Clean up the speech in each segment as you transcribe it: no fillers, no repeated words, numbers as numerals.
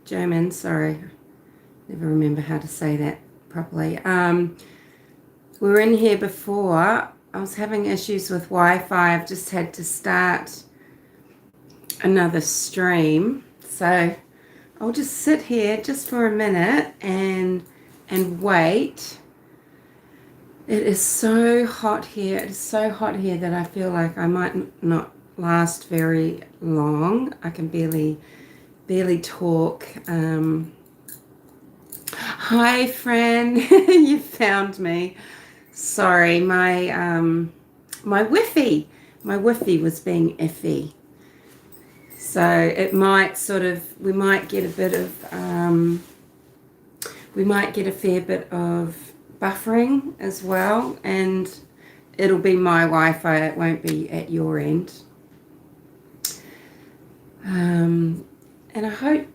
German, sorry. Never remember how to say that properly. We were in here before. I was having issues with Wi-Fi. I've just had to start another stream. So I'll just sit here just for a minute and wait. It is so hot here. It is so hot here that I feel like I might not last very long. I can barely talk. Hi, Fran. You found me. Sorry, my Wi-Fi was being iffy. So it might we might get a fair bit of buffering as well, and it'll be my Wi-Fi, it won't be at your end. And I hope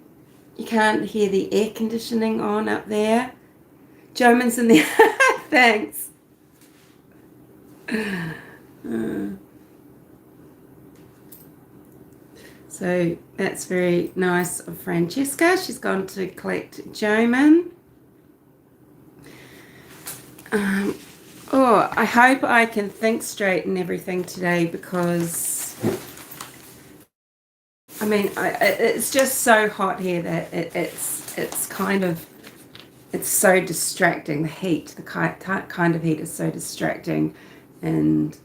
you can't hear the air conditioning on up there. Joman's in there. Thanks. So that's very nice of Francesca. She's gone to collect Joman. I hope I can think straight and everything today, because I mean, it's just so hot here that it's so distracting. The heat, the kind of heat is so distracting, and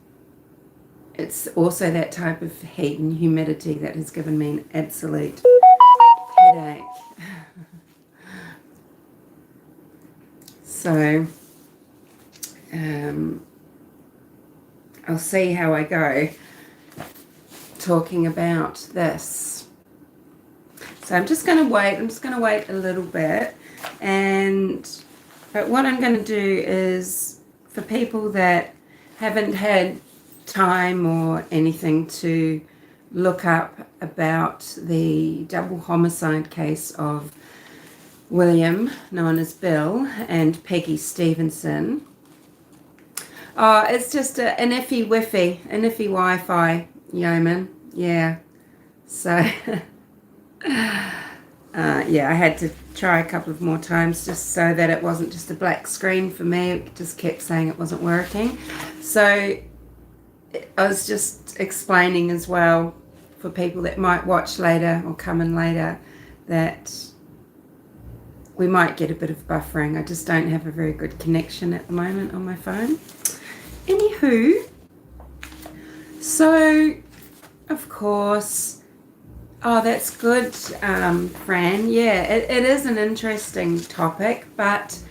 it's also that type of heat and humidity that has given me an absolute headache. So I'll see how I go talking about this. So I'm just going to wait. I'm just going to wait a little bit. But what I'm going to do is, for people that haven't had time or anything to look up about the double homicide case of William, known as Bill, and Peggy Stephenson. Oh, it's just an iffy Wi-Fi, Yeoman. Yeah. So, yeah, I had to try a couple of more times just so that it wasn't just a black screen for me. It just kept saying it wasn't working. So I was just explaining as well, for people that might watch later or come in later, that we might get a bit of buffering. I just don't have a very good connection at the moment on my phone. Anywho, so of course, oh, that's good, Fran. Yeah, it is an interesting topic, but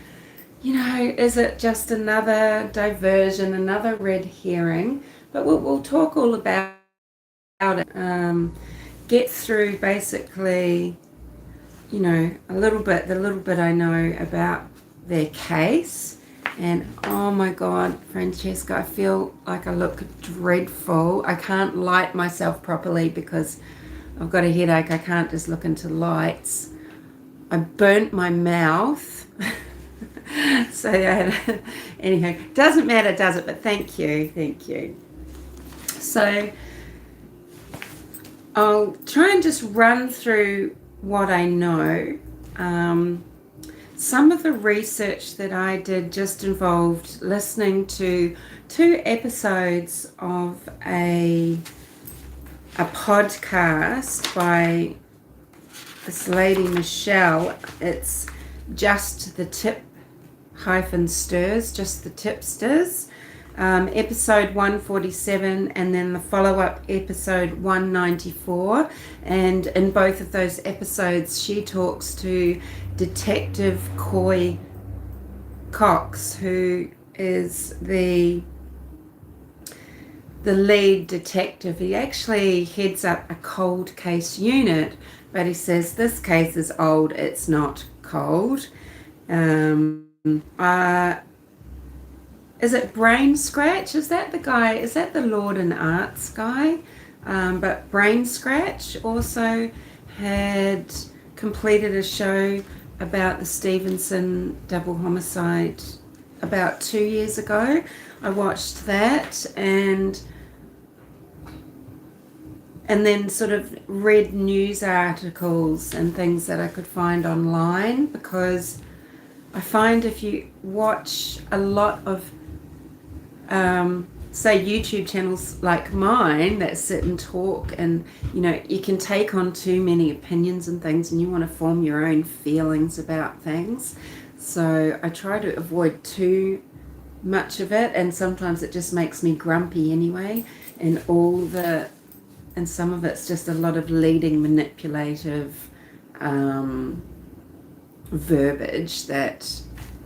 you know, is it just another diversion, another red herring? But we'll talk all about it. Get through basically, you know, the little bit I know about their case. And oh my God, Francesca, I feel like I look dreadful. I can't light myself properly because I've got a headache. I can't just look into lights. I burnt my mouth. So anyhow, doesn't matter, does it? But thank you. So I'll try and just run through what I know. Some of the research that I did just involved listening to 2 episodes of a podcast by this lady, Michelle. It's Just the Tip-Stirs, Just the Tipsters. Episode 147, and then the follow-up episode 194. And in both of those episodes, she talks to Detective Cox, who is the lead detective. He actually heads up a cold case unit, but he says this case is old, it's not cold. Is it Brain Scratch? Is that the guy? Is that the Lord and Arts guy? But Brain Scratch also had completed a show about the Stephenson double homicide about 2 years ago. I watched that, and and then sort of read news articles and things that I could find online, because I find if you watch a lot of say YouTube channels like mine that sit and talk, and you can take on too many opinions and things, and you want to form your own feelings about things. So I try to avoid too much of it, and sometimes it just makes me grumpy anyway, and some of it's just a lot of leading manipulative verbiage that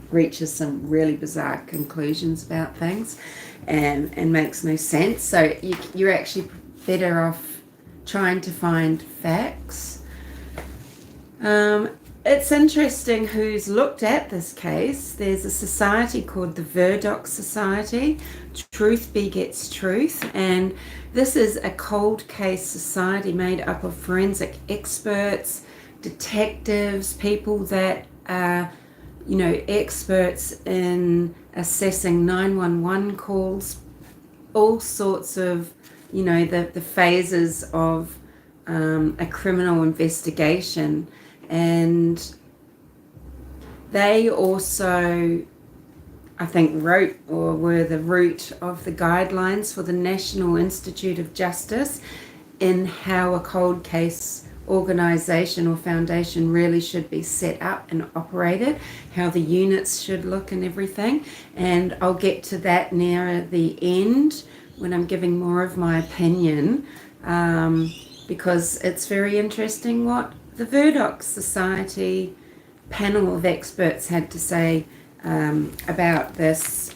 reaches some really bizarre conclusions about things and makes no sense. So you're actually better off trying to find facts. It's interesting who's looked at this case. There's a society called the Verdok Society, Truth Begets Truth, and this is a cold case society made up of forensic experts, detectives, people that are experts in assessing 911 calls, all sorts of, the phases of a criminal investigation. And they also, I think, wrote or were the root of the guidelines for the National Institute of Justice in how a cold case organisation or foundation really should be set up and operated, how the units should look and everything. And I'll get to that near the end when I'm giving more of my opinion, because it's very interesting what the Verdok Society panel of experts had to say about this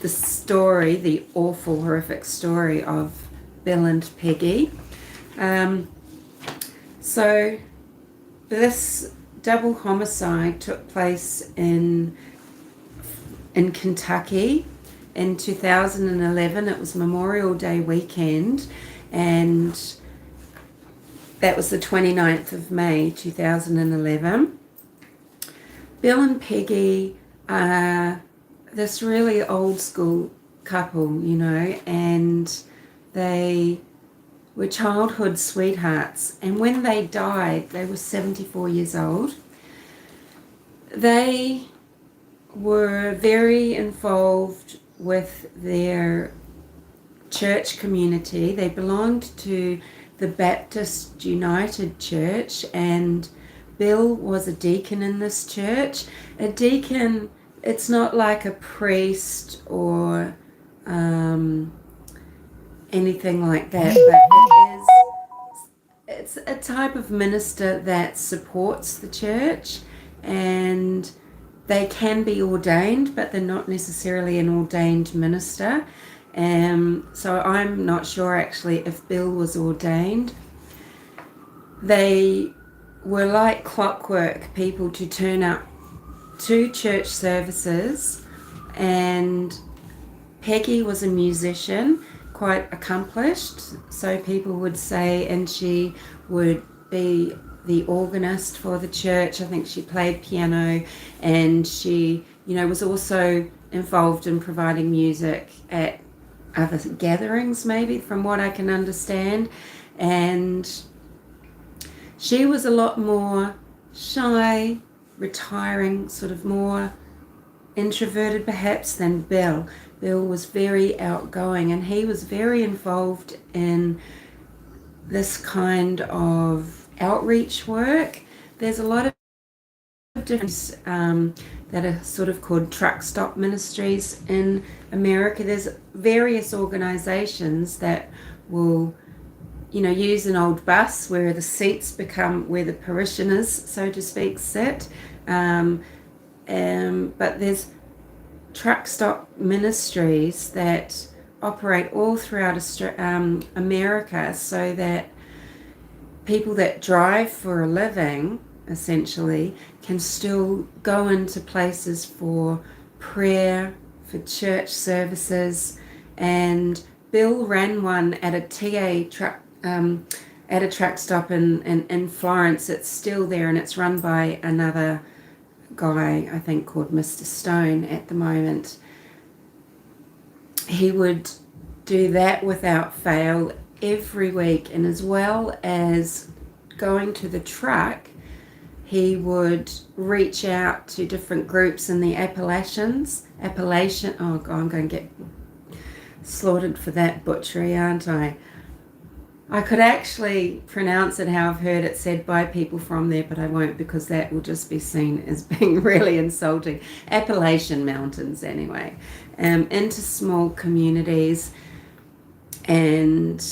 story, the awful, horrific story of Bill and Peggy. So this double homicide took place in Kentucky in 2011. It was Memorial Day weekend, and that was the 29th of May 2011. Bill and Peggy are this really old school couple, and they were childhood sweethearts. And when they died, they were 74 years old. They were very involved with their church community. They belonged to the Baptist United Church, and Bill was a deacon in this church. A deacon, it's not like a priest or anything like that, but it's a type of minister that supports the church, and they can be ordained, but they're not necessarily an ordained minister. So I'm not sure actually if Bill was ordained. They were like clockwork people to turn up to church services, and Peggy was a musician, quite accomplished, so people would say, and she would be the organist for the church. I think she played piano, and she, was also involved in providing music at other gatherings, maybe, from what I can understand. And she was a lot more shy, retiring, sort of more introverted perhaps than Bill. Bill was very outgoing, and he was very involved in this kind of outreach work. There's a lot of different that are sort of called truck stop ministries in America. There's various organizations that will, use an old bus where the seats become where the parishioners, so to speak, sit. But there's truck stop ministries that operate all throughout America, so that people that drive for a living essentially can still go into places for prayer, for church services. And Bill ran one at a truck stop in Florence. It's still there, and it's run by another guy, I think, called Mr. Stone at the moment. He would do that without fail every week. And as well as going to the truck, he would reach out to different groups in the Appalachian. Oh God, I'm going to get slaughtered for that butchery, aren't I? I could actually pronounce it how I've heard it said by people from there, but I won't, because that will just be seen as being really insulting. Appalachian Mountains, anyway. Into small communities, and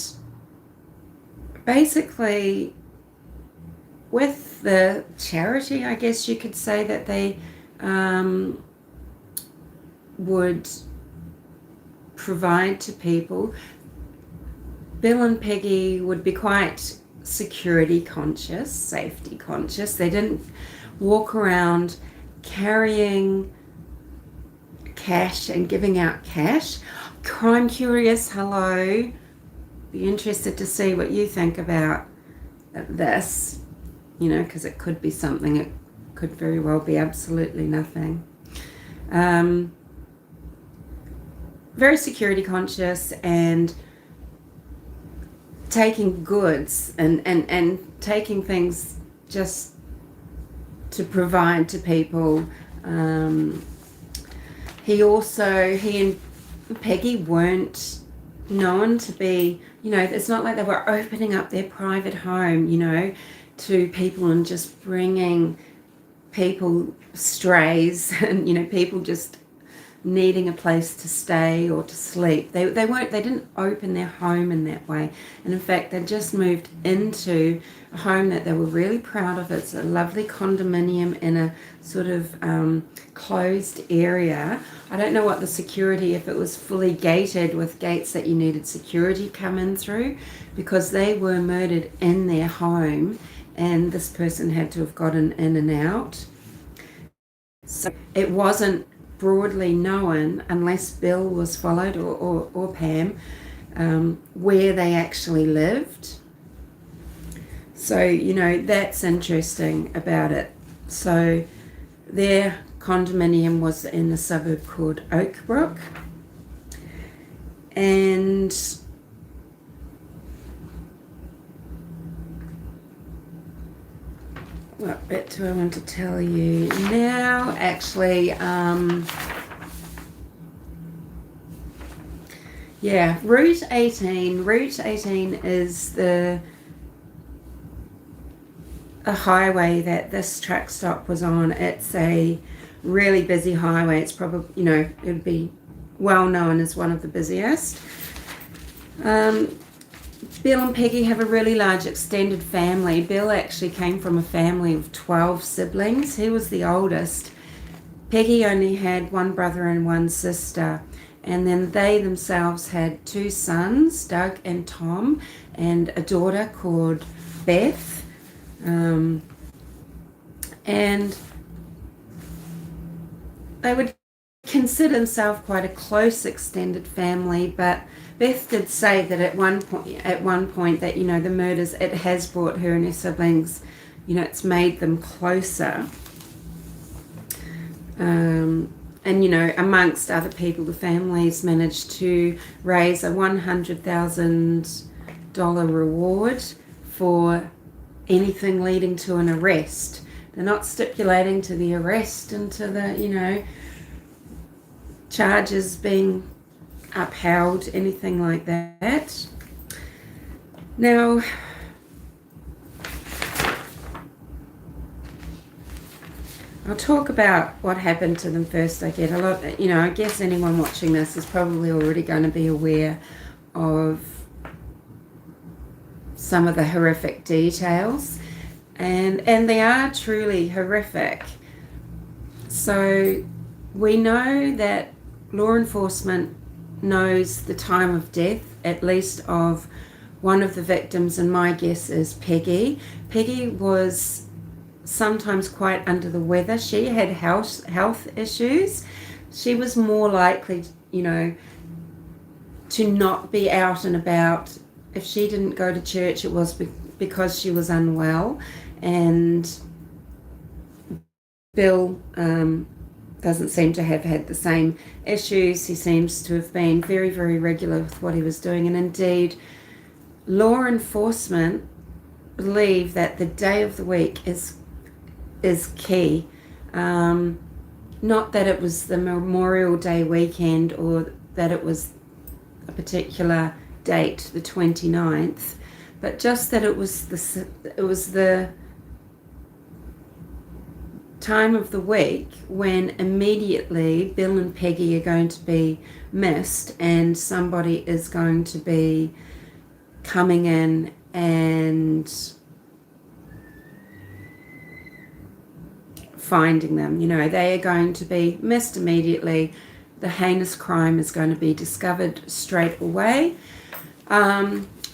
basically with the charity, I guess you could say, that they would provide to people, Bill and Peggy would be quite security conscious, safety conscious. They didn't walk around carrying cash and giving out cash. Crime Curious, hello. Be interested to see what you think about this, because it could be something, it could very well be absolutely nothing. Very security conscious, and taking goods and taking things just to provide to people. He and Peggy weren't known to be, it's not like they were opening up their private home, to people and just bringing people strays and, people just needing a place to stay or to sleep. They didn't open their home in that way. And in fact, they just moved into a home that they were really proud of. It's a lovely condominium in a sort of closed area. I don't know what the security, if it was fully gated with gates that you needed security come in through, because they were murdered in their home and this person had to have gotten in and out. So it wasn't broadly known, unless Bill was followed or Pam, where they actually lived. So, that's interesting about it. So their condominium was in a suburb called Oakbrook. And what bit do I want to tell you now? Actually, Route 18. Route 18 is a highway that this truck stop was on. It's a really busy highway. It's probably, it would be well known as one of the busiest. Bill and Peggy have a really large extended family. Bill actually came from a family of 12 siblings. He was the oldest. Peggy only had one brother and one sister. And then they themselves had two sons, Doug and Tom, and a daughter called Beth. And they would consider themselves quite a close extended family, but Beth did say that at one point that, the murders, it has brought her and her siblings, it's made them closer. And, amongst other people, the families managed to raise a $100,000 reward for anything leading to an arrest. They're not stipulating to the arrest and to the, charges being upheld, anything like that. Now, I'll talk about what happened to them first. I get a lot, I guess anyone watching this is probably already going to be aware of some of the horrific details, and they are truly horrific. So we know that law enforcement knows the time of death, at least of one of the victims, and my guess is Peggy. Peggy was sometimes quite under the weather. She had health issues. She was more likely, to not be out and about. If she didn't go to church, it was because she was unwell. And Bill doesn't seem to have had the same issues. He seems to have been very, very regular with what he was doing. And indeed, law enforcement believe that the day of the week is key. Not that it was the Memorial Day weekend or that it was a particular date, the 29th, but just that it was the time of the week when immediately Bill and Peggy are going to be missed and somebody is going to be coming in and finding them. You know, they are going to be missed immediately. The heinous crime is going to be discovered straight away.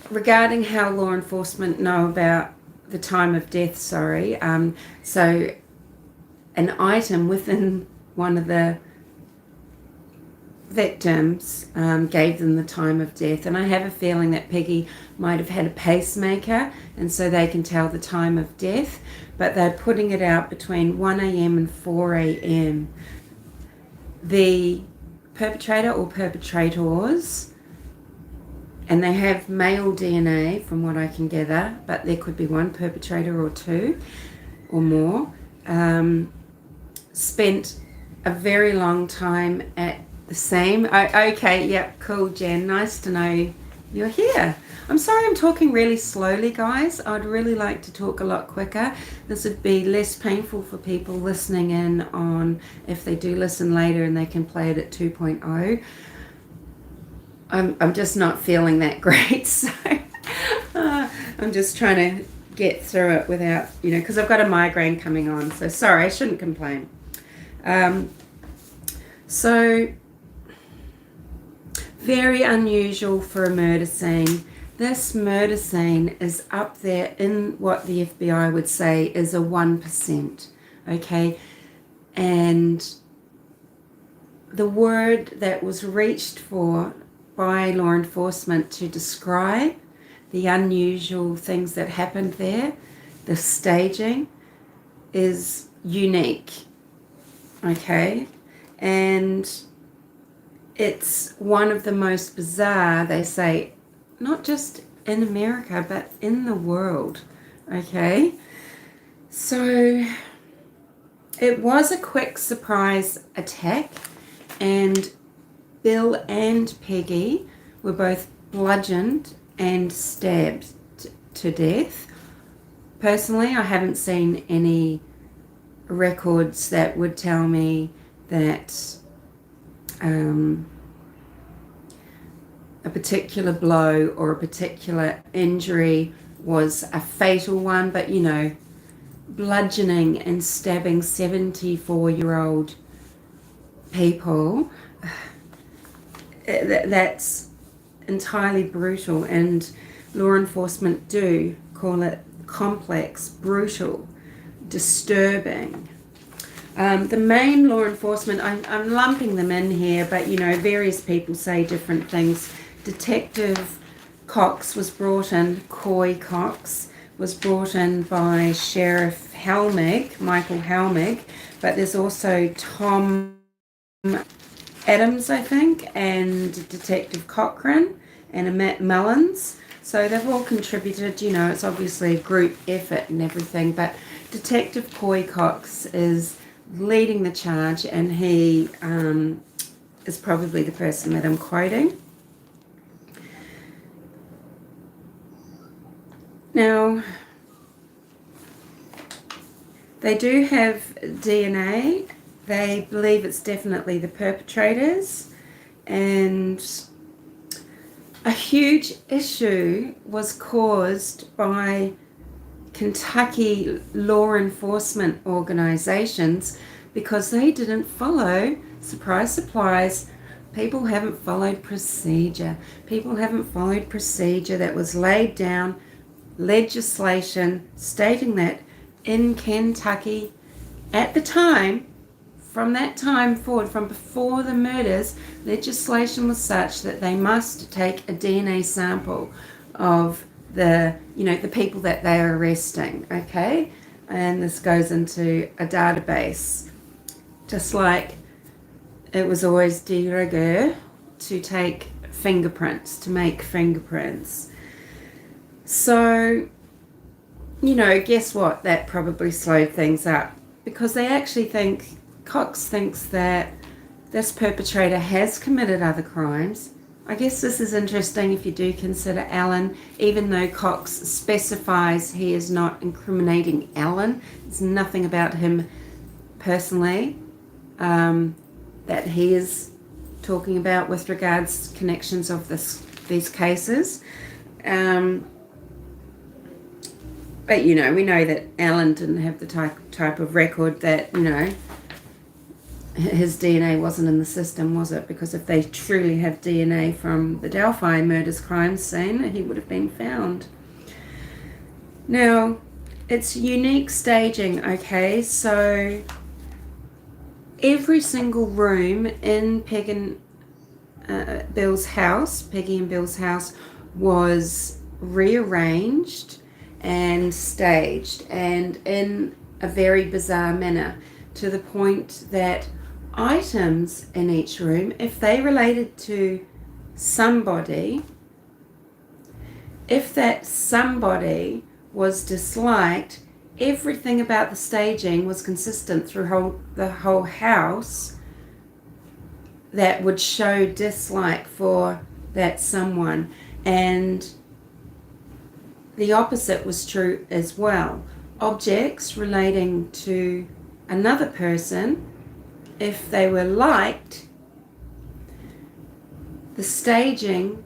Regarding how law enforcement know about the time of death, so an item within one of the victims gave them the time of death, and I have a feeling that Peggy might have had a pacemaker, and so they can tell the time of death, but they're putting it out between 1 a.m. and 4 a.m. The perpetrator or perpetrators, and they have male DNA from what I can gather, but there could be one perpetrator or two or more, spent a very long time at the same. Okay, yep, cool, Jen. Nice to know you're here. I'm sorry I'm talking really slowly, guys. I'd really like to talk a lot quicker. This would be less painful for people listening in on, if they do listen later and they can play it at 2.0. I'm just not feeling that great, so I'm just trying to get through it without, because I've got a migraine coming on, so sorry, I shouldn't complain. So very unusual for a murder scene. This murder scene is up there in what the FBI would say is a 1%, okay? And the word that was reached for by law enforcement to describe the unusual things that happened there, the staging, is unique, okay? And it's one of the most bizarre, they say, not just in America, but in the world, okay? So it was a quick surprise attack, and Bill and Peggy were both bludgeoned and stabbed to death. Personally, I haven't seen any records that would tell me that a particular blow or a particular injury was a fatal one, but bludgeoning and stabbing 74-year-old people, that's entirely brutal, and law enforcement do call it complex, brutal, disturbing. The main law enforcement, I'm lumping them in here, but various people say different things. Detective Cox was brought in, Coy Cox was brought in by Sheriff Michael Helmig, but there's also Tom Adams, I think, and Detective Cochran and Matt Mullins. So they've all contributed, it's obviously a group effort and everything, but Detective Coy Cox is leading the charge, and he is probably the person that I'm quoting. Now, they do have DNA. They believe it's definitely the perpetrators, and a huge issue was caused by Kentucky law enforcement organizations because they didn't follow, surprise, people haven't followed procedure. People haven't followed procedure that was laid down, legislation stating that in Kentucky at the time, from that time forward, from before the murders, legislation was such that they must take a DNA sample of the people that they are arresting, okay? And this goes into a database. just like it was always de rigueur to take fingerprints, to make fingerprints. So, you know, guess what? That probably slowed things up, because they actually think, Cox thinks that this perpetrator has committed other crimes. I guess this is interesting if you do consider Alan, even though Cox specifies he is not incriminating Alan. There's nothing about him personally that he is talking about with regards to connections of these cases. But, you know, we know that Alan didn't have the type of record that, you know, his DNA wasn't in the system, was it? Because if they truly have DNA from the Delphi murders crime scene, he would have been found. Now, it's unique staging, okay? So every single room in Peggy and Bill's house was rearranged and staged, and in a very bizarre manner, to the point that items in each room, if they related to somebody, if that somebody was disliked, everything about the staging was consistent through the whole house that would show dislike for that someone. And the opposite was true as well. Objects relating to another person, if they were liked, the staging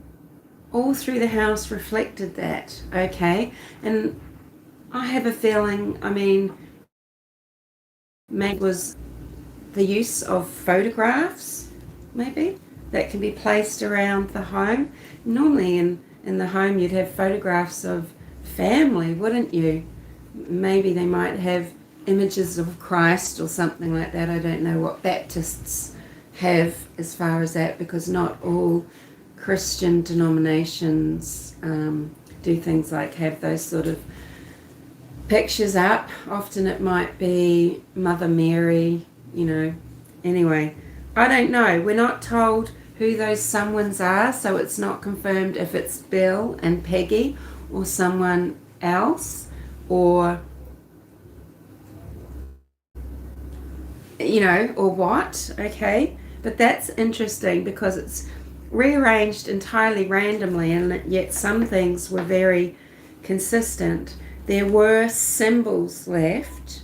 all through the house reflected that, okay? And I have a feeling, I mean, maybe it was the use of photographs, maybe, that can be placed around the home. Normally in the home you'd have photographs of family, wouldn't you? Maybe they might have images of Christ or something like that. I don't know what Baptists have as far as that, because not all Christian denominations do things like have those sort of pictures up. Often it might be Mother Mary, you know. Anyway, I don't know. We're not told who those someones are, so it's not confirmed if it's Bill and Peggy or someone else, or, you know, or what, okay? But that's interesting because it's rearranged entirely randomly, and yet some things were very consistent. There were symbols left,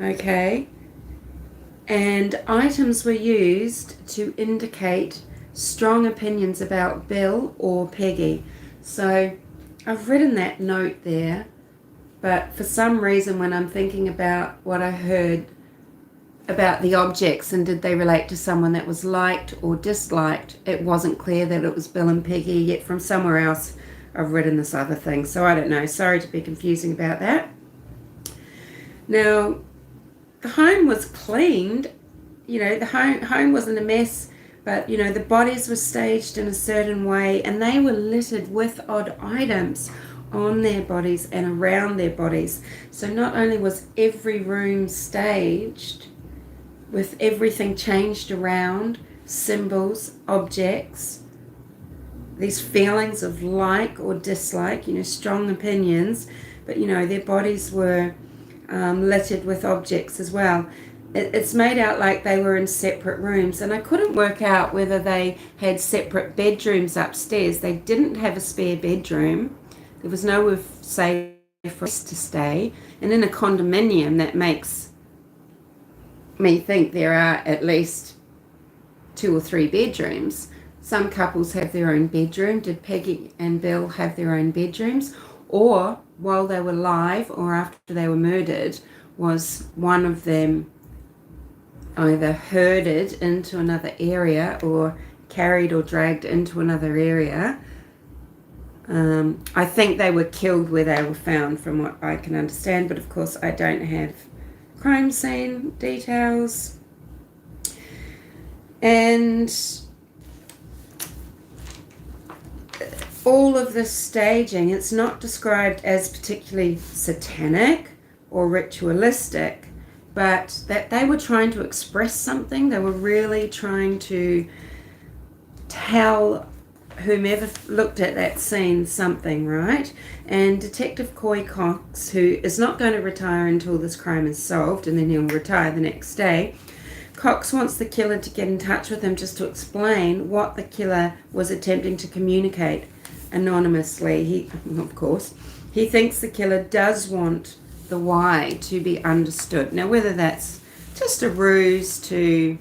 okay? And items were used to indicate strong opinions about Bill or Peggy. So I've written that note there, but for some reason when I'm thinking about what I heard about the objects and did they relate to someone that was liked or disliked, it wasn't clear that it was Bill and Peggy, yet from somewhere else I've written this other thing. So I don't know. Sorry to be confusing about that. Now, the home was cleaned. You know, the home wasn't a mess, but, you know, the bodies were staged in a certain way, and they were littered with odd items on their bodies and around their bodies. So not only was every room staged with everything changed around, symbols, objects, these feelings of like or dislike, you know, strong opinions, but, you know, their bodies were littered with objects as well. It's made out like they were in separate rooms, and I couldn't work out whether they had separate bedrooms upstairs. They didn't have a spare bedroom. There was nowhere safe for us to stay, and in a condominium that makes me think there are at least 2 or 3 bedrooms. Some couples have their own bedroom. Did Peggy and Bill have their own bedrooms? Or while they were alive or after they were murdered, was one of them either herded into another area or carried or dragged into another area? I think they were killed where they were found from what I can understand, but of course I don't have crime scene details. And all of this staging, it's not described as particularly satanic or ritualistic, but that they were trying to express something. They were really trying to tell whomever looked at that scene something, right? And Detective Cox, who is not going to retire until this crime is solved, and then he'll retire the next day, Cox wants the killer to get in touch with him just to explain what the killer was attempting to communicate anonymously. He thinks the killer does want the why to be understood. Now, whether that's just a ruse to...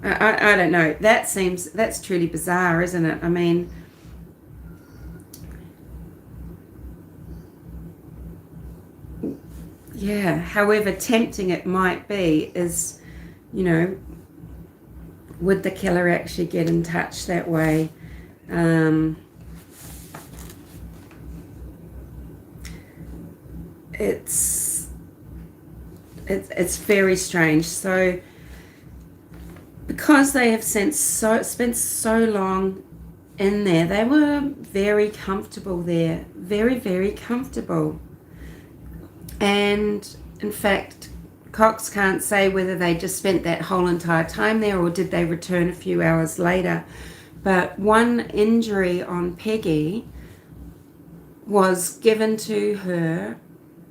I don't know. That's truly bizarre, isn't it? I mean, yeah, however tempting it might be is, would the killer actually get in touch that way? It's very strange. So, because they have spent so long in there, they were very comfortable there, very, very comfortable. And in fact, Cox can't say whether they just spent that whole entire time there or did they return a few hours later. But one injury on Peggy was given to her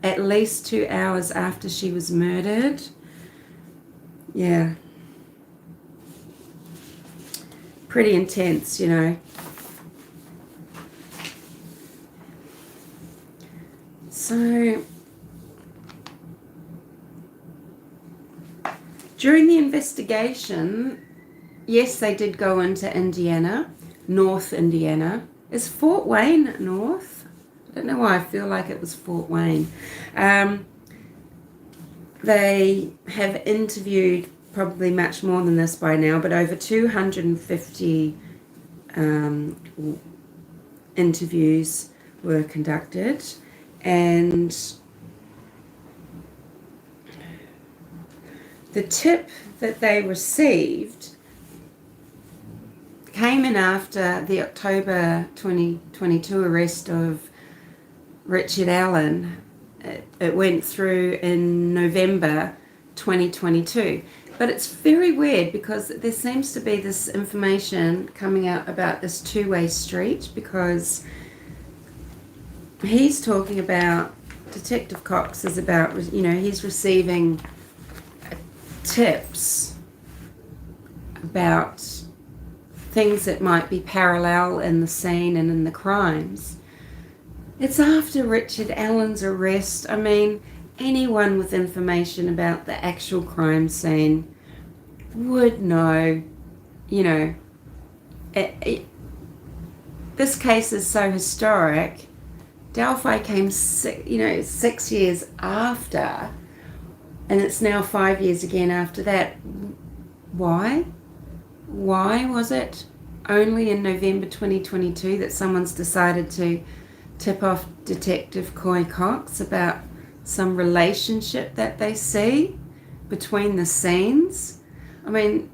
at least 2 hours after she was murdered. Yeah. Pretty intense, So, during the investigation, yes, they did go into Indiana, North Indiana. Is Fort Wayne north? I don't know why I feel like it was Fort Wayne. They have interviewed probably much more than this by now, but over 250 interviews were conducted, and the tip that they received came in after the October 2022 arrest of Richard Allen. It went through in November 2022. But it's very weird because there seems to be this information coming out about this two-way street, because he's talking about, Detective Cox is about, he's receiving tips about things that might be parallel in the scene and in the crimes. It's after Richard Allen's arrest. I mean, anyone with information about the actual crime scene would know, this case is so historic. Delphi came 6 years after, and it's now 5 years again after that. Why was it only in November 2022 that someone's decided to tip off Detective Cox about some relationship that they see between the scenes? I mean,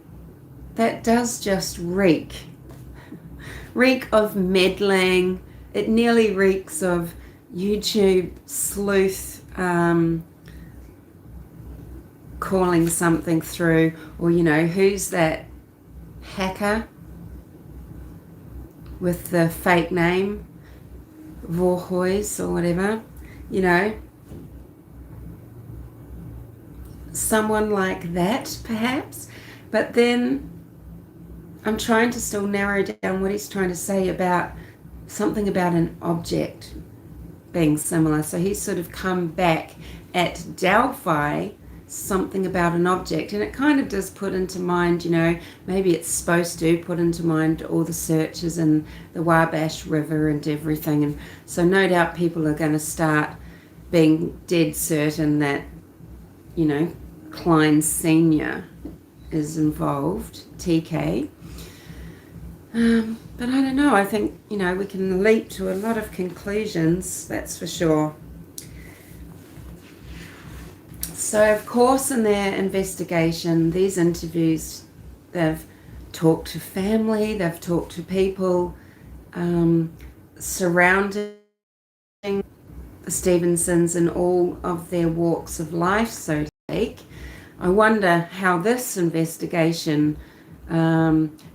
that does just reek of meddling. It nearly reeks of YouTube sleuth calling something through, or who's that hacker with the fake name, Vorhois or whatever, someone like that perhaps. But then I'm trying to still narrow down what he's trying to say about something about an object being similar. So he's sort of come back at Delphi, something about an object, and it kind of does put into mind, maybe it's supposed to put into mind all the searches in the Wabash River and everything. And so no doubt people are going to start being dead certain that, Klein Sr. is involved, TK. But I don't know. I think, we can leap to a lot of conclusions, that's for sure. So, of course, in their investigation, these interviews, they've talked to family, they've talked to people surrounding the Stephensons in all of their walks of life, so to speak. week. I wonder how this investigation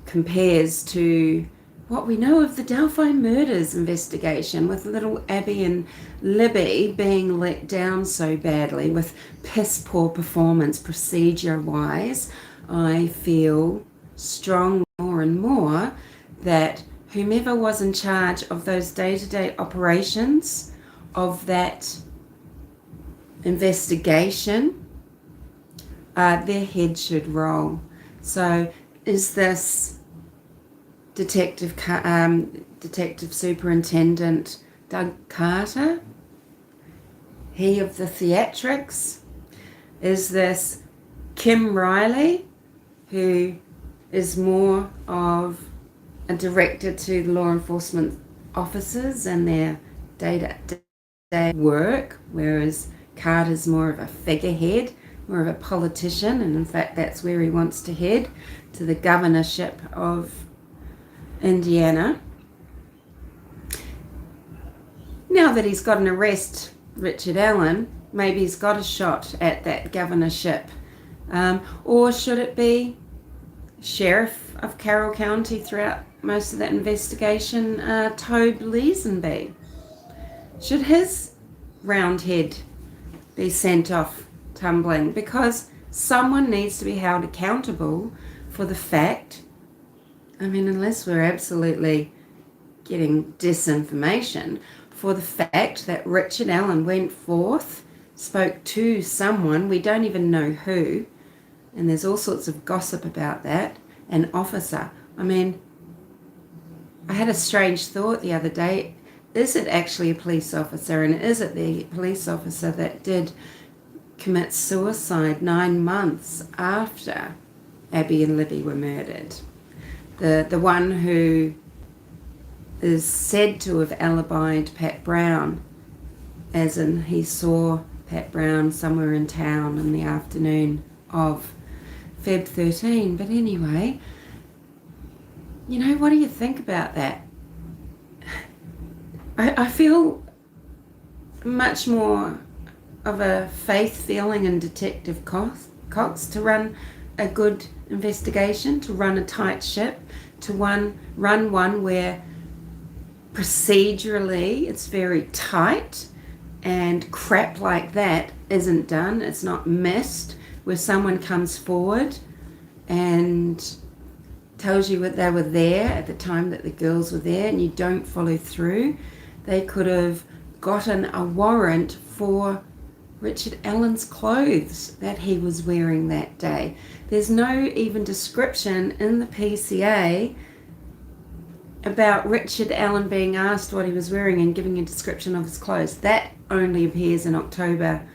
compares to what we know of the Delphi murders investigation, with little Abby and Libby being let down so badly with piss poor performance procedure-wise. I feel strong more and more that whomever was in charge of those day-to-day operations of that investigation, their head should roll. So is this Detective Superintendent Doug Carter, he of the theatrics? Is this Kim Riley, who is more of a director to the law enforcement officers and their day-to-day work, whereas Carter's more of a figurehead, more of a politician, and in fact that's where he wants to head, to the governorship of Indiana. Now that he's got an arrest, Richard Allen, maybe he's got a shot at that governorship. Or should it be Sheriff of Carroll County throughout most of that investigation, Tobe Leesenby? Should his round head be sent off tumbling? Because someone needs to be held accountable for the fact, I mean, unless we're absolutely getting disinformation, for the fact that Richard Allen went forth, spoke to someone, we don't even know who, and there's all sorts of gossip about that, an officer. I mean, I had a strange thought the other day. Is it actually a police officer, and is it the police officer that did commit suicide 9 months after Abby and Libby were murdered? The one who is said to have alibied Pat Brown, as in he saw Pat Brown somewhere in town in the afternoon of Feb 13. But anyway, you know, what do you think about that? I feel much more of a faith feeling in Detective Cox to run a good investigation, to run a tight ship, to run one where procedurally it's very tight and crap like that isn't done, it's not missed, where someone comes forward and tells you that they were there at the time that the girls were there and you don't follow through. They could have gotten a warrant for Richard Allen's clothes that he was wearing that day. There's no even description in the PCA about Richard Allen being asked what he was wearing and giving a description of his clothes. That only appears in October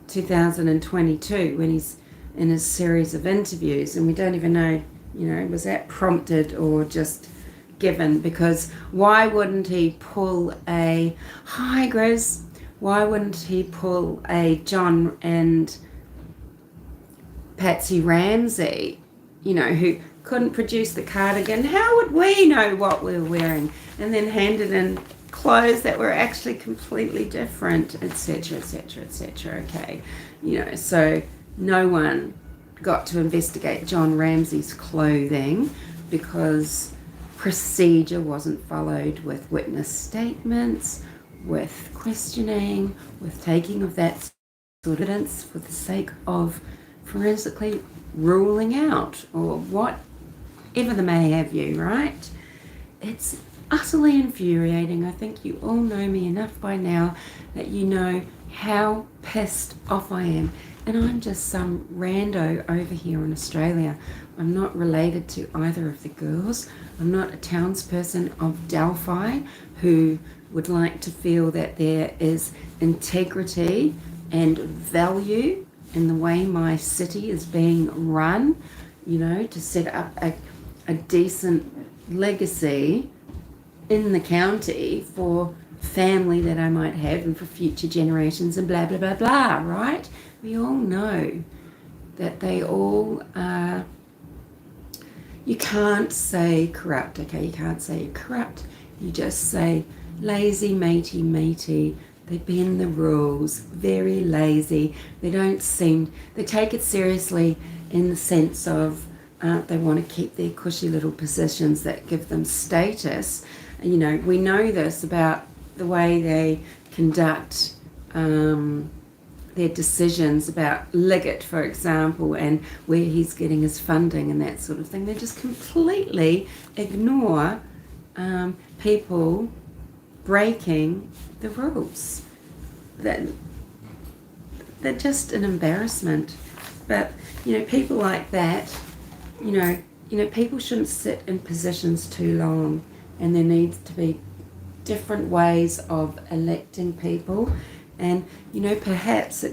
2022 when he's in his series of interviews, and we don't even know, you know, was that prompted or just given? Because why wouldn't he pull a, hi Grizz, why wouldn't he pull a John and Patsy Ramsey, you know, who couldn't produce the cardigan? How would we know what we were wearing? And then handed in clothes that were actually completely different, etc., etc., etc. Okay, you know, so no one got to investigate John Ramsey's clothing because procedure wasn't followed with witness statements, with questioning, with taking of that sort of evidence for the sake of forensically ruling out or whatever they may have you, right? It's utterly infuriating. I think you all know me enough by now that you know how pissed off I am. And I'm just some rando over here in Australia. I'm not related to either of the girls. I'm not a townsperson of Delphi who would like to feel that there is integrity and value in the way my city is being run, you know, to set up a decent legacy in the county for family that I might have and for future generations and blah, blah, blah, blah, right? We all know that they all are, you can't say corrupt, okay? You can't say you're corrupt. You just say lazy, matey, They bend the rules, very lazy. They take it seriously in the sense of they want to keep their cushy little positions that give them status. And, you know, we know this about the way they conduct their decisions about Liggett, for example, and where he's getting his funding and that sort of thing. They just completely ignore people breaking the rules. They're just an embarrassment. But, you know, people like that, you know, people shouldn't sit in positions too long, and there needs to be different ways of electing people, and, you know, perhaps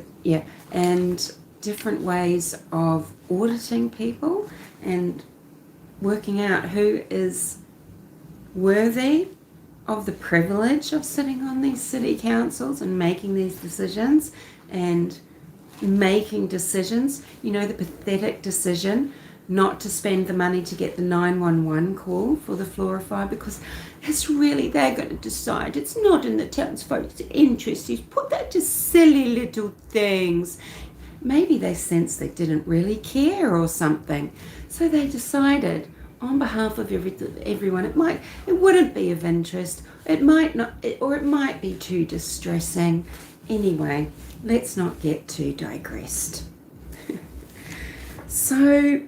and different ways of auditing people and working out who is worthy of the privilege of sitting on these city councils and making these decisions and making decisions. You know, the pathetic decision not to spend the money to get the 911 call for the fluorify, because it's really, they're going to decide it's not in the townsfolk's interest. You put that to silly little things. Maybe they sensed they didn't really care or something, so they decided on behalf of everyone, it wouldn't be of interest, it might not, or it might be too distressing. Anyway, let's not get too digressed. So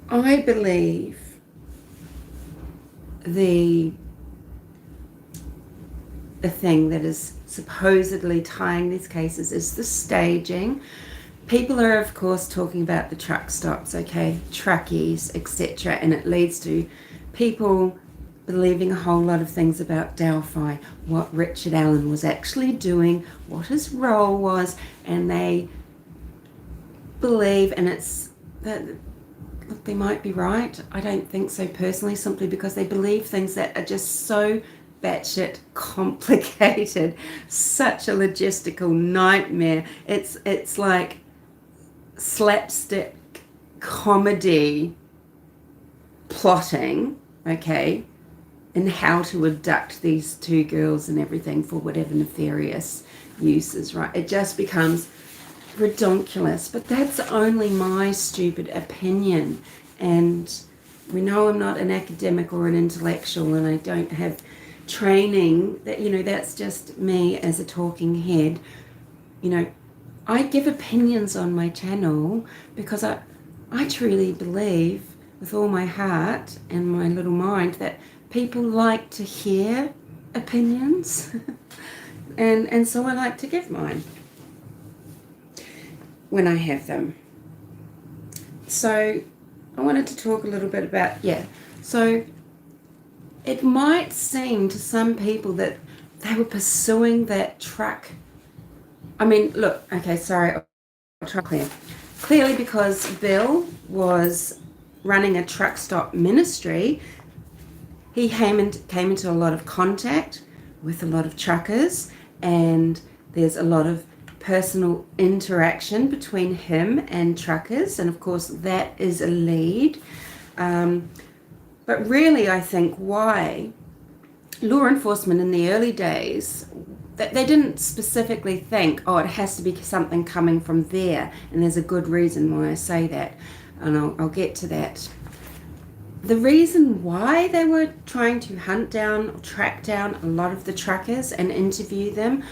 I believe the thing that is supposedly tying these cases is the staging. People are, of course, talking about the truck stops, okay, truckies, etc., and it leads to people believing a whole lot of things about Delphi, what Richard Allen was actually doing, what his role was, and they believe, and it's that, look, they might be right. I don't think so personally, simply because they believe things that are just so batshit complicated, such a logistical nightmare. It's like slapstick comedy plotting, okay, and how to abduct these two girls and everything for whatever nefarious uses, right? It just becomes redonkulous, but that's only my stupid opinion, and we know I'm not an academic or an intellectual, and I don't have training, that, you know, that's just me as a talking head. You know, I give opinions on my channel because I truly believe with all my heart and my little mind that people like to hear opinions and so I like to give mine when I have them. So I wanted to talk a little bit about, so it might seem to some people that they were pursuing that truck. I mean, look, okay, sorry, I'll try clear. Clearly, because Bill was running a truck stop ministry, he came into a lot of contact with a lot of truckers, and there's a lot of personal interaction between him and truckers, and of course that is a lead. But really, I think why law enforcement in the early days, they didn't specifically think, oh, it has to be something coming from there, and there's a good reason why I say that, and I'll get to that. The reason why they were trying to hunt down or track down a lot of the truckers and interview them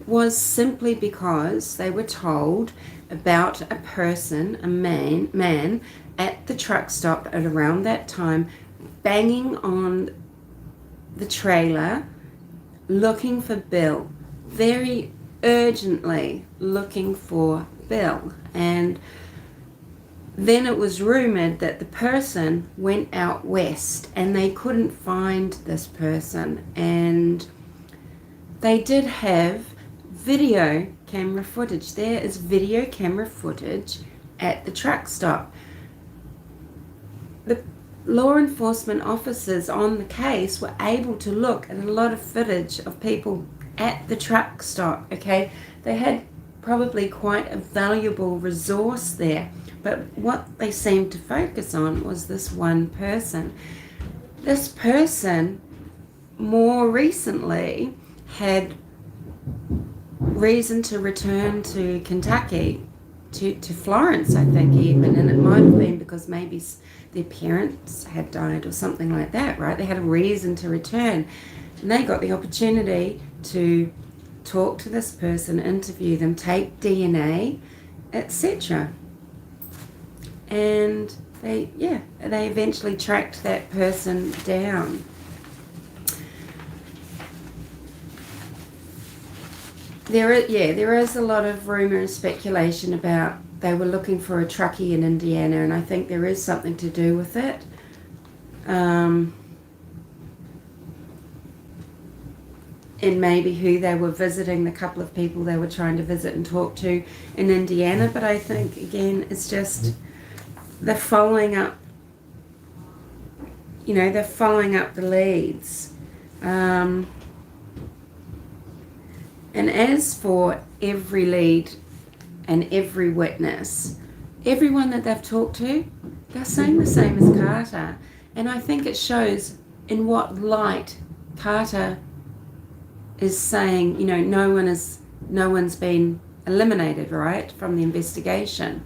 was simply because they were told about a person, a man at the truck stop at around that time, banging on the trailer looking for Bill, very urgently looking for Bill. And then it was rumored that the person went out west and they couldn't find this person, and they did have video camera footage. There is video camera footage at the truck stop. The law enforcement officers on the case were able to look at a lot of footage of people at the truck stop, okay? They had probably quite a valuable resource there, but what they seemed to focus on was this one person. This person more recently had reason to return to Kentucky, to Florence, I think even, and it might have been because maybe their parents had died or something like that, right? They had a reason to return, and they got the opportunity to talk to this person, interview them, take DNA, etc. And they eventually tracked that person down. There is a lot of rumor and speculation about they were looking for a truckie in Indiana, and I think there is something to do with it. And maybe who they were visiting, the couple of people they were trying to visit and talk to in Indiana. But I think, again, it's just they're following up, they're following up the leads. And as for every lead and every witness, everyone that they've talked to, they're saying the same as Carter. And I think it shows in what light Carter is saying, no one's been eliminated, right, from the investigation.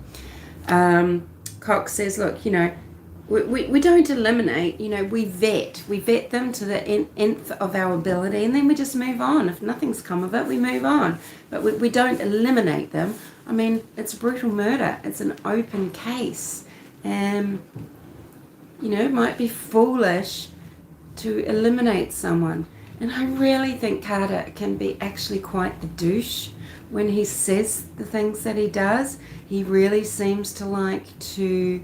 Cox says, look, we don't eliminate, we vet them to the nth of our ability, and then we just move on. If nothing's come of it, we move on. But we don't eliminate them. I mean, it's brutal murder. It's an open case. It might be foolish to eliminate someone. And I really think Carter can be actually quite the douche when he says the things that he does. He really seems to like to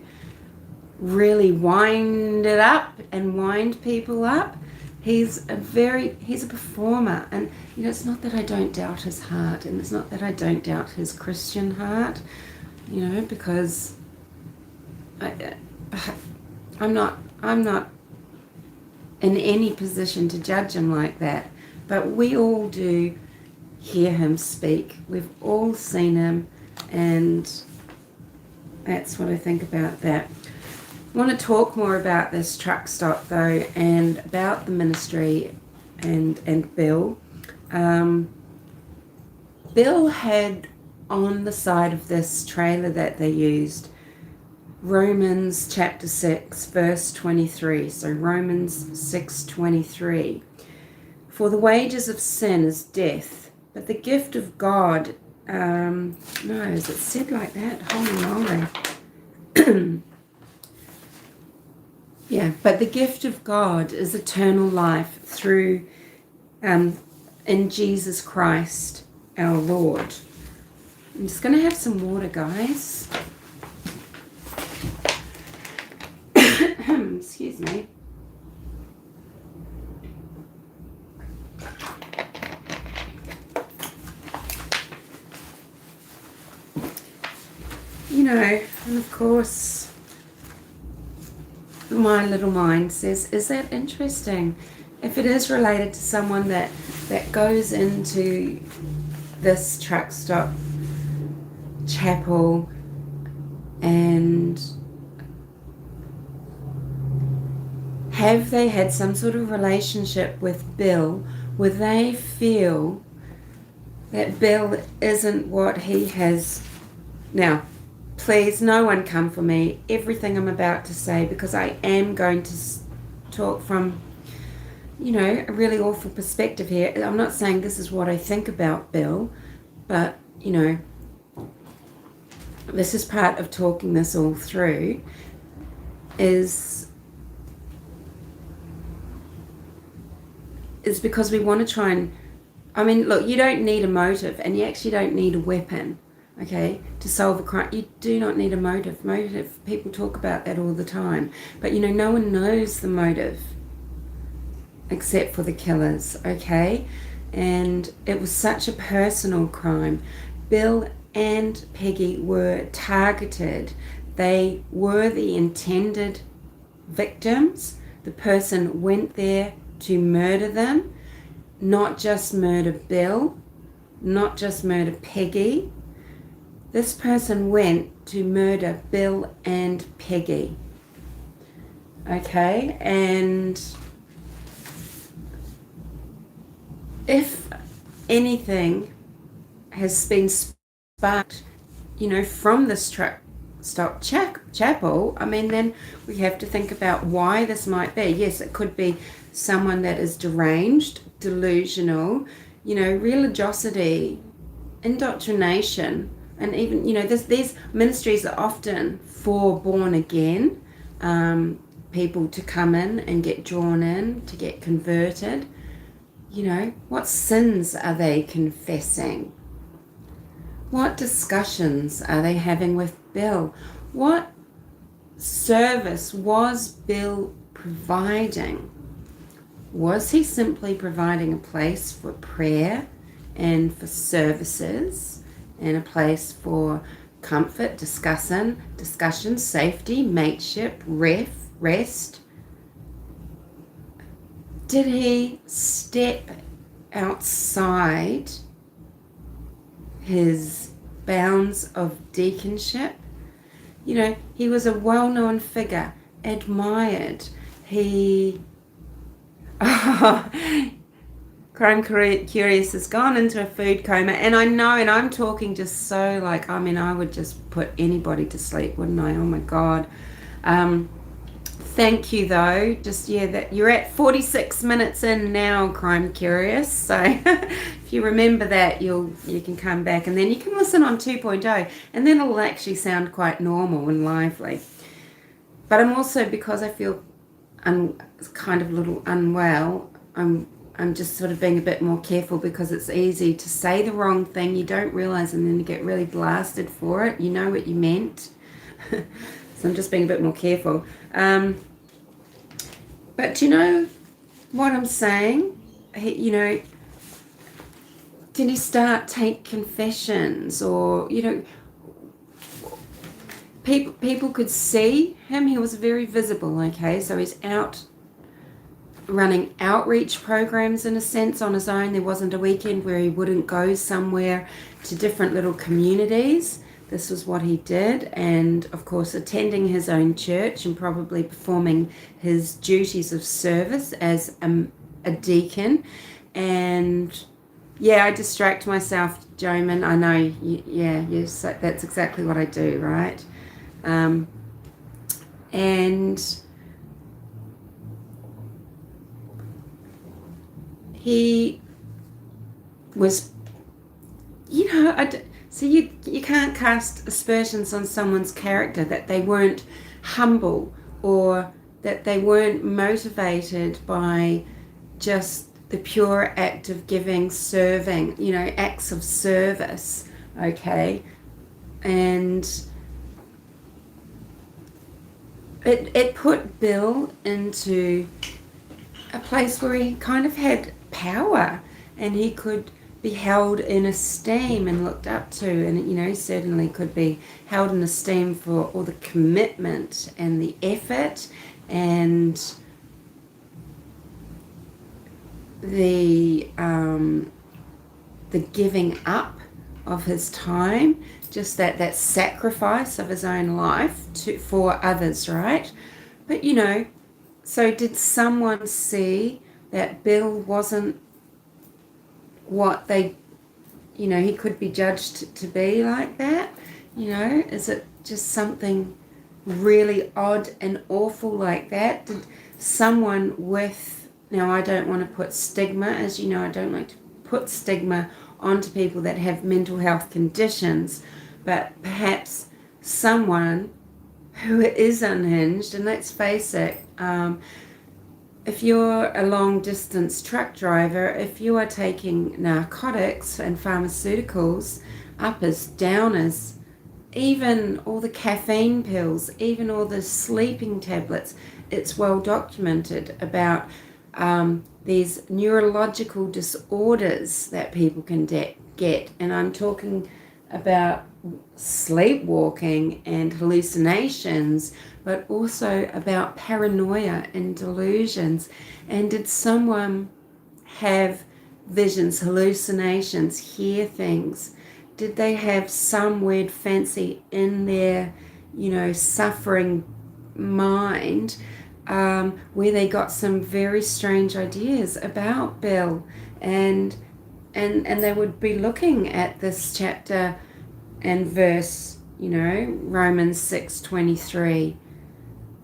really wind it up and wind people up. He's a performer, and it's not that I don't doubt his heart, and it's not that I don't doubt his Christian heart, because I'm not in any position to judge him like that. But we all do hear him speak. We've all seen him, and that's what I think about that. I want to talk more about this truck stop, though, and about the ministry and Bill. Bill had on the side of this trailer that they used Romans chapter 6, verse 23. So Romans 6:23. For the wages of sin is death, but the gift of God, is it said like that? Holy moly. Yeah, but the gift of God is eternal life through, in Jesus Christ, our Lord. I'm just going to have some water, guys. Excuse me. And of course, my little mind says, is that interesting? If it is related to someone that goes into this truck stop chapel and have they had some sort of relationship with Bill where they feel that Bill isn't what he has. Now, please, no one come for me, everything I'm about to say, because I am going to talk from, a really awful perspective here. I'm not saying this is what I think about Bill, but, this is part of talking this all through, is because we want to try and, look, you don't need a motive, and you actually don't need a weapon. Okay, to solve a crime, you do not need a motive. People talk about that all the time. But, no one knows the motive except for the killers, okay? And it was such a personal crime. Bill and Peggy were targeted. They were the intended victims. The person went there to murder them, not just murder Bill, not just murder Peggy. This person went to murder Bill and Peggy. Okay, and if anything has been sparked, from this truck stop chapel, I mean, then we have to think about why this might be. Yes, it could be someone that is deranged, delusional, religiosity, indoctrination, and even, these ministries are often for born again people to come in and get drawn in, to get converted. What sins are they confessing? What discussions are they having with Bill? What service was Bill providing? Was he simply providing a place for prayer and for services and a place for comfort, discussion, safety, mateship, rest? Did he step outside his bounds of deaconship? He was a well-known figure, admired. Crime Curious has gone into a food coma, and I know, and I'm talking just so I would just put anybody to sleep, wouldn't I? Oh my God. Thank you though. That you're at 46 minutes in now, Crime Curious. So if you remember that, you can come back, and then you can listen on 2.0, and then it'll actually sound quite normal and lively. But I'm also, because I feel kind of a little unwell, I'm just sort of being a bit more careful, because it's easy to say the wrong thing you don't realize, and then you get really blasted for it. You know what you meant. So I'm just being a bit more careful. But you know what I'm saying? Did he take confessions, or, people could see him. He was very visible, okay? So he's out running outreach programs, in a sense, on his own. There wasn't a weekend where he wouldn't go somewhere to different little communities. This was what he did, and of course attending his own church and probably performing his duties of service as a deacon. And yeah, I distract myself, Joman. I know, yes, that's exactly what I do, right? And he was, so you can't cast aspersions on someone's character, that they weren't humble, or that they weren't motivated by just the pure act of giving, serving, acts of service, okay? And it put Bill into a place where he kind of had power, and he could be held in esteem and looked up to, and certainly could be held in esteem for all the commitment and the effort and the giving up of his time, just that sacrifice of his own life for others, right? But so did someone see that Bill wasn't what they, he could be judged to be like that? Is it just something really odd and awful like that? Did someone with, now I don't want to put stigma, as you know, I don't like to put stigma onto people that have mental health conditions, but perhaps someone who is unhinged, and let's face it, if you're a long-distance truck driver, if you are taking narcotics and pharmaceuticals, uppers, downers, even all the caffeine pills, even all the sleeping tablets, it's well documented about these neurological disorders that people can get. And I'm talking about sleepwalking and hallucinations, but also about paranoia and delusions. And did someone have visions, hallucinations, hear things? Did they have some weird fancy in their, suffering mind, where they got some very strange ideas about Bill and they would be looking at this chapter and verse, Romans 6:23,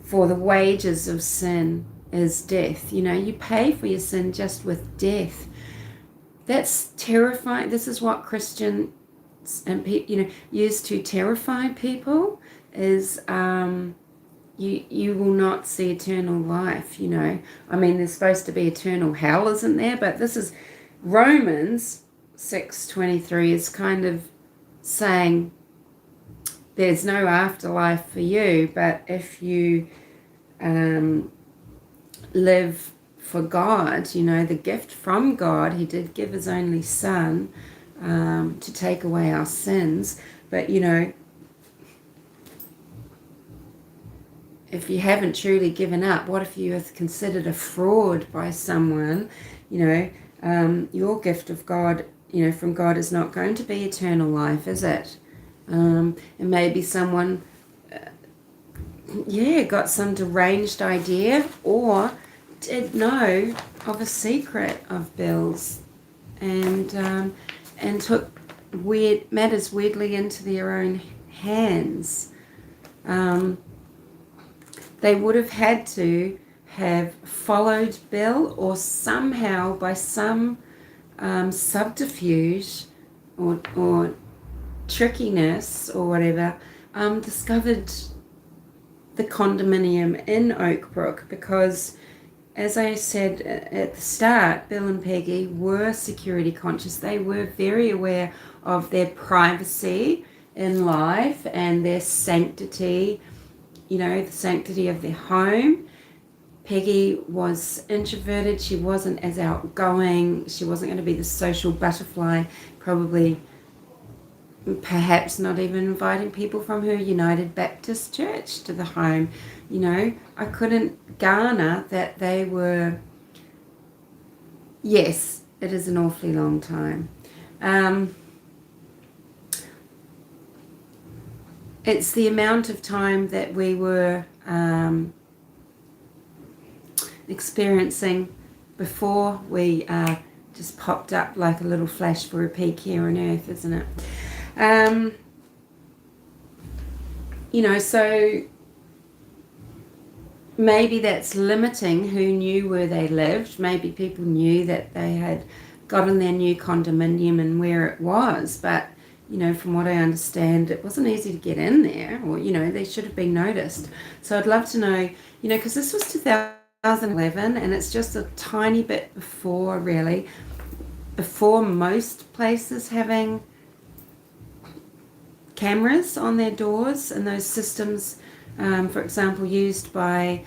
for the wages of sin is death. You pay for your sin just with death. That's terrifying. This is what Christians and use to terrify people, is you will not see eternal life. There's supposed to be eternal hell, isn't there? But this is Romans 6:23 is kind of saying there's no afterlife for you, but if you live for God, the gift from God, he did give his only son to take away our sins. But if you haven't truly given up, what if you are considered a fraud by someone? Your gift of God, from God, is not going to be eternal life, is it? And maybe someone, got some deranged idea, or did know of a secret of Bill's, and took matters weirdly into their own hands. They would have had to have followed Bill, or somehow by some subterfuge or trickiness or whatever, discovered the condominium in Oakbrook, because, as I said at the start, Bill and Peggy were security conscious. They were very aware of their privacy in life and their sanctity, the sanctity of their home. Peggy was introverted. She wasn't as outgoing. She wasn't going to be the social butterfly, perhaps not even inviting people from her United Baptist Church to the home. I couldn't garner that they were, yes, it is an awfully long time. It's the amount of time that we were experiencing before we just popped up like a little flash for a peak here on Earth, isn't it? So maybe that's limiting who knew where they lived. Maybe people knew that they had gotten their new condominium and where it was, but from what I understand, it wasn't easy to get in there, or they should have been noticed. So I'd love to know, because this was 2011, and it's just a tiny bit before most places having cameras on their doors, and those systems, for example, used by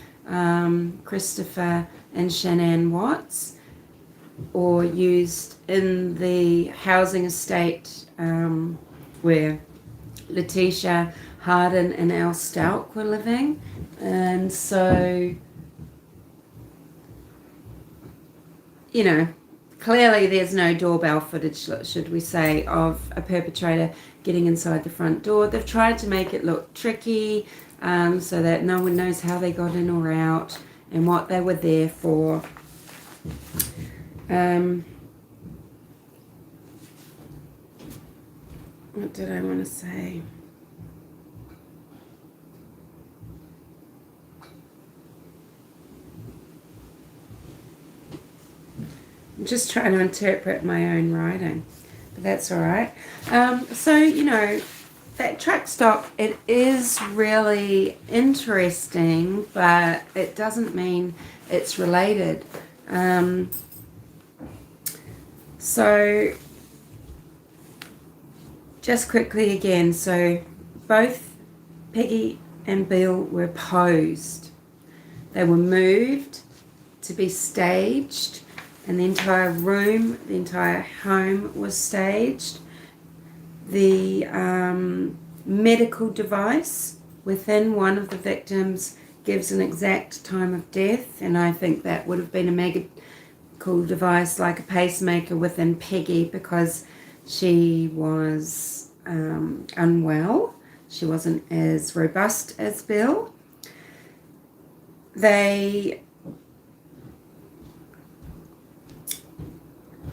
Christopher and Shanann Watts, or used in the housing estate where Letitia Harden and Al Stout were living. And so, clearly there's no doorbell footage, should we say, of a perpetrator getting inside the front door. They've tried to make it look tricky, so that no one knows how they got in or out and what they were there for. What did I want to say? I'm just trying to interpret my own writing, but that's all right. So, that truck stop, it is really interesting, but it doesn't mean it's related. So just quickly again, so both Peggy and Bill were posed. They were moved to be staged, and the entire room, the entire home was staged. The medical device within one of the victims gives an exact time of death, and I think that would have been a medical device like a pacemaker within Peggy, because she was unwell. She wasn't as robust as Bill. The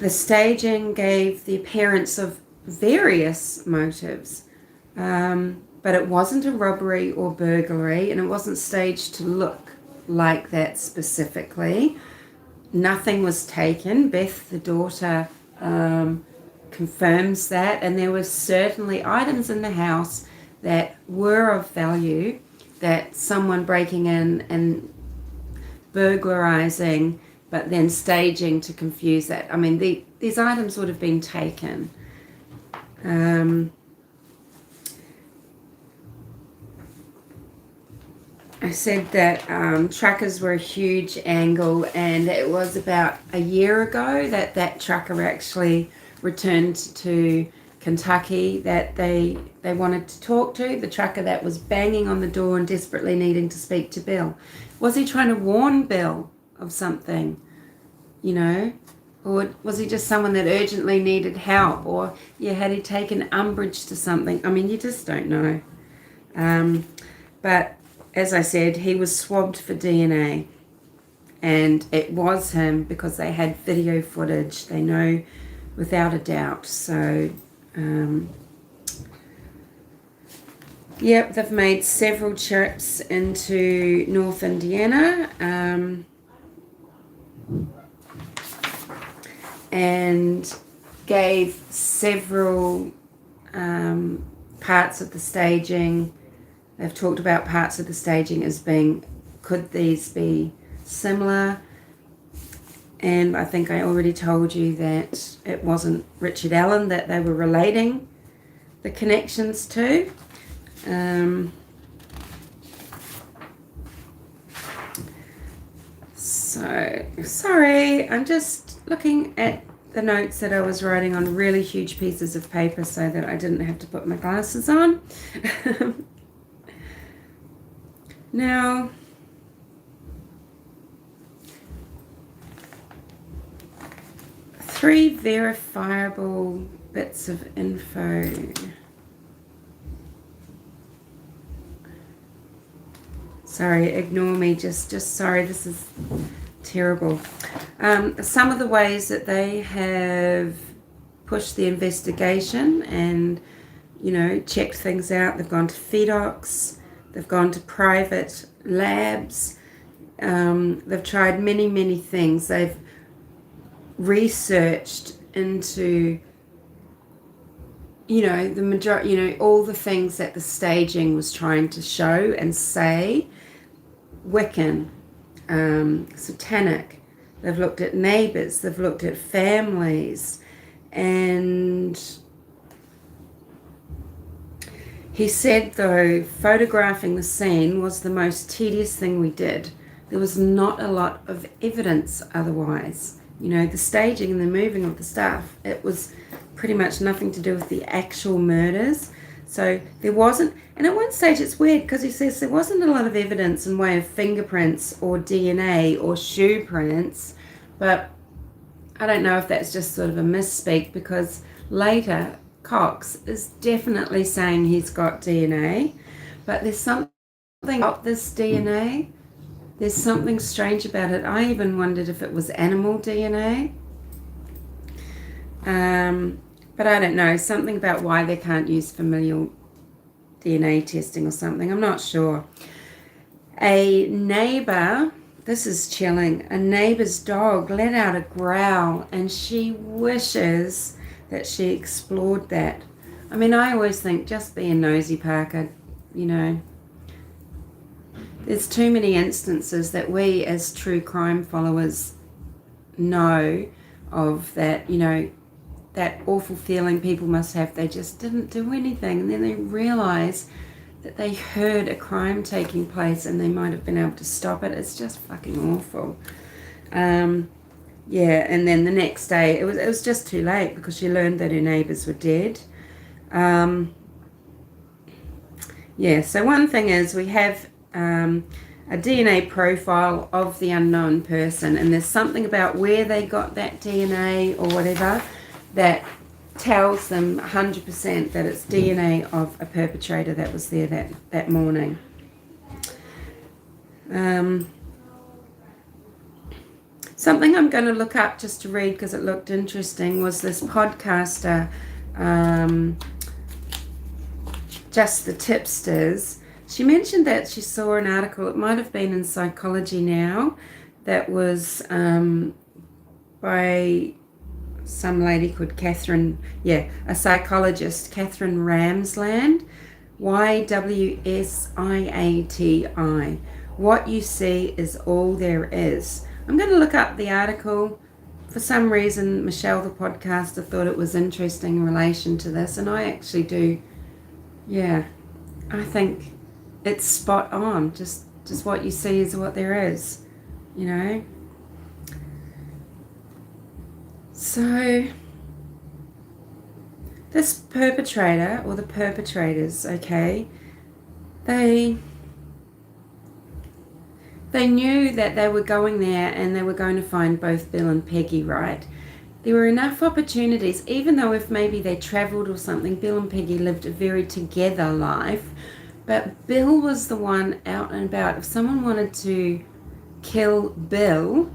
The staging gave the appearance of various motives, but it wasn't a robbery or burglary, and it wasn't staged to look like that specifically. Nothing was taken. Beth, the daughter, confirms that, and there were certainly items in the house that were of value, that someone breaking in and burglarizing but then staging to confuse that. I mean, these items would have been taken. I said that truckers were a huge angle, and it was about a year ago that trucker actually returned to Kentucky that they wanted to talk to, the trucker that was banging on the door and desperately needing to speak to Bill. Was he trying to warn Bill of something, you know? Or was he just someone that urgently needed help? Or, had he taken umbrage to something? I mean, you just don't know. But as I said, he was swabbed for DNA. And it was him because they had video footage. They know without a doubt. So, they've made several trips into North Indiana. And gave several parts of the staging. They've talked about parts of the staging as being, could these be similar? And I think I already told you that it wasn't Richard Allen that they were relating the connections to. So, sorry, I'm just looking at the notes that I was writing on really huge pieces of paper so that I didn't have to put my glasses on. Now, three verifiable bits of info. Sorry, ignore me, just sorry, this is terrible. Some of the ways that they have pushed the investigation and, checked things out. They've gone to FedOx, they've gone to private labs, they've tried many, many things. They've researched into, the majority, all the things that the staging was trying to show and say. Wiccan, satanic. They've looked at neighbors, they've looked at families, and he said, though, photographing the scene was the most tedious thing we did. There was not a lot of evidence otherwise. The staging and the moving of the stuff, it was pretty much nothing to do with the actual murders. So there wasn't, and at one stage it's weird because he says there wasn't a lot of evidence in way of fingerprints or DNA or shoe prints, but I don't know if that's just sort of a misspeak, because later Cox is definitely saying he's got DNA, but there's something about this DNA. There's something strange about it. I even wondered if it was animal DNA. But I don't know, something about why they can't use familial DNA testing or something. I'm not sure. A neighbor, this is chilling, a neighbor's dog let out a growl and she wishes that she explored that. I mean, I always think just be a nosy, Parker, There's too many instances that we as true crime followers know of that, that awful feeling people must have. They just didn't do anything, and then they realize that they heard a crime taking place and they might have been able to stop it. It's just fucking awful. And then the next day it was just too late because she learned that her neighbors were dead. So one thing is we have a DNA profile of the unknown person, and there's something about where they got that DNA or whatever that tells them 100% that it's DNA of a perpetrator that was there that morning. Something I'm going to look up just to read because it looked interesting was this podcaster, Just the Tipsters. She mentioned that she saw an article, it might have been in Psychology Now, that was by some lady called Catherine, a psychologist, Catherine Ramsland, YWSIATI. What you see is all there is. I'm going to look up the article. For some reason, Michelle, the podcaster, thought it was interesting in relation to this, and I actually do. Yeah, I think it's spot on. Just what you see is what there is, you know. So this perpetrator, or the perpetrators, okay, they knew that they were going there and they were going to find both Bill and Peggy, right? There were enough opportunities, even though if maybe they travelled or something, Bill and Peggy lived a very together life, but Bill was the one out and about. If someone wanted to kill Bill,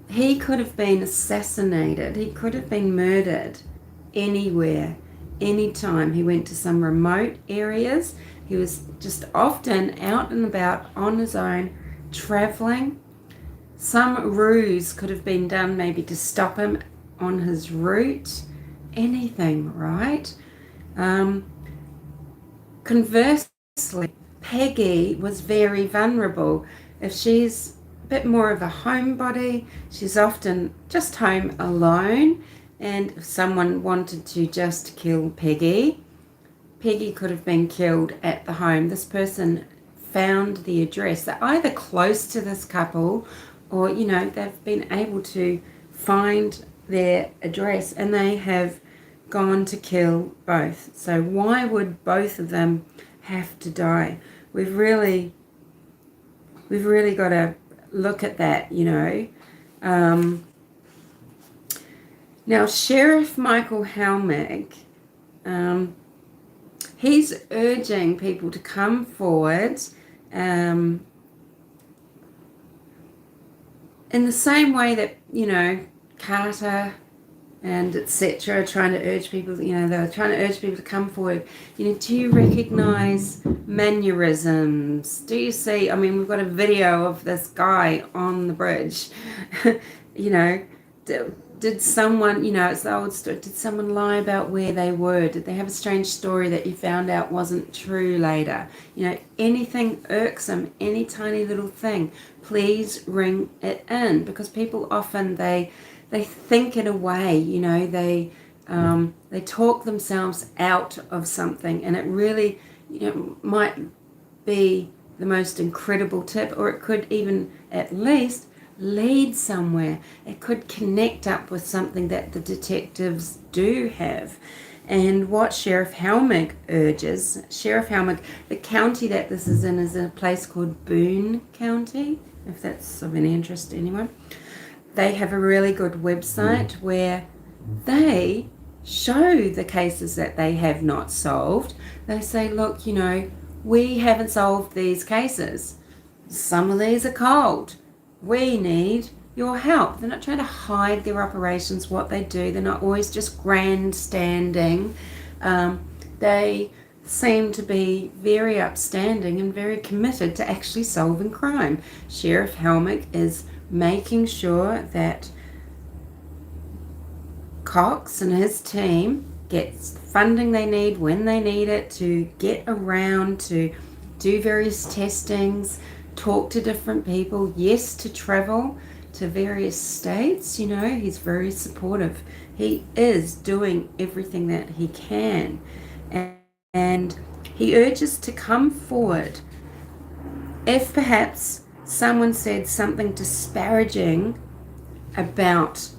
he could have been assassinated, he could have been murdered anywhere, anytime. He went to some remote areas. He was just often out and about on his own, travelling. Some ruse could have been done maybe to stop him on his route. Anything, right? Conversely, Peggy was very vulnerable. If she's a bit more of a homebody, she's often just home alone. And if someone wanted to just kill Peggy, Peggy could have been killed at the home. This person found the address. They're either close to this couple or, you know, they've been able to find their address and they have gone to kill both. So why would both of them have to die? We've really got to look at that, you know. Now, Sheriff Michael Helmick, he's urging people to come forward in the same way that, you know, Carter and etc. trying to urge people, you know, they were trying to urge people to come forward. You know, do you recognize mannerisms? Do you see, I mean, we've got a video of this guy on the bridge. You know, did someone, you know, it's the old story, did someone lie about where they were? Did they have a strange story that you found out wasn't true later? You know, anything irksome, any tiny little thing, please ring it in, because people often, they think it away, you know, they talk themselves out of something, and it really, you know, might be the most incredible tip, or it could even at least lead somewhere. It could connect up with something that the detectives do have. And what Sheriff Helmick urges, Sheriff Helmick, the county that this is in is a place called Boone County, if that's of any interest to anyone. They have a really good website where they show the cases that they have not solved. They say, look, you know, we haven't solved these cases. Some of these are cold. We need your help. They're not trying to hide their operations, what they do. They're not always just grandstanding. They seem to be very upstanding and very committed to actually solving crime. Sheriff Helmick is making sure that Cox and his team gets the funding they need when they need it to get around, to do various testings, talk to different people, yes, to travel to various states. You know, he's very supportive. He is doing everything that he can. And he urges to come forward if perhaps someone said something disparaging about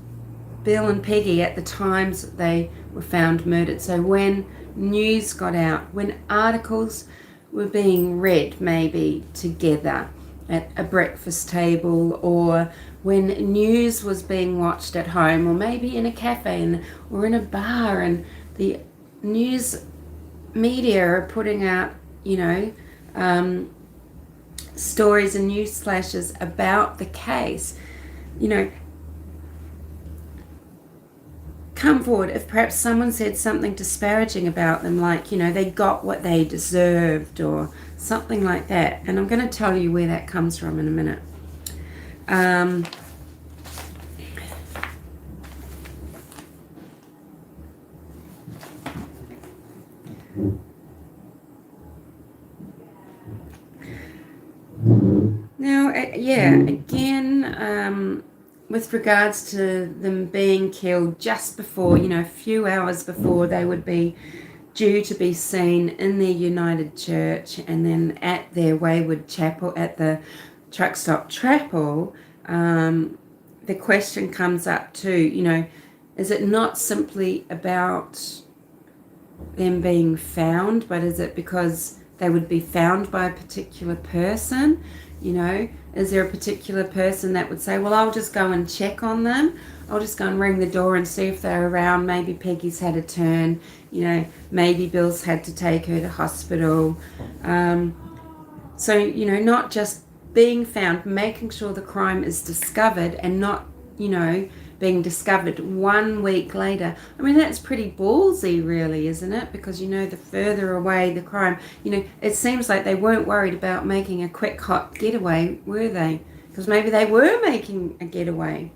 Bill and Peggy at the times that they were found murdered. So when news got out, when articles were being read maybe together at a breakfast table, or when news was being watched at home, or maybe in a cafe or in a bar, and the news media are putting out, you know, stories and news flashes about the case. you know, come forward if perhaps someone said something disparaging about them, like, you know, they got what they deserved or something like that. And I'm going to tell you where that comes from in a minute. Now, again, with regards to them being killed just before, you know, a few hours before they would be due to be seen in their United Church and then at their wayward chapel, at the truck stop chapel, the question comes up too, you know, is it not simply about them being found, but is it because they would be found by a particular person? You know, is there a particular person that would say, well, I'll just go and check on them. I'll just go and ring the door and see if they're around. Maybe Peggy's had a turn. You know, maybe Bill's had to take her to hospital. So, you know, not just being found, making sure the crime is discovered and not, you know, being discovered 1 week later. I mean, that's pretty ballsy, really, isn't it? Because, you know, the further away the crime, you know, it seems like they weren't worried about making a quick, hot getaway, were they? Because maybe they were making a getaway.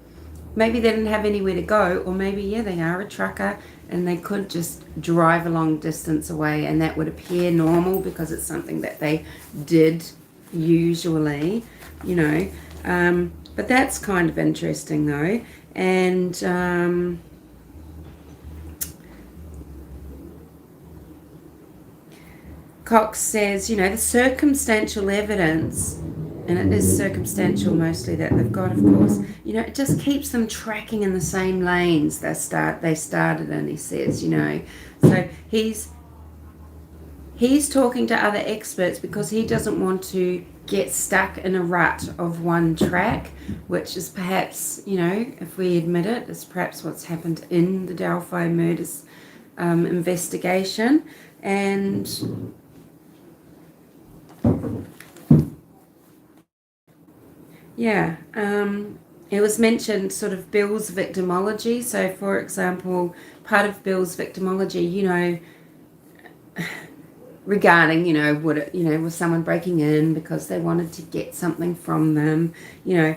Maybe they didn't have anywhere to go, or maybe, yeah, they are a trucker and they could just drive a long distance away and that would appear normal because it's something that they did usually, you know. But that's kind of interesting, though. And Cox says, you know, the circumstantial evidence, and it is circumstantial mostly that they've got, of course, you know, it just keeps them tracking in the same lanes they started in, he says, you know. So he's talking to other experts because he doesn't want to get stuck in a rut of one track, which is perhaps, you know, if we admit it, is perhaps what's happened in the Delphi murders investigation. And yeah, it was mentioned sort of Bill's victimology. So, for example, part of Bill's victimology, you know, regarding, you know, would it, you know, was someone breaking in because they wanted to get something from them, you know,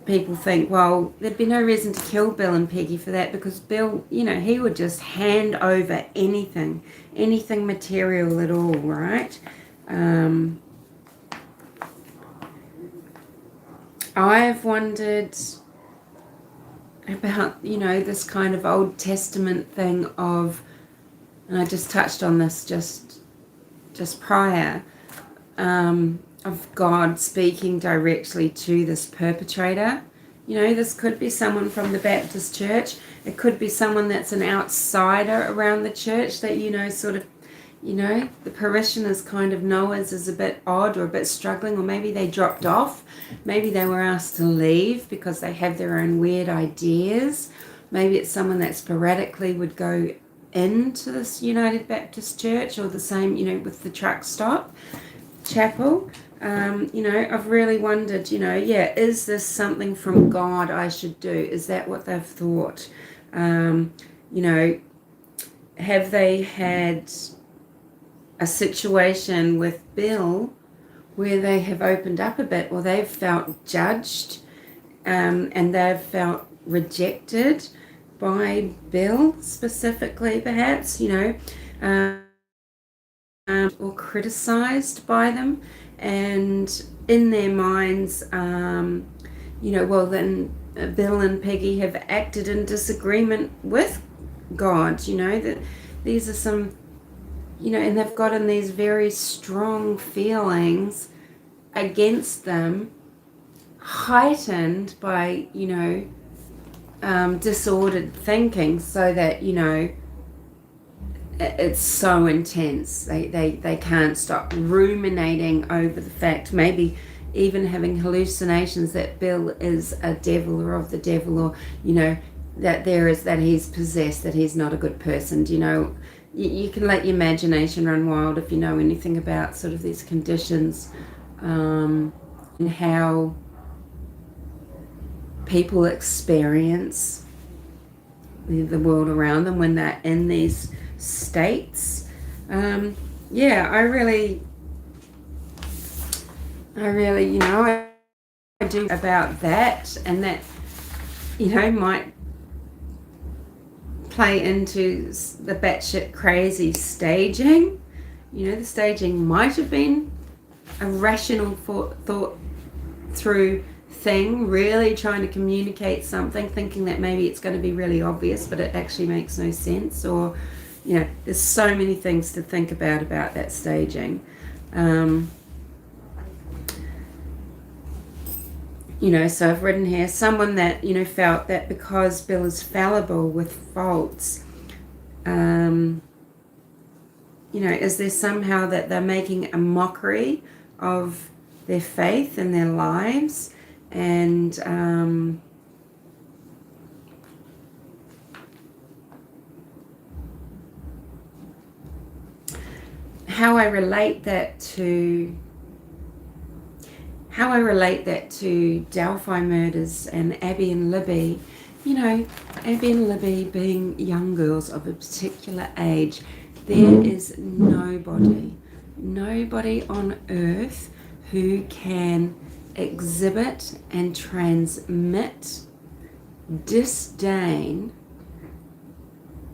people think, well, there'd be no reason to kill Bill and Peggy for that because Bill, you know, he would just hand over anything material at all, right? I've wondered about, you know, this kind of Old Testament thing of, and I just touched on this just prior, of God speaking directly to this perpetrator. You know, this could be someone from the Baptist church. It could be someone that's an outsider around the church that, you know, sort of, you know, the parishioners kind of know as a bit odd or a bit struggling, or maybe they dropped off. Maybe they were asked to leave because they have their own weird ideas. Maybe it's someone that sporadically would go into this United Baptist Church, or the same, you know, with the truck stop chapel. You know, I've really wondered, you know, yeah, is this something from God I should do? Is that what they've thought? You know, have they had a situation with Bill where they have opened up a bit, or they've felt judged, and they've felt rejected by Bill specifically, perhaps, you know, or criticized by them, and in their minds, you know, well, then Bill and Peggy have acted in disagreement with God, you know, that these are some, you know, and they've gotten these very strong feelings against them, heightened by, you know, disordered thinking, so that, you know, it's so intense. They can't stop ruminating over the fact, maybe even having hallucinations that Bill is a devil or of the devil, or, you know, that he's possessed, that he's not a good person. You know, you can let your imagination run wild if you know anything about sort of these conditions, and how people experience the world around them when they're in these states. Yeah, I really, I do about that, and that, might play into the batshit crazy staging. The staging might have been a rational thought through thing, really trying to communicate something, thinking that maybe it's going to be really obvious, but it actually makes no sense. Or, there's so many things to think about that staging. So I've written here, someone that, felt that because Bill is fallible with faults, is there somehow that they're making a mockery of their faith and their lives? And how I relate that to Delphi murders and Abby and Libby. Abby and Libby being young girls of a particular age, there is nobody on earth who can exhibit and transmit disdain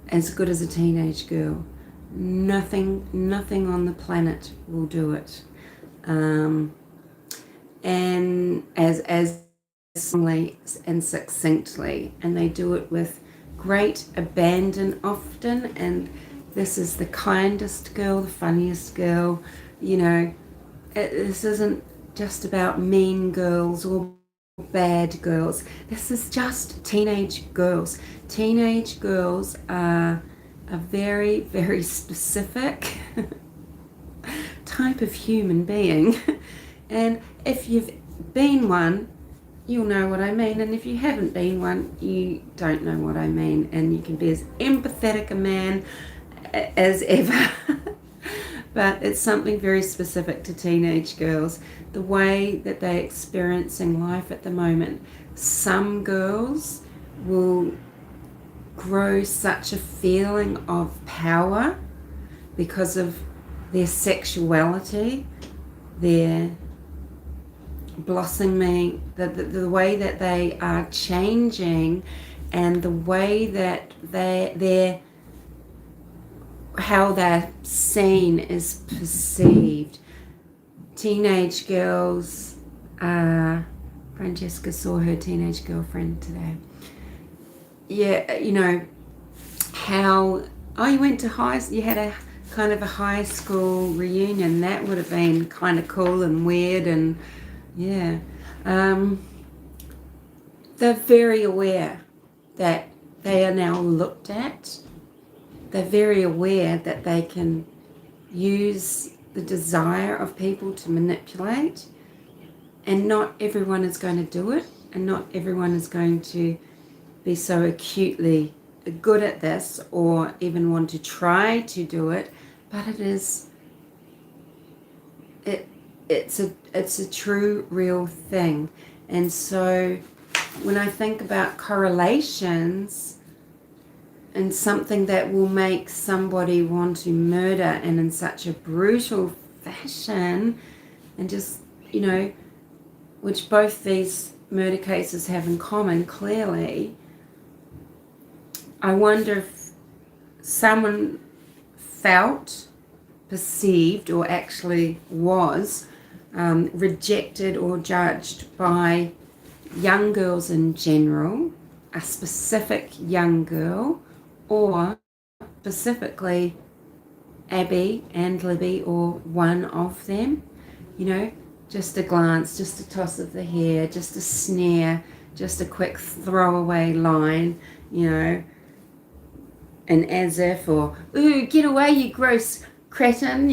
as good as a teenage girl. Nothing on the planet will do it. And as strongly and succinctly, and they do it with great abandon often, and this is the kindest girl, the funniest girl. This isn't just about mean girls or bad girls. This is just teenage girls. Teenage girls are a very, very specific type of human being. And if you've been one, you'll know what I mean. And if you haven't been one, you don't know what I mean. And you can be as empathetic a man as ever. But it's something very specific to teenage girls. The way that they're experiencing life at the moment. Some girls will grow such a feeling of power because of their sexuality, their blossoming, the way that they are changing, and the way that they're how their scene is perceived. Teenage girls, Francesca saw her teenage girlfriend today. Yeah, how, you went to you had a kind of a high school reunion. That would have been kind of cool and weird, and yeah. They're very aware that they are now looked at. They're very aware that they can use the desire of people to manipulate, and not everyone is going to do it, and not everyone is going to be so acutely good at this or even want to try to do it, but it's a true, real thing. And so when I think about correlations and something that will make somebody want to murder, and in such a brutal fashion, and just, which both these murder cases have in common, clearly, I wonder if someone felt, perceived, or actually was rejected or judged by young girls in general, a specific young girl, or specifically Abby and Libby, or one of them. Just a glance, just a toss of the hair, just a sneer, just a quick throwaway line, and as if, or, ooh, get away, you gross cretin,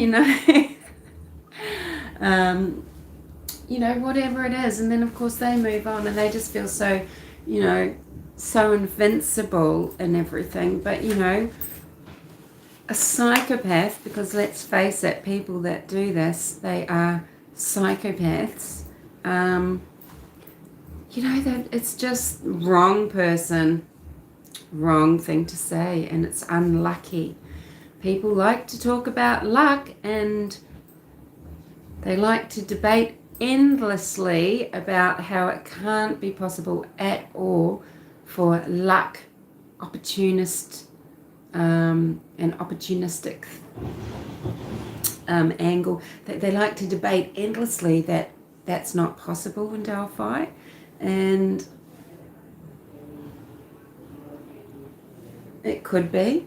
whatever it is. And then of course they move on, and they just feel so, so invincible and everything. But a psychopath, because let's face it, people that do this, they are psychopaths. that it's just wrong person, wrong thing to say, and it's unlucky. People like to talk about luck, and they like to debate endlessly about how it can't be possible at all for luck, an opportunistic angle. They like to debate endlessly that that's not possible in Delphi, and it could be.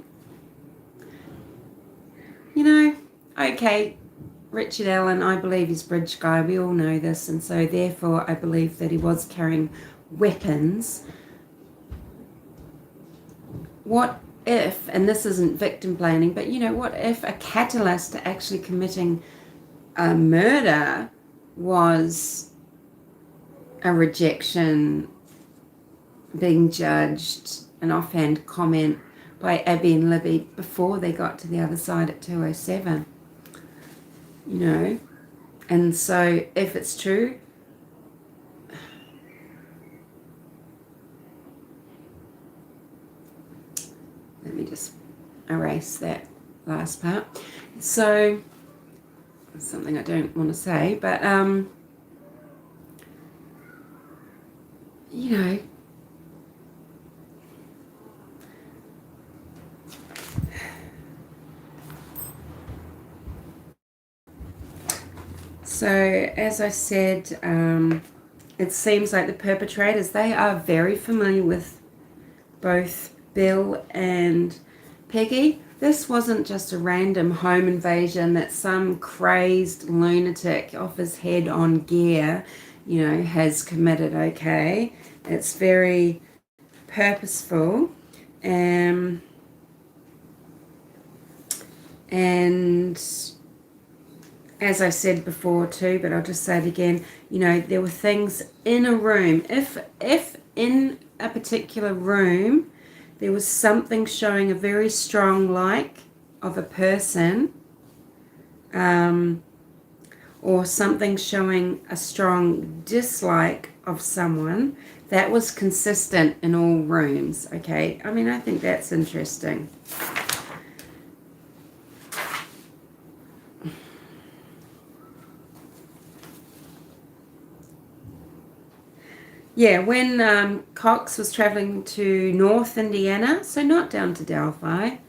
Okay, Richard Allen, I believe he's bridge guy. We all know this, and so therefore I believe that he was carrying weapons. What if, and this isn't victim blaming, but what if a catalyst to actually committing a murder was a rejection, being judged, an offhand comment by Abby and Libby before they got to the other side at 2:07? And so if it's true, let me just erase that last part. So something I don't want to say, but so as I said, it seems like the perpetrators, they are very familiar with both Bill and Peggy. This wasn't just a random home invasion that some crazed lunatic off his head on gear, has committed, okay? It's very purposeful. And as I said before too, but I'll just say it again, there were things in a room. If in a particular room there was something showing a very strong like of a person, or something showing a strong dislike of someone, that was consistent in all rooms, okay? I think that's interesting. Yeah, when Cox was traveling to North Indiana, so not down to Delphi,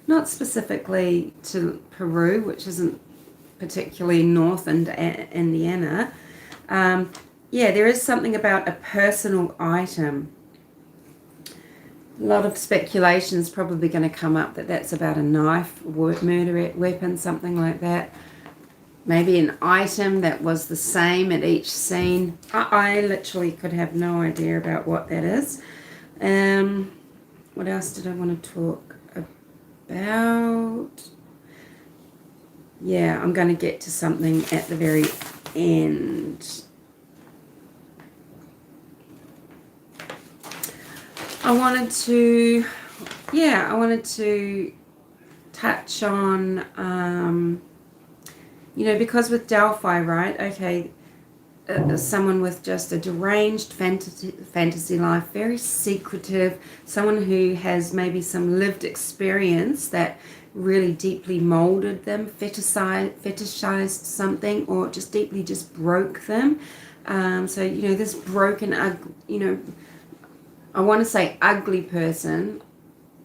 not specifically to Peru, which isn't particularly North Indiana, there is something about a personal item. A lot of speculation is probably going to come up that that's about a knife, murder weapon, something like that. Maybe an item that was the same at each scene. I literally could have no idea about what that is. What else did I want to talk about? Yeah, I'm going to get to something at the very end. I wanted to touch on because with Delphi, right, okay, someone with just a deranged fantasy life, very secretive, someone who has maybe some lived experience that really deeply molded them, fetishized something, or just deeply just broke them. So this broken, I want to say ugly person,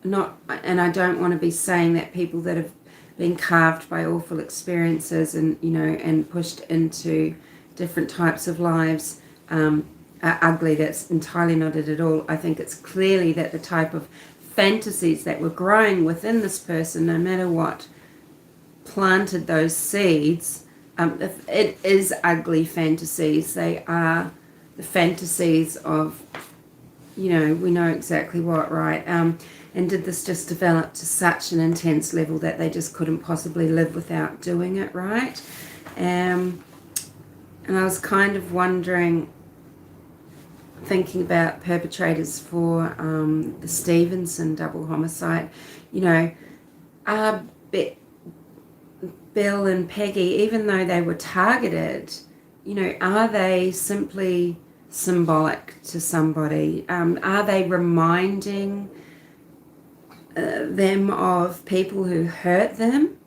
and I don't want to be saying that people that have been carved by awful experiences and pushed into different types of lives are ugly. That's entirely not it at all. I think it's clearly that the type of fantasies that were growing within this person, no matter what planted those seeds, if it is ugly fantasies, they are the fantasies of, we know exactly what, right? And did this just develop to such an intense level that they just couldn't possibly live without doing it, right? And I was kind of wondering, thinking about perpetrators for the Stephenson double homicide, are Bill and Peggy, even though they were targeted, are they simply symbolic to somebody? Are they reminding them of people who hurt them,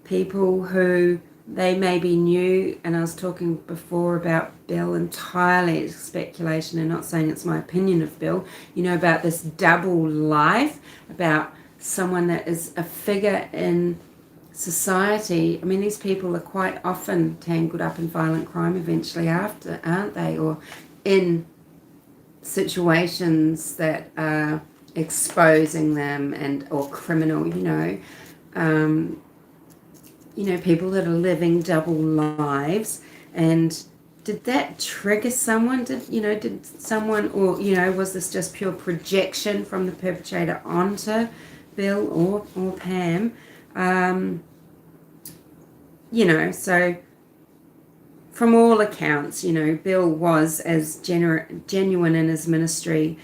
people who they maybe knew? And I was talking before about Bill, entirely speculation and not saying it's my opinion of Bill, about this double life, about someone that is a figure in society. I mean, these people are quite often tangled up in violent crime eventually after, aren't they? Or in situations that are exposing them or criminal, people that are living double lives. And did that trigger someone? Did someone, or, was this just pure projection from the perpetrator onto Bill or Pam? So from all accounts, Bill was as genuine in his ministry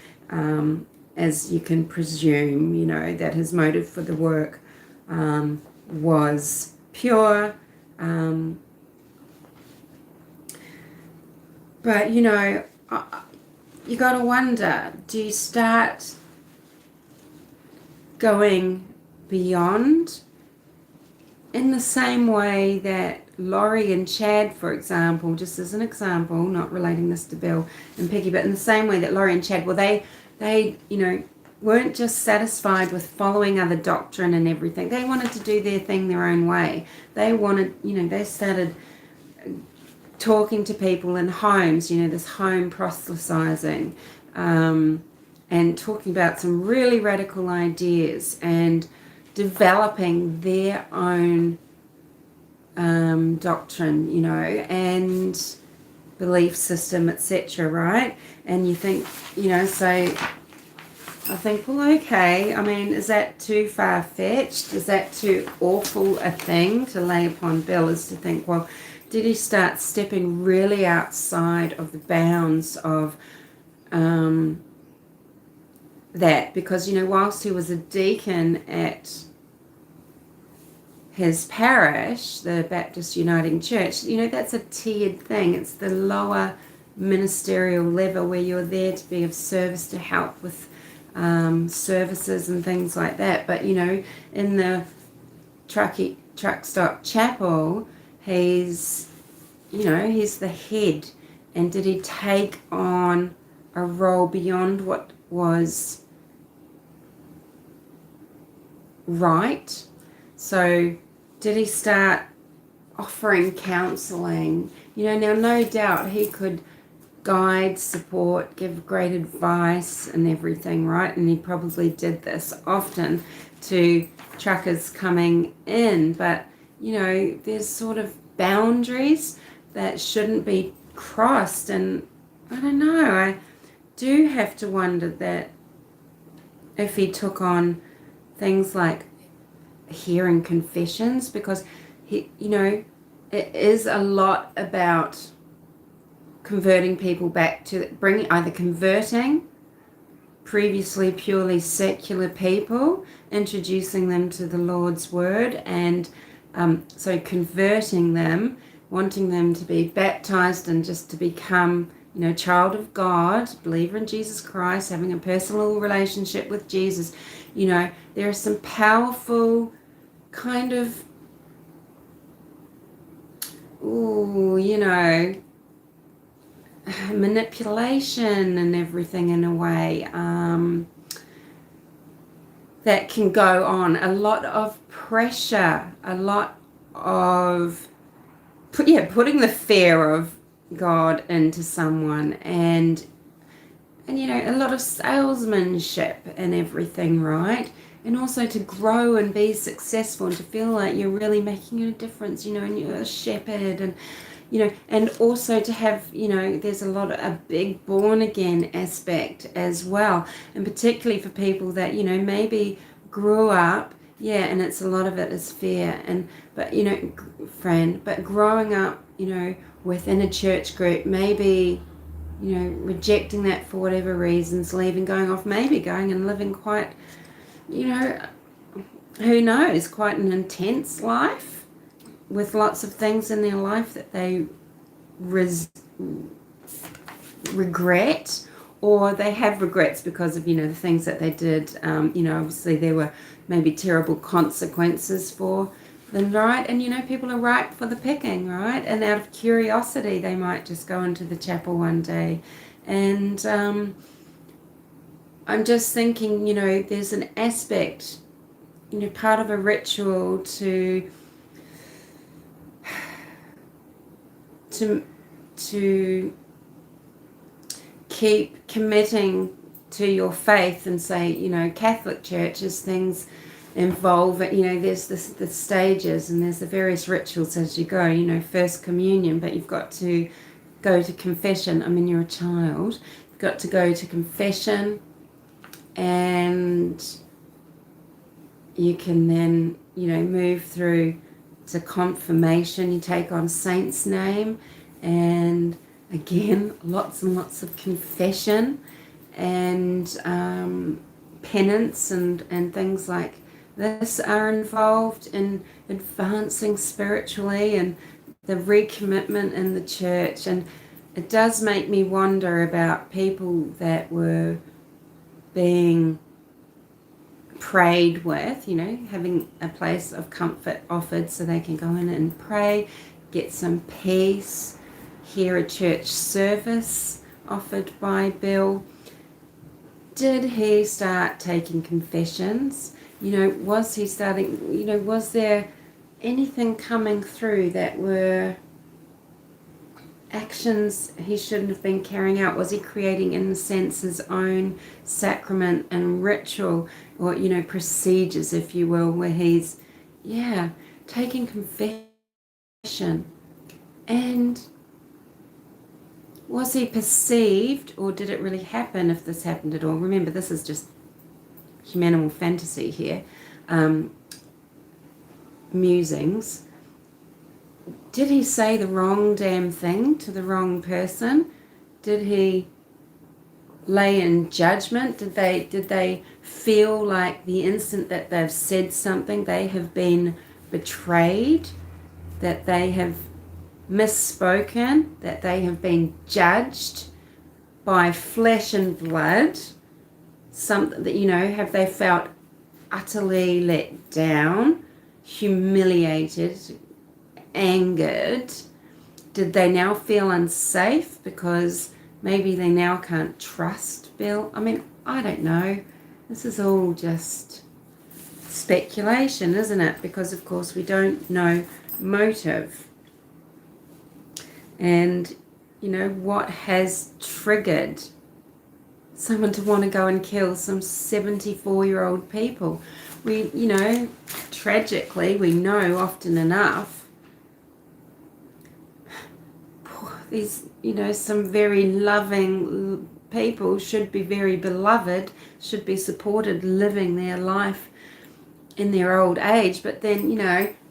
as you can presume, that his motive for the work was pure. But, you got to wonder, do you start going beyond in the same way that Laurie and Chad, for example, just as an example, not relating this to Bill and Peggy, but in the same way that Laurie and Chad, well, they weren't just satisfied with following other doctrine and everything. They wanted to do their thing their own way. They wanted, they started talking to people in homes, this home proselytizing, and talking about some really radical ideas and developing their own doctrine, and belief system, etc., right? And you think, so I think, well, okay, I mean, is that too far-fetched? Is that too awful a thing to lay upon Bill, is to think, well, did he start stepping really outside of the bounds of that? Because, whilst he was a deacon at his parish, the Baptist Uniting Church, that's a tiered thing. It's the lower ministerial level where you're there to be of service, to help with services and things like that. But, in the truck stop chapel, he's the head. And did he take on a role beyond what was right? So did he start offering counselling? Now no doubt he could guide, support, give great advice and everything, right? And he probably did this often to truckers coming in. But, there's sort of boundaries that shouldn't be crossed. And I don't know, I do have to wonder that if he took on things like hearing confessions, because it is a lot about converting people back to either converting previously purely secular people, introducing them to the Lord's word, and so converting them, wanting them to be baptized and just to become child of God, believer in Jesus Christ, having a personal relationship with Jesus. There are some powerful kind of, manipulation and everything in a way that can go on. A lot of pressure, a lot of, putting the fear of God into someone, and a lot of salesmanship and everything, right? And also to grow and be successful and to feel like you're really making a difference, and you're a shepherd, and and also to have, there's a big born again aspect as well, and particularly for people that maybe grew up, and it's a lot of it is fear, but growing up within a church group, maybe rejecting that for whatever reasons, leaving, going off, maybe going and living quite, who knows, quite an intense life with lots of things in their life that they regret, or they have regrets because of, the things that they did. Obviously there were maybe terrible consequences for them, right? And, people are ripe for the picking, right? And out of curiosity, they might just go into the chapel one day. And I'm just thinking, there's an aspect, part of a ritual to keep committing to your faith, and say, Catholic churches, things involve, there's the stages, and there's the various rituals as you go, first communion, but you've got to go to confession. I mean, you're a child, you've got to go to confession, and you can then, move through to confirmation. You take on saint's name, and again, lots and lots of confession and penance and things like this are involved in advancing spiritually and the recommitment in the church. And it does make me wonder about people that were being prayed with, having a place of comfort offered so they can go in and pray, get some peace, hear a church service offered by Bill. Did he start taking confessions? Was he starting, was there anything coming through that were actions he shouldn't have been carrying out? Was he creating, in a sense, his own sacrament and ritual, or, procedures, if you will, where he's, taking confession? And was he perceived, or did it really happen, if this happened at all? Remember, this is just Humanimal fantasy here, musings. Did he say the wrong damn thing to the wrong person? Did he lay in judgment? Did they feel like the instant that they've said something, they have been betrayed, that they have misspoken, that they have been judged by flesh and blood? Something that, have they felt utterly let down, humiliated, angered? Did they now feel unsafe because maybe they now can't trust Bill? I mean, I don't know. This is all just speculation, isn't it? Because, of course, we don't know motive. And, what has triggered someone to want to go and kill some 74-year-old people? We, tragically, we know often enough, these, some very loving people should be very beloved, should be supported, living their life in their old age, but then,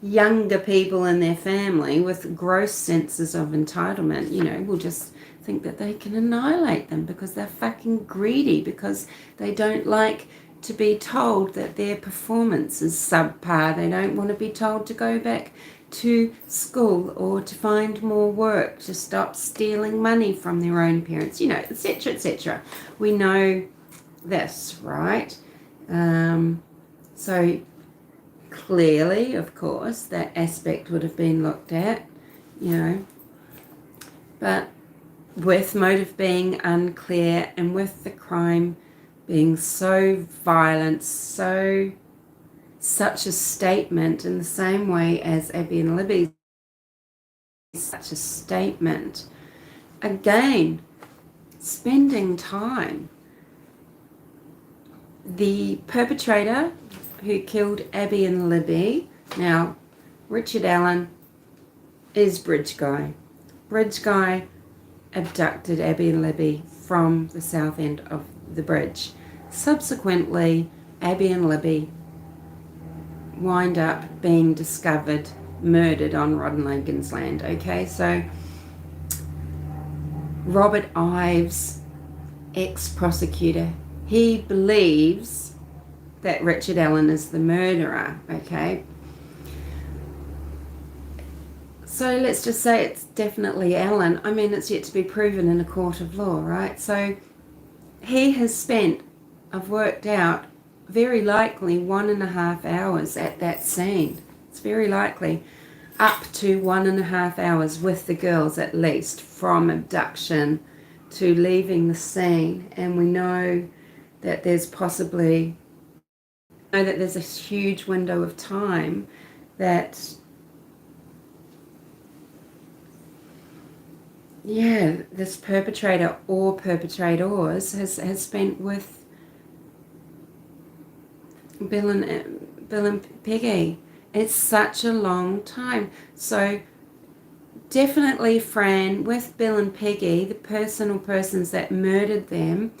younger people in their family with gross senses of entitlement, will just think that they can annihilate them because they're fucking greedy, because they don't like to be told that their performance is subpar. They don't want to be told to go back to school or to find more work, to stop stealing money from their own parents, etc., etc. We know this, right? So clearly, of course, that aspect would have been looked at, but with motive being unclear, and with the crime being so violent, such a statement, in the same way as Abby and Libby's such a statement. Again, spending time. The perpetrator who killed Abby and Libby, now Richard Allen, is Bridge Guy. Bridge Guy abducted Abby and Libby from the south end of the bridge. Subsequently, Abby and Libby wind up being discovered murdered on Rod and Logan's land. Okay, so Robert Ives, ex-prosecutor, he believes that Richard Allen is the murderer. Okay, So let's just say it's definitely Alan. I mean, it's yet to be proven in a court of law, right? So he has spent, I've worked out, very likely 1.5 hours at that scene. It's very likely up to 1.5 hours with the girls at least, from abduction to leaving the scene. And we know that there's a huge window of time that, this perpetrator or perpetrators has spent with Bill and Peggy. It's such a long time. So definitely, Fran, with Bill and Peggy, the person or persons that murdered them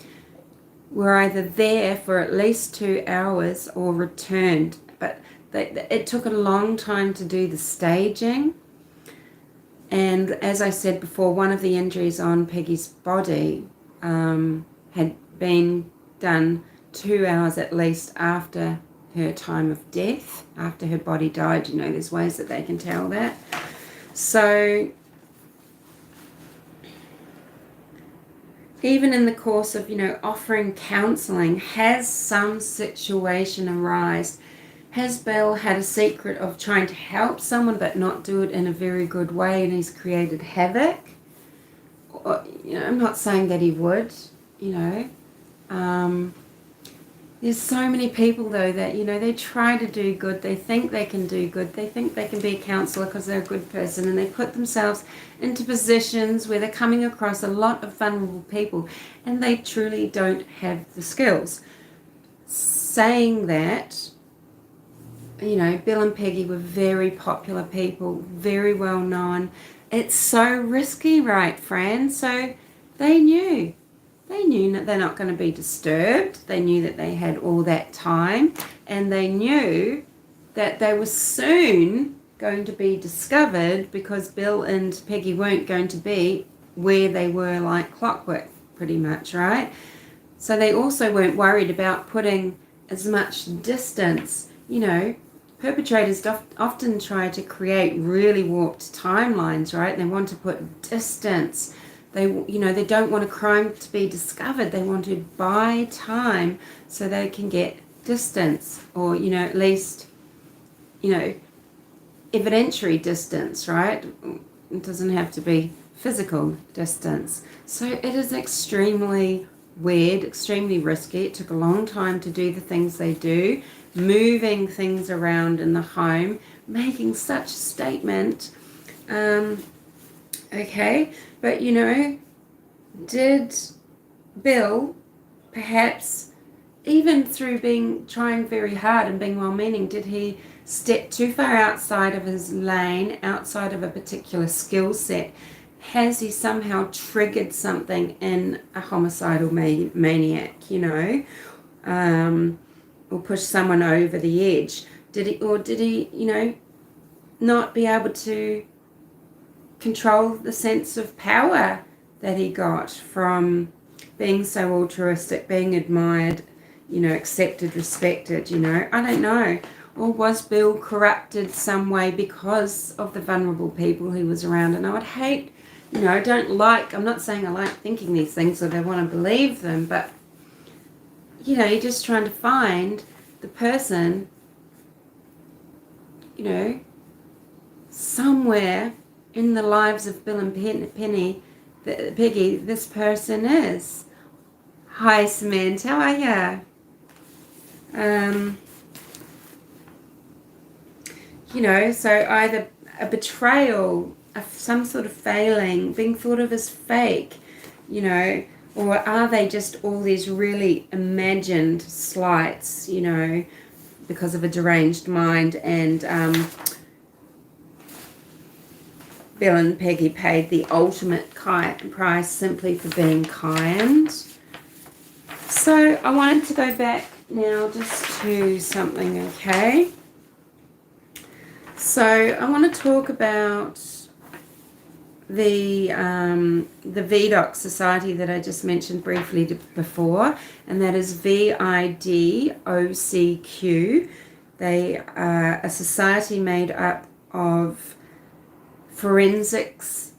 were either there for at least 2 hours or returned. But it took a long time to do the staging. And as I said before, one of the injuries on Peggy's body had been done 2 hours at least after her time of death, after her body died. You know, there's ways that they can tell that. So even in the course of, offering counselling, has some situation arise? Has Bill had a secret of trying to help someone but not do it in a very good way, and he's created havoc? Or, I'm not saying that he would, There's so many people, though, that, they try to do good. They think they can do good. They think they can be a counsellor because they're a good person, and they put themselves into positions where they're coming across a lot of vulnerable people, and they truly don't have the skills. Saying that, Bill and Peggy were very popular people, very well known. It's so risky, right, Fran? So they knew that they're not going to be disturbed. They knew that they had all that time, and they knew that they were soon going to be discovered, because Bill and Peggy weren't going to be where they were like clockwork, pretty much, right? So they also weren't worried about putting as much distance. Perpetrators often try to create really warped timelines, right? They want to put distance. They don't want a crime to be discovered. They want to buy time so they can get distance, or, at least, evidentiary distance, right? It doesn't have to be physical distance. So it is extremely weird, extremely risky. It took a long time to do the things they do, moving things around in the home, making such a statement. Okay, but did Bill, perhaps, even through trying very hard and being well-meaning, did he step too far outside of his lane, outside of a particular skill set? Has he somehow triggered something in a homicidal maniac, or push someone over the edge? Did he, not be able to control the sense of power that he got from being so altruistic, being admired, accepted, respected, I don't know. Or was Bill corrupted some way because of the vulnerable people he was around? And I would hate, I'm not saying I like thinking these things or they want to believe them, but, you're just trying to find the person, somewhere in the lives of Bill and Peggy, this person is. Hi, Samantha, how are ya? So either a betrayal, some sort of failing, being thought of as fake, or are they just all these really imagined slights, because of a deranged mind, and Bill and Peggy paid the ultimate price simply for being kind. So I wanted to go back now just to something, okay? So I want to talk about the VDOC society that I just mentioned briefly before, and that is VIDOCQ. They are a society made up of forensics,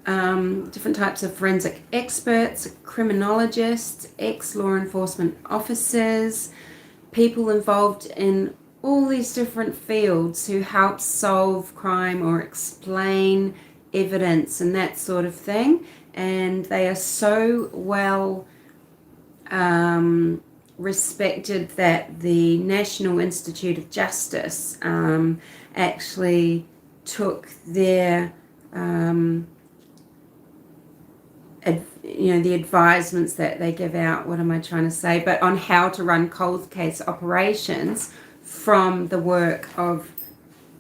different types of forensic experts, criminologists, ex-law enforcement officers, people involved in all these different fields who help solve crime or explain evidence and that sort of thing. And they are so well respected that the National Institute of Justice actually took their the advisements that they give out, what am I trying to say, but on how to run cold case operations from the work of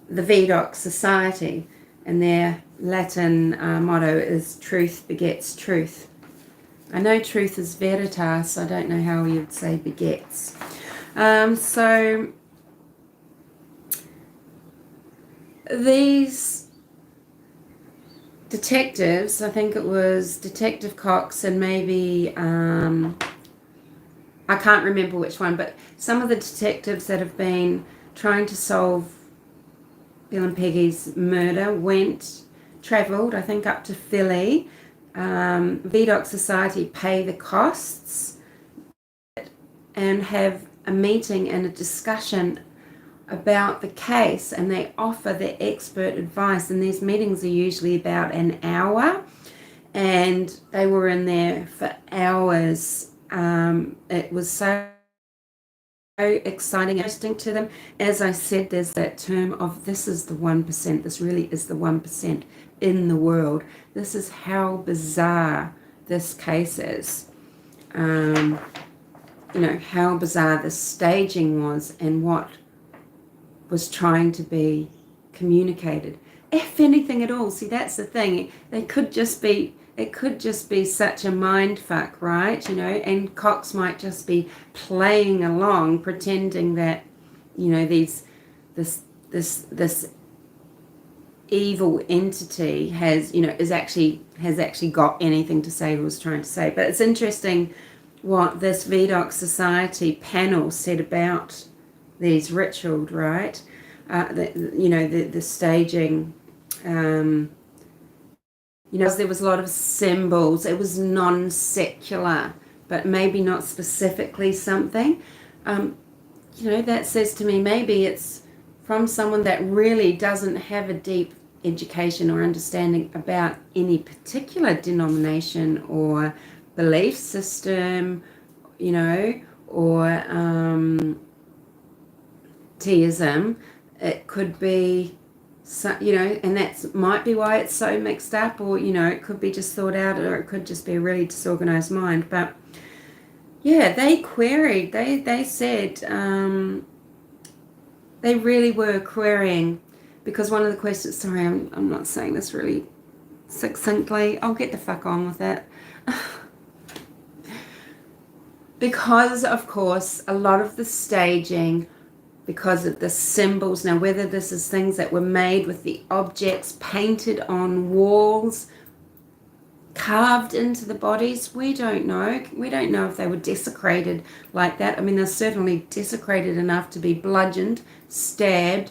the VDOC Society, and their Latin motto is truth begets truth. I know truth is veritas, I don't know how you'd say begets. So these detectives, I think it was Detective Cox and maybe, I can't remember which one, but some of the detectives that have been trying to solve Bill and Peggy's murder travelled, I think, up to Philly. VDOC Society pay the costs and have a meeting and a discussion about the case, and they offer their expert advice, and these meetings are usually about an hour, and they were in there for hours. It was so exciting and interesting to them. As I said, there's that term of this is the 1%, this really is the 1% in the world. This is how bizarre this case is. How bizarre the staging was and what was trying to be communicated, if anything at all. See, that's the thing. It could just be such a mind fuck, right? And Cox might just be playing along, pretending that, this evil entity has actually got anything to say or was trying to say. But it's interesting what this VDOC Society panel said about these rituals, right? The staging, there was a lot of symbols. It was non-secular, but maybe not specifically something. That says to me maybe it's from someone that really doesn't have a deep education or understanding about any particular denomination or belief system, or theism. It could be, and that might be why it's so mixed up, or it could be just thought out, or it could just be a really disorganized mind. But yeah, they queried. They said they really were querying, because one of the questions. Sorry, I'm not saying this really succinctly. I'll get the fuck on with it. Because of course a lot of the staging, because of the symbols, now whether this is things that were made with the objects painted on walls, carved into the bodies, we don't know if they were desecrated like that. I mean, they're certainly desecrated enough to be bludgeoned, stabbed,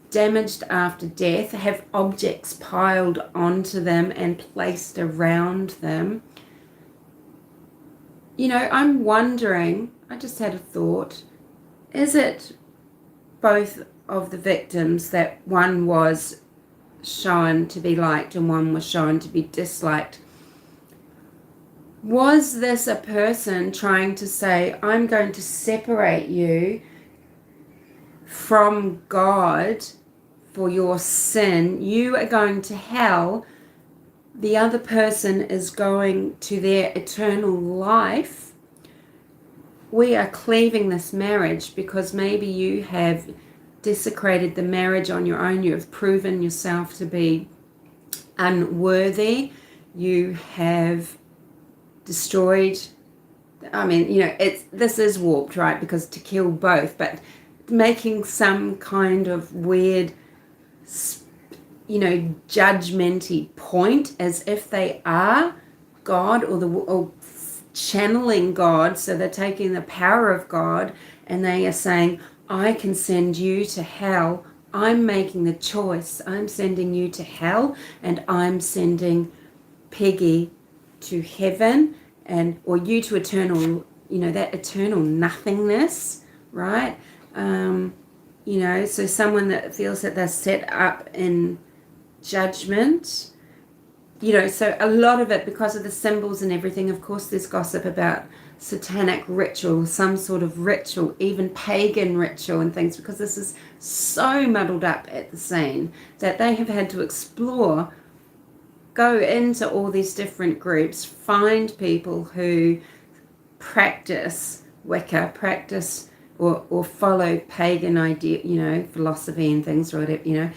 damaged after death, have objects piled onto them and placed around them. I'm wondering, I just had a thought, is it both of the victims that one was shown to be liked and one was shown to be disliked? Was this a person trying to say, I'm going to separate you from God for your sin? You are going to hell. The other person is going to their eternal life. We are cleaving this marriage because maybe you have desecrated the marriage on your own. You have proven yourself to be unworthy. You have destroyed. I mean, this is warped, right? Because to kill both, but making some kind of weird, judgmenty point as if they are God or channeling God. So they're taking the power of God and they are saying, I can send you to hell. I'm making the choice. I'm sending you to hell, and I'm sending Peggy to heaven, or you to eternal, that eternal nothingness, right? So someone that feels that they're set up in judgment, so a lot of it, because of the symbols and everything, of course there's gossip about satanic ritual, some sort of ritual, even pagan ritual and things, because this is so muddled up at the scene that they have had to explore, go into all these different groups, find people who practice Wicca, or follow pagan idea, philosophy and things, or whatever,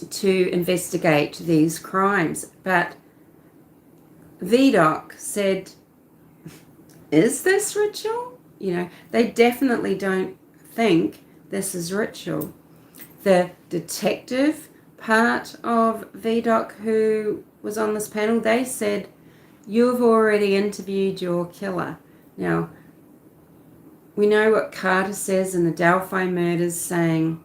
to investigate these crimes. But VDOC said, is this ritual? They definitely don't think this is ritual. The detective part of VDOC who was on this panel, they said, you've already interviewed your killer. Now, we know what Carter says in the Delphi murders, saying,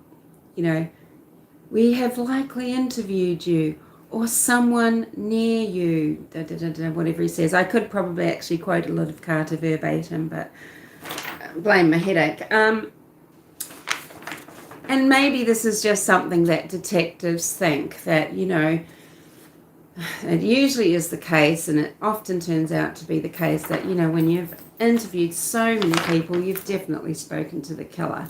we have likely interviewed you, or someone near you, whatever he says. I could probably actually quote a lot of Carter verbatim, but blame my headache. And maybe this is just something that detectives think, that, it usually is the case, and it often turns out to be the case, that, when you've interviewed so many people, you've definitely spoken to the killer.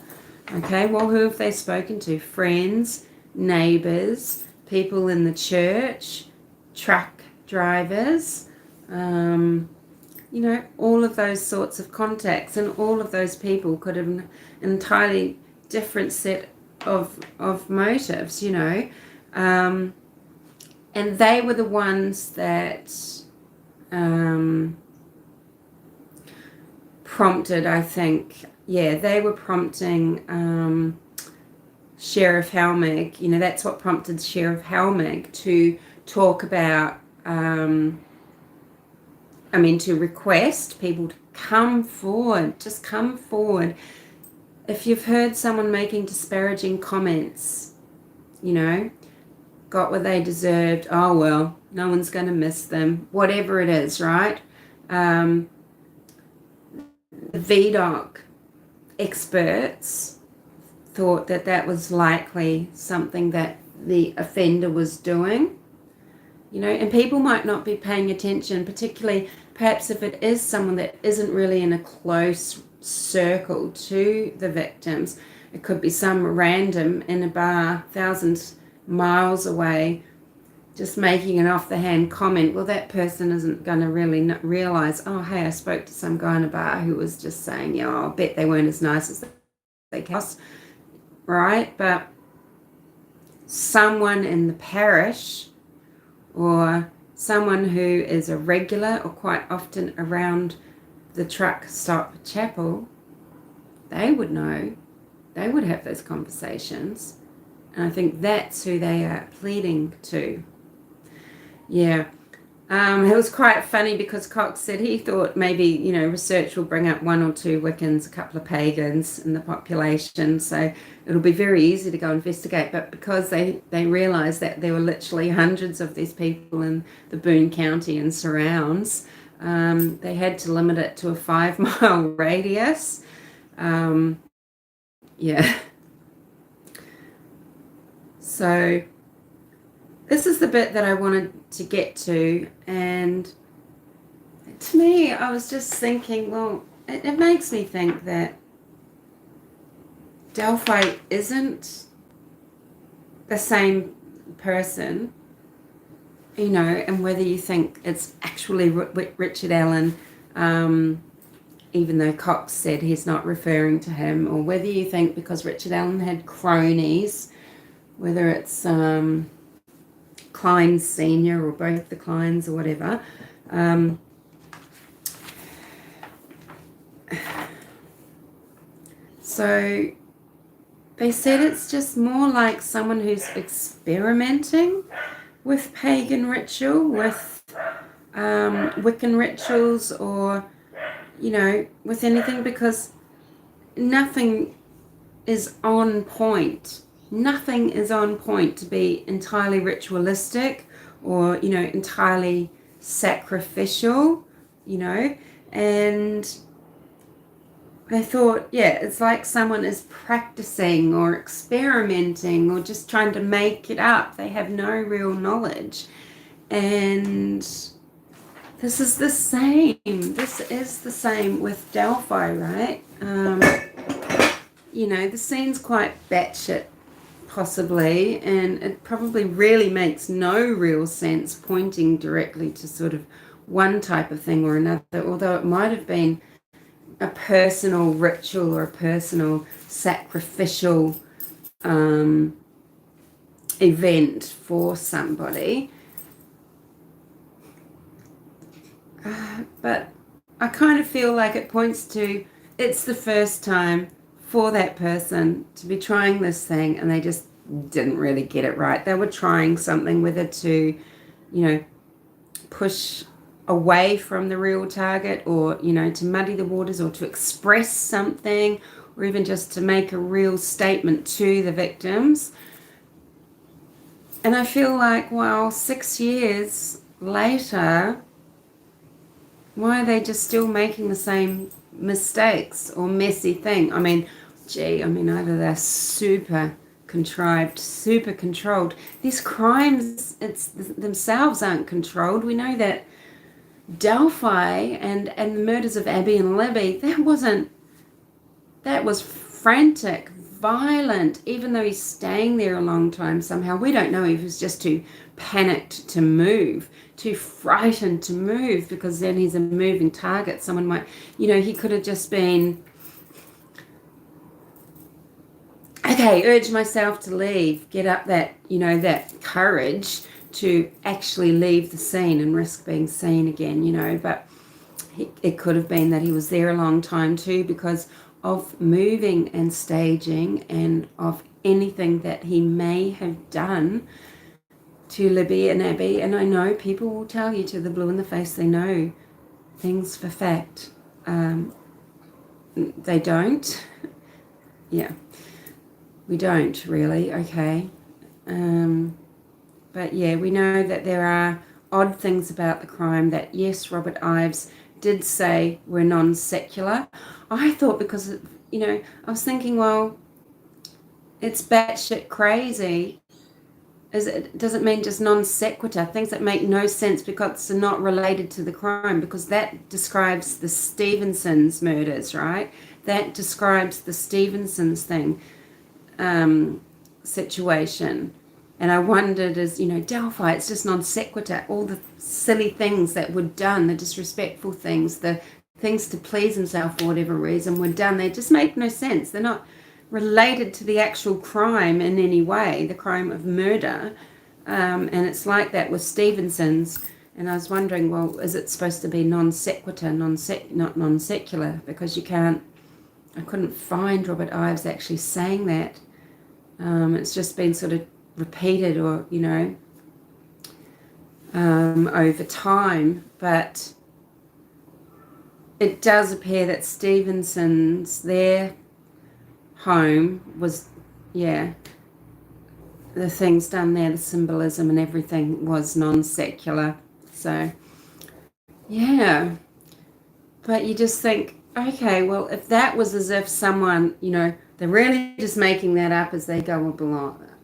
Okay, well, who have they spoken to? Friends, neighbours, people in the church, truck drivers, all of those sorts of contacts, and all of those people could have an entirely different set of motives, and they were the ones that prompted, I think, they were prompting Sheriff Helmig, that's what prompted Sheriff Helmig to talk about, to request people to come forward, just come forward. If you've heard someone making disparaging comments, got what they deserved, oh well, no one's going to miss them, whatever it is, right? The VDOC experts thought that was likely something that the offender was doing, and people might not be paying attention, particularly perhaps if it is someone that isn't really in a close circle to the victims. It could be some random in a bar thousands miles away just making an off-the-hand comment. Well, that person isn't going to really realize, oh, hey, I spoke to some guy in a bar who was just saying, I'll bet they weren't as nice as they cost, right? But someone in the parish, or someone who is a regular or quite often around the truck stop chapel, they would know. They would have those conversations. And I think that's who they are pleading to. Yeah. It was quite funny because Cox said he thought maybe, research will bring up one or two Wiccans, a couple of pagans in the population. So it'll be very easy to go investigate. But because they realised that there were literally hundreds of these people in the Boone County and surrounds, they had to limit it to a 5-mile radius. So this is the bit that I wanted to get to, and to me, I was just thinking, well, it makes me think that Delphi isn't the same person, and whether you think it's actually Richard Allen, even though Cox said he's not referring to him, or whether you think because Richard Allen had cronies, whether it's Klein Senior or both the Kleins or whatever. So they said it's just more like someone who's experimenting with pagan ritual, with Wiccan rituals, or, with anything, because nothing is on point. Nothing is on point to be entirely ritualistic or, entirely sacrificial, and I thought, yeah, it's like someone is practicing or experimenting or just trying to make it up. They have no real knowledge. And this is the same. This is the same with Delphi, right? The scene's quite batshit, possibly, and it probably really makes no real sense pointing directly to sort of one type of thing or another, although it might have been a personal ritual or a personal sacrificial event for somebody. But I kind of feel like it points to it's the first time for that person to be trying this thing and they just didn't really get it right. They were trying something, whether to, push away from the real target or, to muddy the waters or to express something or even just to make a real statement to the victims. And I feel like, well, 6 years later, why are they just still making the same mistakes or messy thing? Either they're super contrived, super controlled. These crimes themselves aren't controlled. We know that Delphi and the murders of Abby and Libby, that was frantic, violent, even though he's staying there a long time somehow. We don't know if he was just too panicked to move, too frightened to move, because then he's a moving target. Someone might, he could have just been, okay, urge myself to leave, get up that courage to actually leave the scene and risk being seen again, but it could have been that he was there a long time too because of moving and staging and of anything that he may have done to Libby and Abby. And I know people will tell you to the blue in the face they know things for fact. They don't. Yeah, we don't really, okay. But yeah, we know that there are odd things about the crime that, yes, Robert Ives did say were non-secular. I thought because, I was thinking, well, it's batshit crazy. Does it mean just non sequitur, things that make no sense because they're not related to the crime, because that describes the Stephensons murders, right? That describes the Stephensons thing, situation. And I wondered, Delphi, it's just non sequitur, all the silly things that were done, the disrespectful things, the things to please himself for whatever reason were done. They just make no sense. They're not related to the actual crime in any way, the crime of murder. And it's like that with Stephenson's. And I was wondering, well, is it supposed to be non sequitur, not non secular? Because I couldn't find Robert Ives actually saying that. It's just been sort of repeated or, over time. But it does appear that Stephenson's, their home was, the things done there, the symbolism and everything was non-secular. So, yeah. But you just think, okay, well, if that was as if someone, they're really just making that up as they go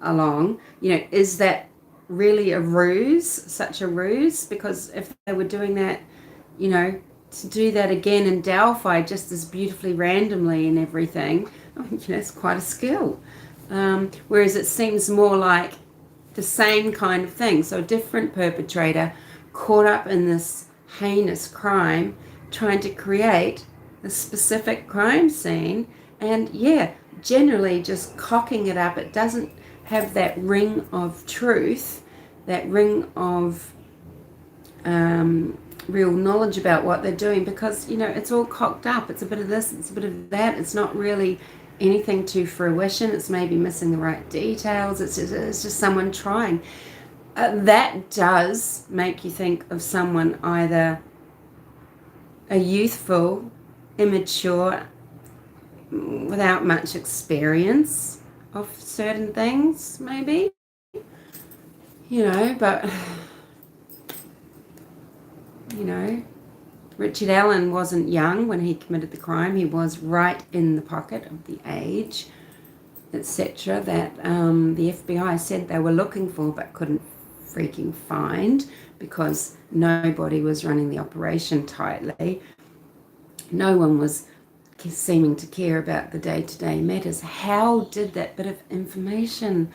along, is that really a ruse, such a ruse? Because if they were doing that, to do that again in Delphi just as beautifully randomly and everything, it's quite a skill. Whereas it seems more like the same kind of thing. So a different perpetrator caught up in this heinous crime, trying to create a specific crime scene, and generally just cocking it up. It doesn't have that ring of truth, that ring of real knowledge about what they're doing, because it's all cocked up. It's a bit of this, it's a bit of that. It's not really anything to fruition. It's maybe missing the right details. It's just someone trying. That does make you think of someone, either a youthful, immature, without much experience of certain things, maybe. But, Richard Allen wasn't young when he committed the crime. He was right in the pocket of the age, etc., that the FBI said they were looking for but couldn't freaking find because nobody was running the operation tightly. No one was seeming to care about the day-to-day matters. How did that bit of information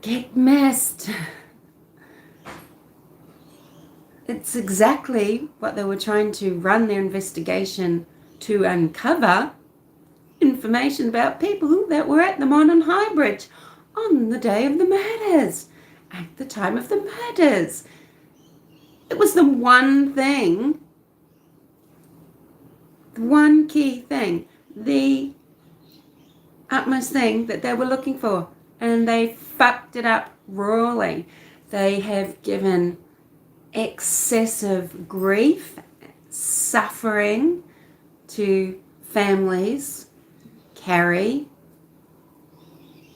get missed? It's exactly what they were trying to run their investigation to uncover: information about people that were at the Monon High Bridge on the day of the murders, at the time of the murders. It was the one thing, the one key thing, the utmost thing that they were looking for, and they fucked it up royally. They have given excessive grief, suffering to families. Carrie,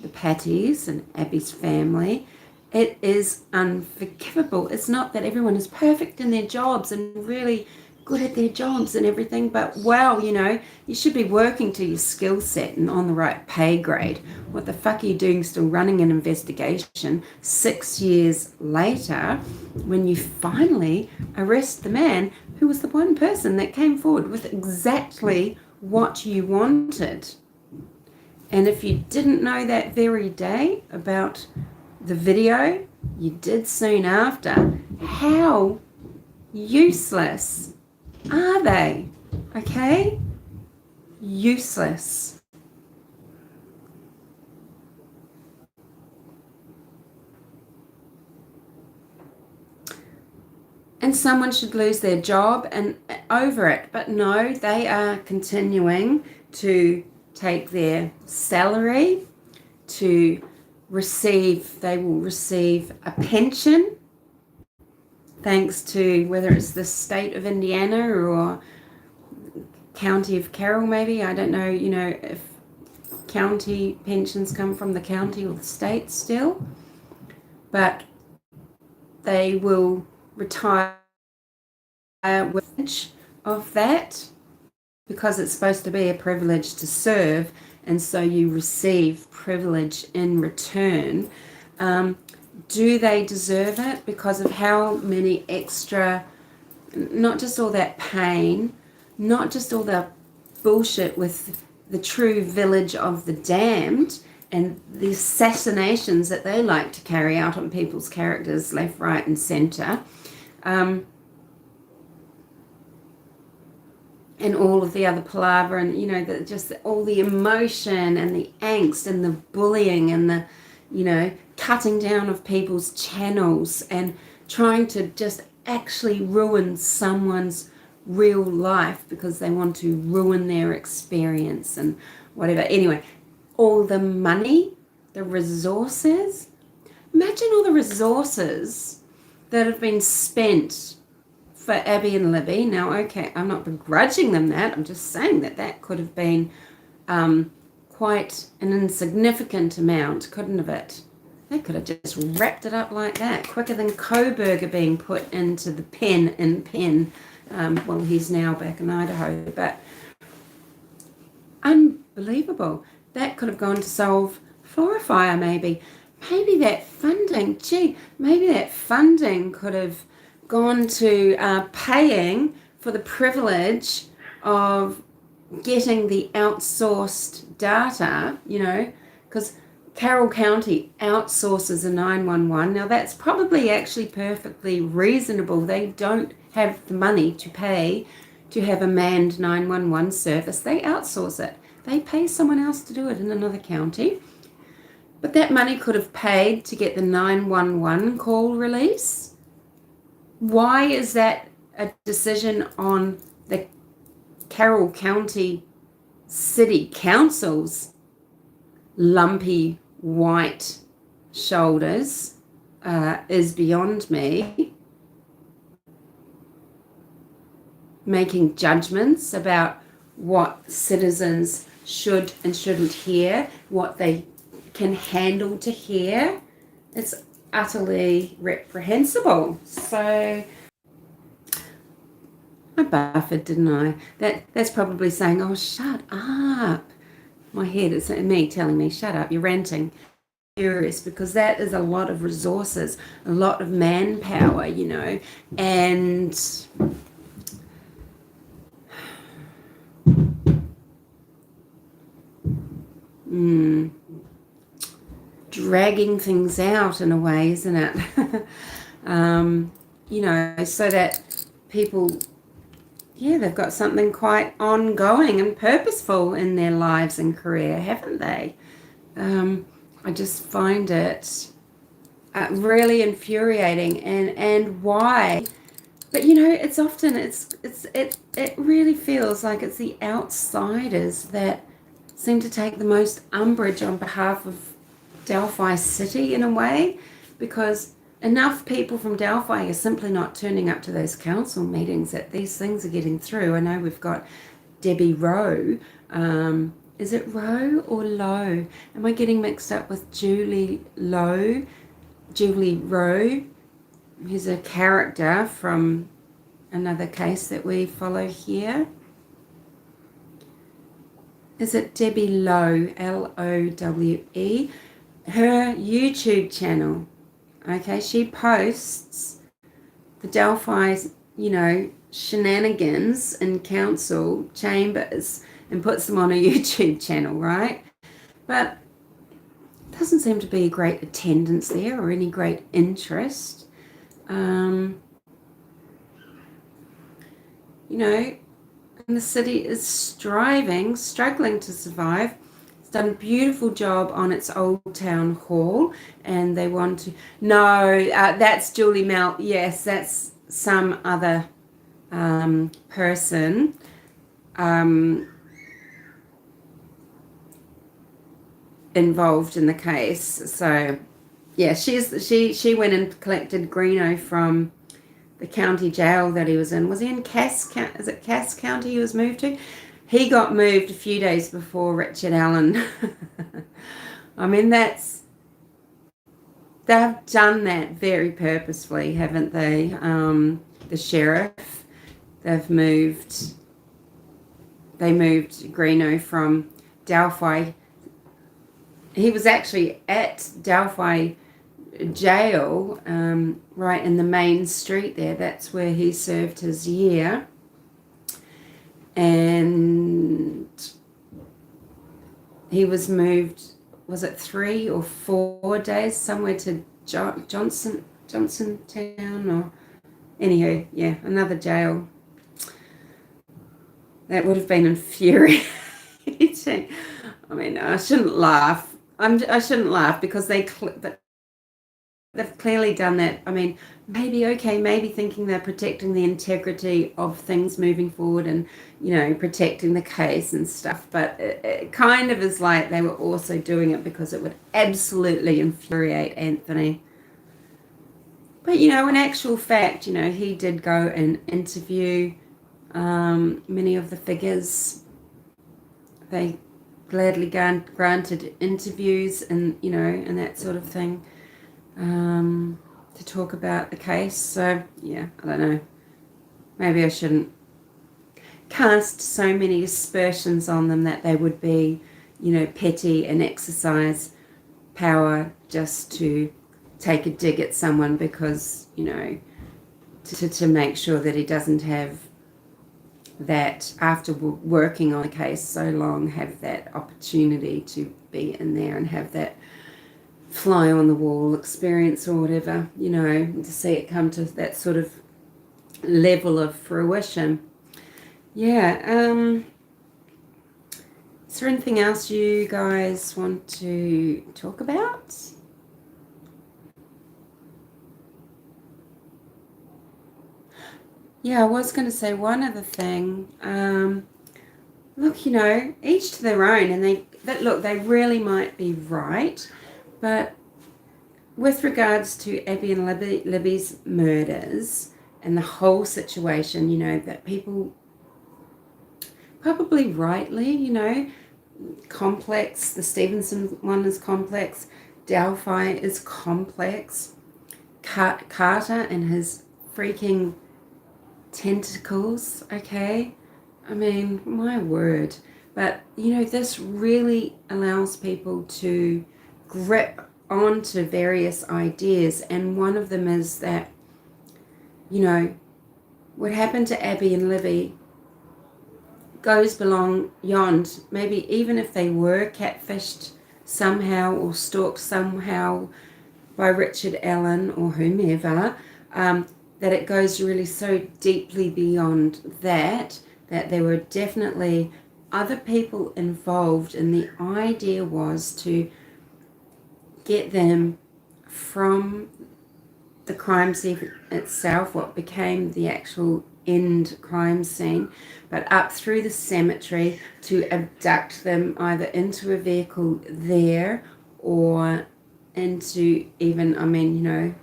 the Patties, and Abby's family. It is unforgivable. It's not that everyone is perfect in their jobs and really good at their jobs and everything, but wow, you should be working to your skill set and on the right pay grade. What the fuck are you doing still running an investigation 6 years later when you finally arrest the man who was the one person that came forward with exactly what you wanted? And if you didn't know that very day about the video, you did soon after. How useless are they? Okay? Useless. And someone should lose their job and over it. But no, they are continuing to take their salary, they will receive a pension, thanks to whether it's the state of Indiana or county of Carroll, maybe. I don't know, if county pensions come from the county or the state still. But they will retire with of that, because it's supposed to be a privilege to serve, and so you receive privilege in return. Do they deserve it because of how many extra, not just all that pain, not just all the bullshit with the true village of the damned and the assassinations that they like to carry out on people's characters left, right and centre, and all of the other palaver and, just all the emotion and the angst and the bullying and the, cutting down of people's channels and trying to just actually ruin someone's real life because they want to ruin their experience and whatever. Anyway, all the money, the resources. Imagine all the resources that have been spent for Abby and Libby. Now, okay, I'm not begrudging them that. I'm just saying that could have been quite an insignificant amount, couldn't have it? They could have just wrapped it up like that, quicker than Koberger being put into the pen in Penn. Well, he's now back in Idaho, but unbelievable. That could have gone to solve Florify, maybe. Maybe that funding could have gone to paying for the privilege of getting the outsourced data, because Carroll County outsources a 911. Now, that's probably actually perfectly reasonable. They don't have the money to pay to have a manned 911 service. They outsource it. They pay someone else to do it in another county. But that money could have paid to get the 911 call release. Why is that a decision on the Carroll County City Council's lumpy white shoulders is beyond me. Making judgments about what citizens should and shouldn't hear, what they can handle to hear. It's utterly reprehensible. So I buffered, didn't I? That's probably saying, oh, shut up. My head is me telling me, shut up, you're ranting. Furious, because that is a lot of resources, a lot of manpower, you know, and dragging things out in a way, isn't it? You know, so that people, they've got something quite ongoing and purposeful in their lives and career, haven't they? I just find it really infuriating, and why? But you know, it's often it really feels like it's the outsiders that seem to take the most umbrage on behalf of Delphi City in a way, because enough people from Delphi are simply not turning up to those council meetings that these things are getting through. I know we've got Debbie Rowe. Is it Rowe or Lowe? Am I getting mixed up with Julie Lowe? Julie Rowe, who's a character from another case that we follow here. Is it Debbie Lowe, Lowe? Her YouTube channel, okay, she posts the Delphi's, you know, shenanigans in council chambers and puts them on a YouTube channel, right? But doesn't seem to be a great attendance there or any great interest. You know, and the city is struggling to survive. It's done a beautiful job on its old town hall, and they want to... No, that's Julie Mel. Yes, that's some other person. Involved in the case. So yeah, she went and collected Greeno from the county jail that he was in. Was he in Cass? Is it Cass County he was moved to? He got moved a few days before Richard Allen. I mean, they've done that very purposefully, haven't they? The sheriff, they moved Greeno from Delphi. He was actually at Delphi jail, right in the main street there. That's where he served his year. And he was moved, was it 3 or 4 days, somewhere to Johnson Town, or anywho, yeah, another jail. That would have been infuriating. I mean, I shouldn't laugh. I shouldn't laugh because they've clearly done that. I mean, maybe thinking they're protecting the integrity of things moving forward and, you know, protecting the case and stuff. But it kind of is like they were also doing it because it would absolutely infuriate Anthony. But, you know, in actual fact, you know, he did go and interview many of the figures. They gladly granted interviews and, you know, and that sort of thing, to talk about the case. So yeah, I don't know, maybe I shouldn't cast so many aspersions on them that they would be, you know, petty and exercise power just to take a dig at someone because, you know, to make sure that he doesn't have that, after working on a case so long, have that opportunity to be in there and have that fly on the wall experience or whatever, you know, to see it come to that sort of level of fruition. Yeah. Is there anything else you guys want to talk about? Yeah, I was going to say one other thing. Look, you know, each to their own, and they really might be right, but with regards to Abby and Libby's murders and the whole situation, you know, that people probably rightly, you know, complex. The Stephenson one is complex. Delphi is complex. Carter and his freaking tentacles, okay? I mean, my word. But, you know, this really allows people to grip onto various ideas. And one of them is that, you know, what happened to Abby and Libby goes beyond, maybe even if they were catfished somehow or stalked somehow by Richard Allen or whomever, that it goes really so deeply beyond that there were definitely other people involved, and the idea was to get them from the crime scene itself, what became the actual end crime scene, but up through the cemetery to abduct them either into a vehicle there or into even, I mean, you know,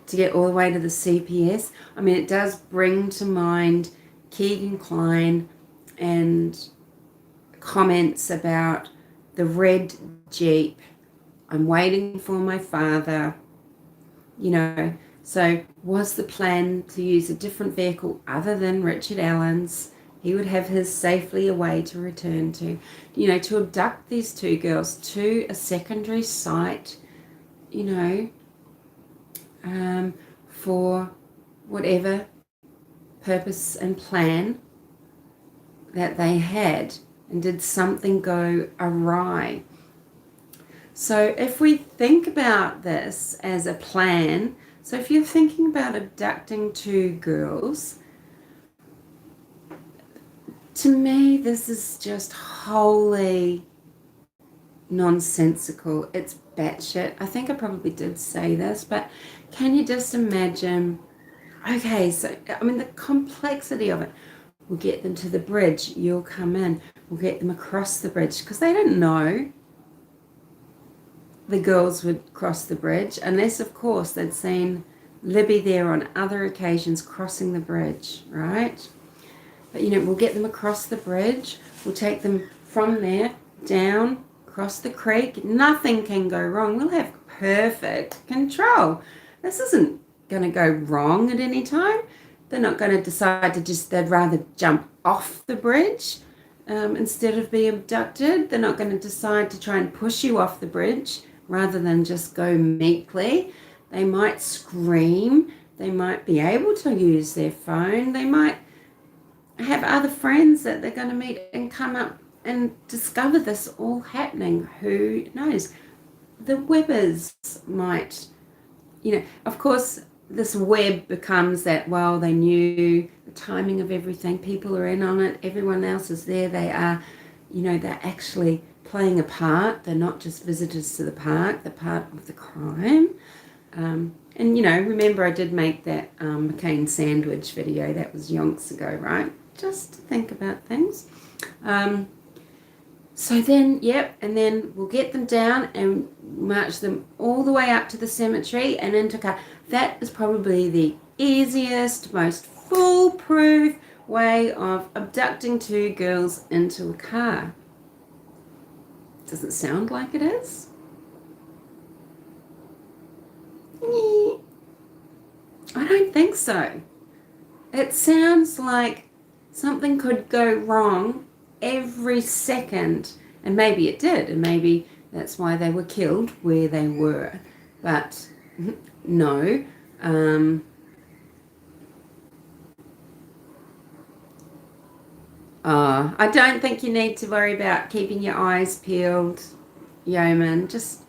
to get all the way to the CPS. I mean, it does bring to mind Keegan Kline and comments about the red Jeep. I'm waiting for my father. You know, so was the plan to use a different vehicle other than Richard Allen's? He would have his safely away to return to, you know, to abduct these two girls to a secondary site, you know, for whatever purpose and plan that they had, and did something go awry? So if we think about this as a plan, so if you're thinking about abducting two girls, to me, this is just wholly nonsensical. It's batshit. I think I probably did say this, but can you just imagine? Okay, so, I mean, the complexity of it. We'll get them to the bridge. You'll come in. We'll get them across the bridge, because they didn't know the girls would cross the bridge, unless, of course, they'd seen Libby there on other occasions crossing the bridge, right? But, you know, we'll get them across the bridge. We'll take them from there down, across the creek. Nothing can go wrong. We'll have perfect control. This isn't going to go wrong at any time. They're not going to decide to they'd rather jump off the bridge instead of be abducted. They're not going to decide to try and push you off the bridge rather than just go meekly. They might scream. They might be able to use their phone. They might have other friends that they're going to meet and come up and discover this all happening. Who knows? The Webbers might, you know, of course, this web becomes that, well, they knew the timing of everything. People are in on it. Everyone else is there. They are, you know, they're actually playing a part. They're not just visitors to the park. They're part of the crime. And, you know, remember I did make that McCain sandwich video. That was yonks ago, right? Just to think about things. So then, yep, and then we'll get them down and march them all the way up to the cemetery and into a car. That is probably the easiest, most foolproof way of abducting two girls into a car. Does it sound like it is? I don't think so. It sounds like something could go wrong every second, and maybe it did, and maybe that's why they were killed where they were. But no. I don't think you need to worry about keeping your eyes peeled, Yeoman. Just,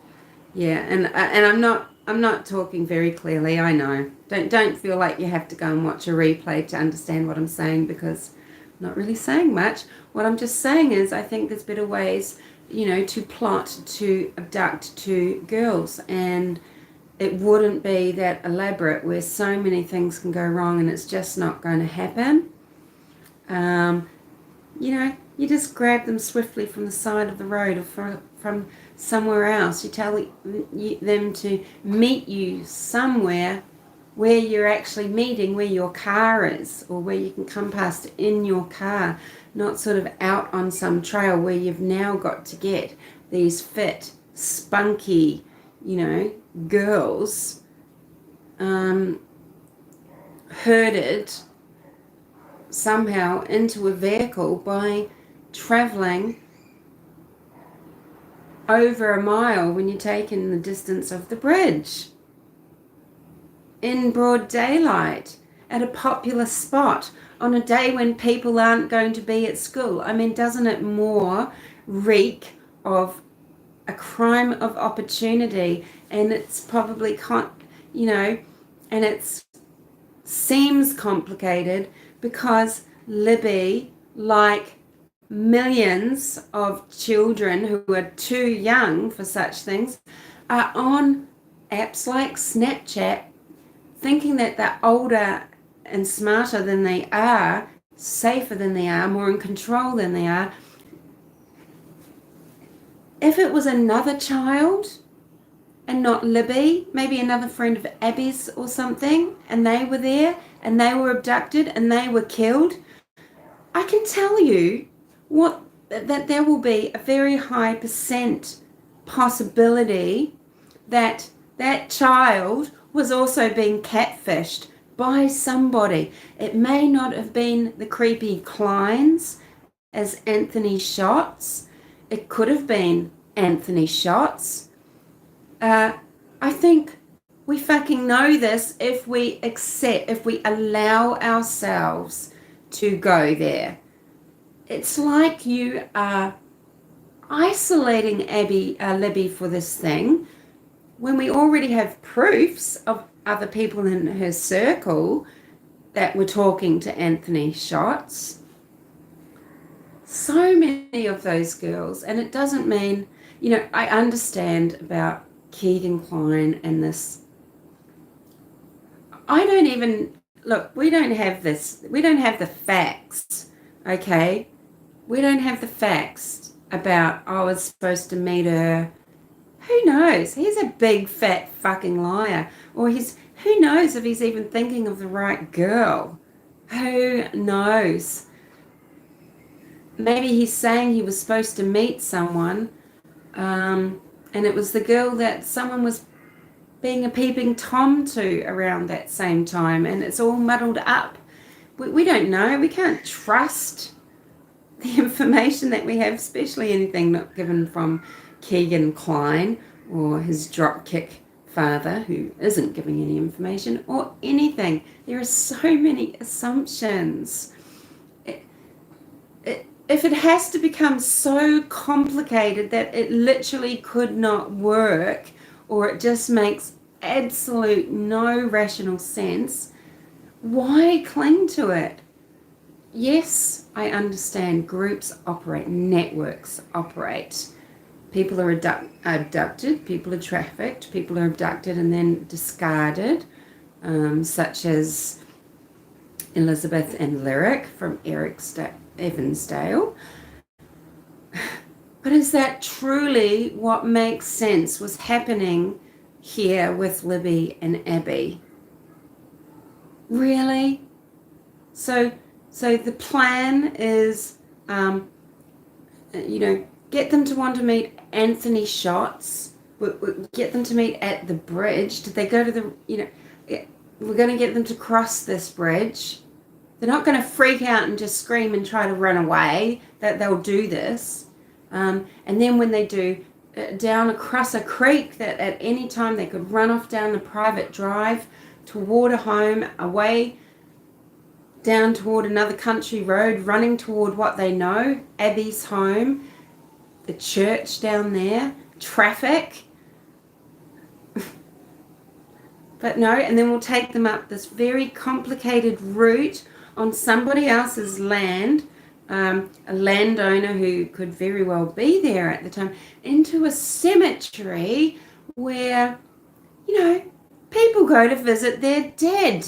yeah, and I'm not talking very clearly. I know. Don't feel like you have to go and watch a replay to understand what I'm saying, because I'm not really saying much. What I'm just saying is I think there's better ways, you know, to plot to abduct two girls, and it wouldn't be that elaborate where so many things can go wrong and it's just not going to happen. You know, you just grab them swiftly from the side of the road or from somewhere else. You tell them to meet you somewhere where you're actually meeting, where your car is, or where you can come past in your car, not sort of out on some trail where you've now got to get these fit, spunky, girls herded somehow into a vehicle by traveling over a mile when you're taking the distance of the bridge in broad daylight at a popular spot on a day when people aren't going to be at school. I mean, doesn't it more reek of a crime of opportunity? And it's probably, and it seems complicated because Libby, like millions of children who are too young for such things, are on apps like Snapchat, thinking that they're older and smarter than they are, safer than they are, more in control than they are. If it was another child and not Libby, maybe another friend of Abby's or something, and they were there and they were abducted and they were killed, I can tell you that there will be a very high percent possibility that that child was also being catfished by somebody. It may not have been the creepy Kleins as Anthony Shots. It could have been Anthony Shots. I think we fucking know this if we allow ourselves to go there. It's like you are isolating Libby for this thing when we already have proofs of other people in her circle that were talking to Anthony Shots. So many of those girls, and it doesn't mean, I understand about Keegan Klein and this. We don't have the facts, okay? We don't have the facts about, I was supposed to meet her. Who knows? He's a big fat fucking liar. Or who knows if he's even thinking of the right girl? Who knows? Maybe he's saying he was supposed to meet someone, and it was the girl that someone was being a peeping Tom to around that same time, and it's all muddled up. We don't know. We can't trust the information that we have, especially anything not given from Keegan Klein or his dropkick father who isn't giving any information or anything. There are so many assumptions. If it has to become so complicated that it literally could not work, or it just makes absolute no rational sense, why cling to it? Yes, I understand groups operate, networks operate. People are abducted, people are trafficked, people are abducted and then discarded, such as Elizabeth and Lyric from Eric Evansdale. But is that truly what makes sense was happening here with Libby and Abby? Really? So the plan is, get them to want to meet Anthony Shots. Get them to meet at the bridge. Did they go to the, we're going to get them to cross this bridge. They're not going to freak out and just scream and try to run away. That they'll do this. And then when they do, down across a creek that at any time they could run off down the private drive toward a home, away down toward another country road, running toward what they know, Abby's home, the church down there, traffic. But no, and then we'll take them up this very complicated route on somebody else's land, a landowner who could very well be there at the time, into a cemetery where, people go to visit their dead.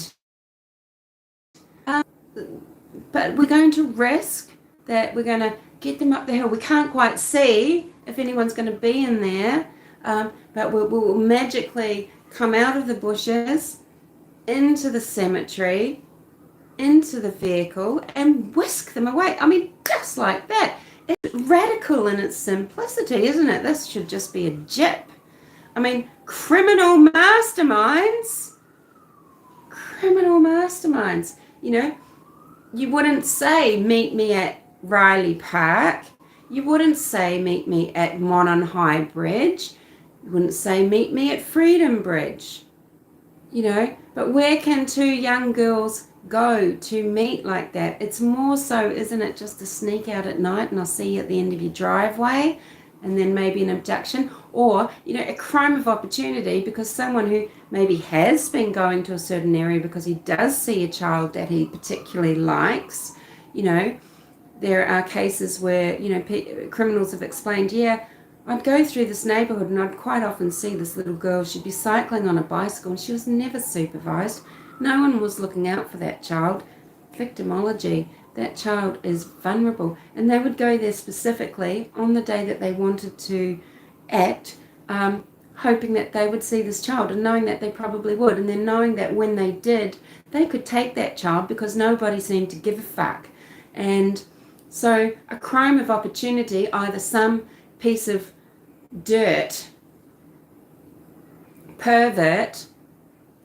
But we're going to risk that we're going to get them up the hill. We can't quite see if anyone's going to be in there, but we'll magically come out of the bushes into the cemetery, into the vehicle, and whisk them away. I mean, just like that. It's radical in its simplicity, isn't it? This should just be a jip. I mean, criminal masterminds. You know, you wouldn't say, meet me at Riley Park. You wouldn't say, meet me at Monon High Bridge. You wouldn't say, meet me at Freedom Bridge. You know, but where can two young girls go to meet like that? It's more so, isn't it, just to sneak out at night and I'll see you at the end of your driveway, and then maybe an abduction, or, you know, a crime of opportunity because someone who maybe has been going to a certain area because he does see a child that he particularly likes. You know, there are cases where, you know, criminals have explained, yeah, I'd go through this neighborhood and I'd quite often see this little girl. She'd be cycling on a bicycle and she was never supervised. No one was looking out for that child. Victimology. That child is vulnerable. And they would go there specifically on the day that they wanted to act, hoping that they would see this child and knowing that they probably would. And then knowing that when they did, they could take that child because nobody seemed to give a fuck. And so a crime of opportunity, either some piece of dirt, pervert,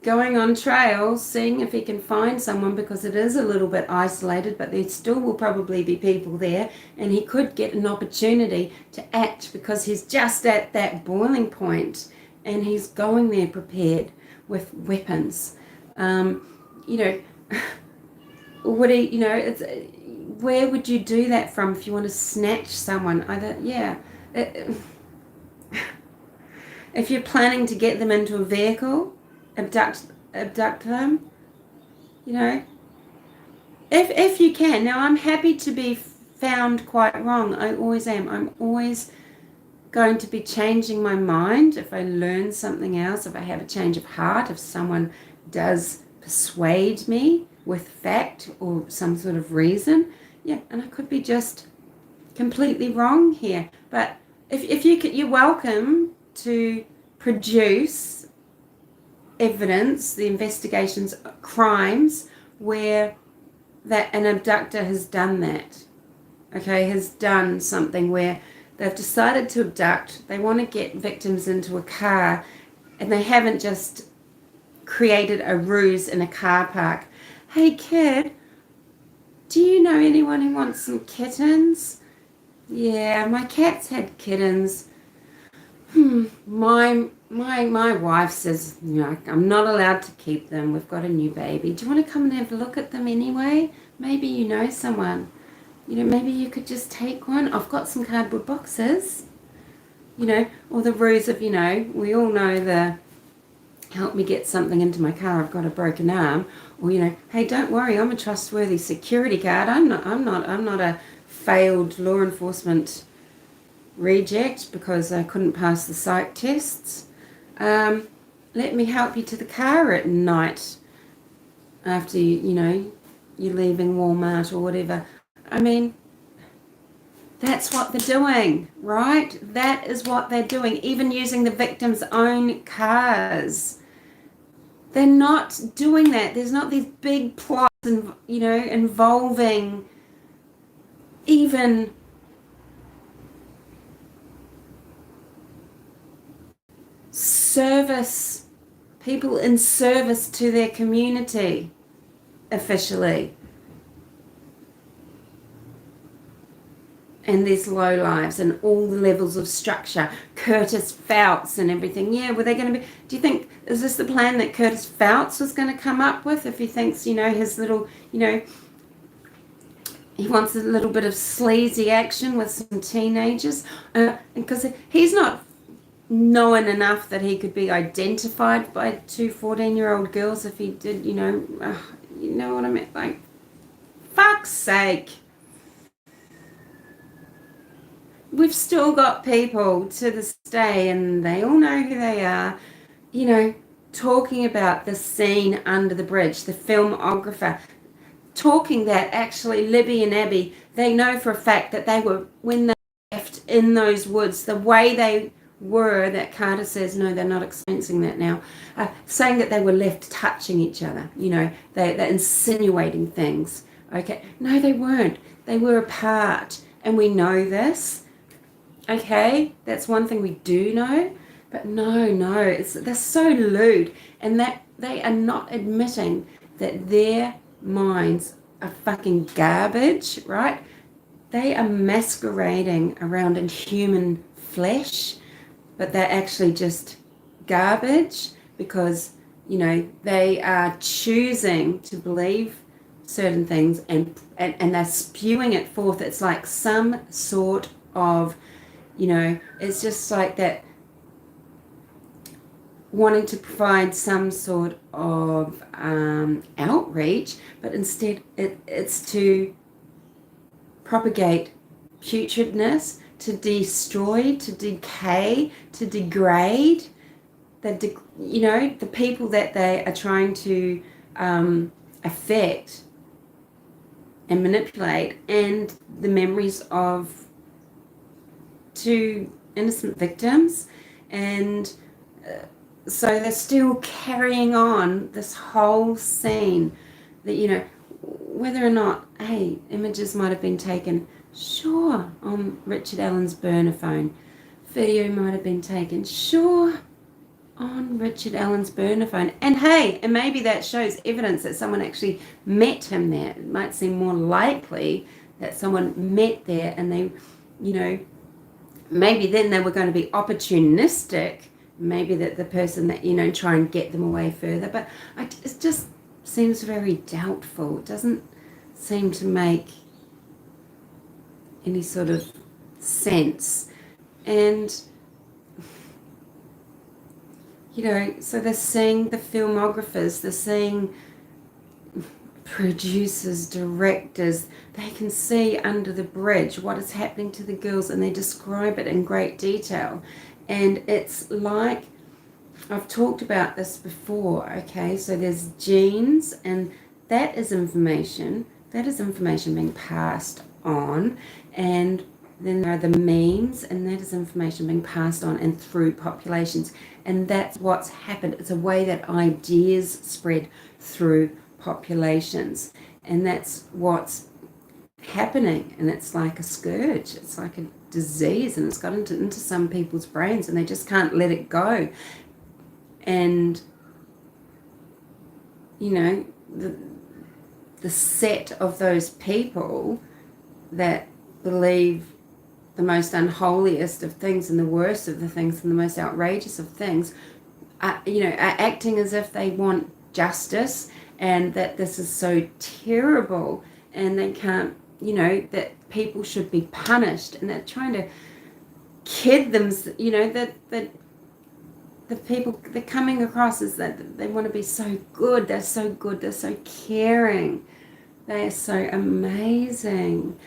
going on trails, seeing if he can find someone because it is a little bit isolated, but there still will probably be people there, and he could get an opportunity to act because he's just at that boiling point and he's going there prepared with weapons. You know, would he, you know, it's, where would you do that from if you want to snatch someone? If you're planning to get them into a vehicle, abduct them, you know, if you can. Now, I'm happy to be found quite wrong. I always am. I'm always going to be changing my mind if I learn something else, if I have a change of heart, if someone does persuade me with fact or some sort of reason. Yeah, and I could be just completely wrong here. But if you could, you're welcome to produce evidence, the investigations, crimes where that an abductor has done that, okay, has done something where they've decided to abduct, they want to get victims into a car, and they haven't just created a ruse in a car park. Hey kid, do you know anyone who wants some kittens? Yeah, my cat's had kittens. My wife says, you know, I'm not allowed to keep them. We've got a new baby. Do you want to come and have a look at them anyway? Maybe you know someone. You know, maybe you could just take one. I've got some cardboard boxes. You know, or the ruse of, you know, we all know the help me get something into my car. I've got a broken arm. Or, you know, hey, don't worry, I'm a trustworthy security guard. I'm not a failed law enforcement reject because I couldn't pass the psych tests. Let me help you to the car at night after you know, you're leaving Walmart or whatever. I mean, that's what they're doing, right? That is what they're doing, even using the victim's own cars. They're not doing that. There's not these big plots, you know, involving even service, people in service to their community officially. And these low lives and all the levels of structure, Curtis Fouts and everything. Yeah, were they going to be, do you think, is this the plan that Curtis Fouts was going to come up with if he thinks, you know, his little, you know, he wants a little bit of sleazy action with some teenagers? Because he's not known enough that he could be identified by two 14-year-old girls if he did, you know what I mean? Like, fuck's sake. We've still got people to this day, and they all know who they are, you know, talking about the scene under the bridge, the filmographer, talking that actually Libby and Abby, they know for a fact that they were, when they left in those woods, the way they were, that Carter says, no, they're not experiencing that now, saying that they were left touching each other, they're insinuating things. Okay, no, they weren't. They were apart, and we know this. Okay, that's one thing we do know. But no, they're so lewd, and that they are not admitting that their minds are fucking garbage, right? They are masquerading around in human flesh, but they're actually just garbage because, they are choosing to believe certain things and they're spewing it forth. It's like some sort of, it's just like that, wanting to provide some sort of outreach, but instead it's to propagate putridness, to destroy, to decay, to degrade the people that they are trying to affect and manipulate, and the memories of two innocent victims. And so they're still carrying on this whole scene that, whether or not, hey, images might have been taken, sure, on Richard Allen's burner phone. Video might have been taken, sure, on Richard Allen's burner phone. And hey, and maybe that shows evidence that someone actually met him there. It might seem more likely that someone met there and they, maybe then they were going to be opportunistic. Maybe that the person that, try and get them away further. But it just seems very doubtful. It doesn't seem to make any sort of sense. And, so they're seeing the filmographers, they're seeing producers, directors, they can see under the bridge what is happening to the girls, and they describe it in great detail. And it's like, I've talked about this before, okay? So there's genes, and that is information being passed on. And then there are the memes, and that is information being passed on and through populations. And that's what's happened. It's a way that ideas spread through populations. And that's what's happening. And it's like a scourge. It's like a disease, and it's got into some people's brains, and they just can't let it go. And the set of those people that believe the most unholiest of things and the worst of the things and the most outrageous of things are acting as if they want justice, and that this is so terrible and they can't, that people should be punished, and they're trying to kid them, that the people they're coming across is that they want to be so good, they're so caring, they are so amazing.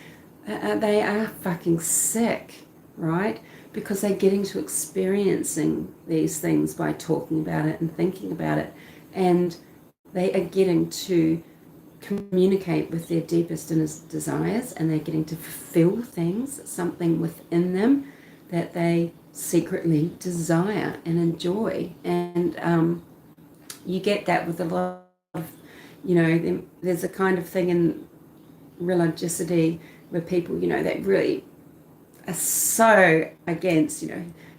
They are fucking sick, right? Because they're getting to experiencing these things by talking about it and thinking about it, and they are getting to communicate with their deepest innerest desires, and they're getting to fulfill things, something within them that they secretly desire and enjoy. And you get that with a lot of, there's a kind of thing in religiosity where people, that really are so against,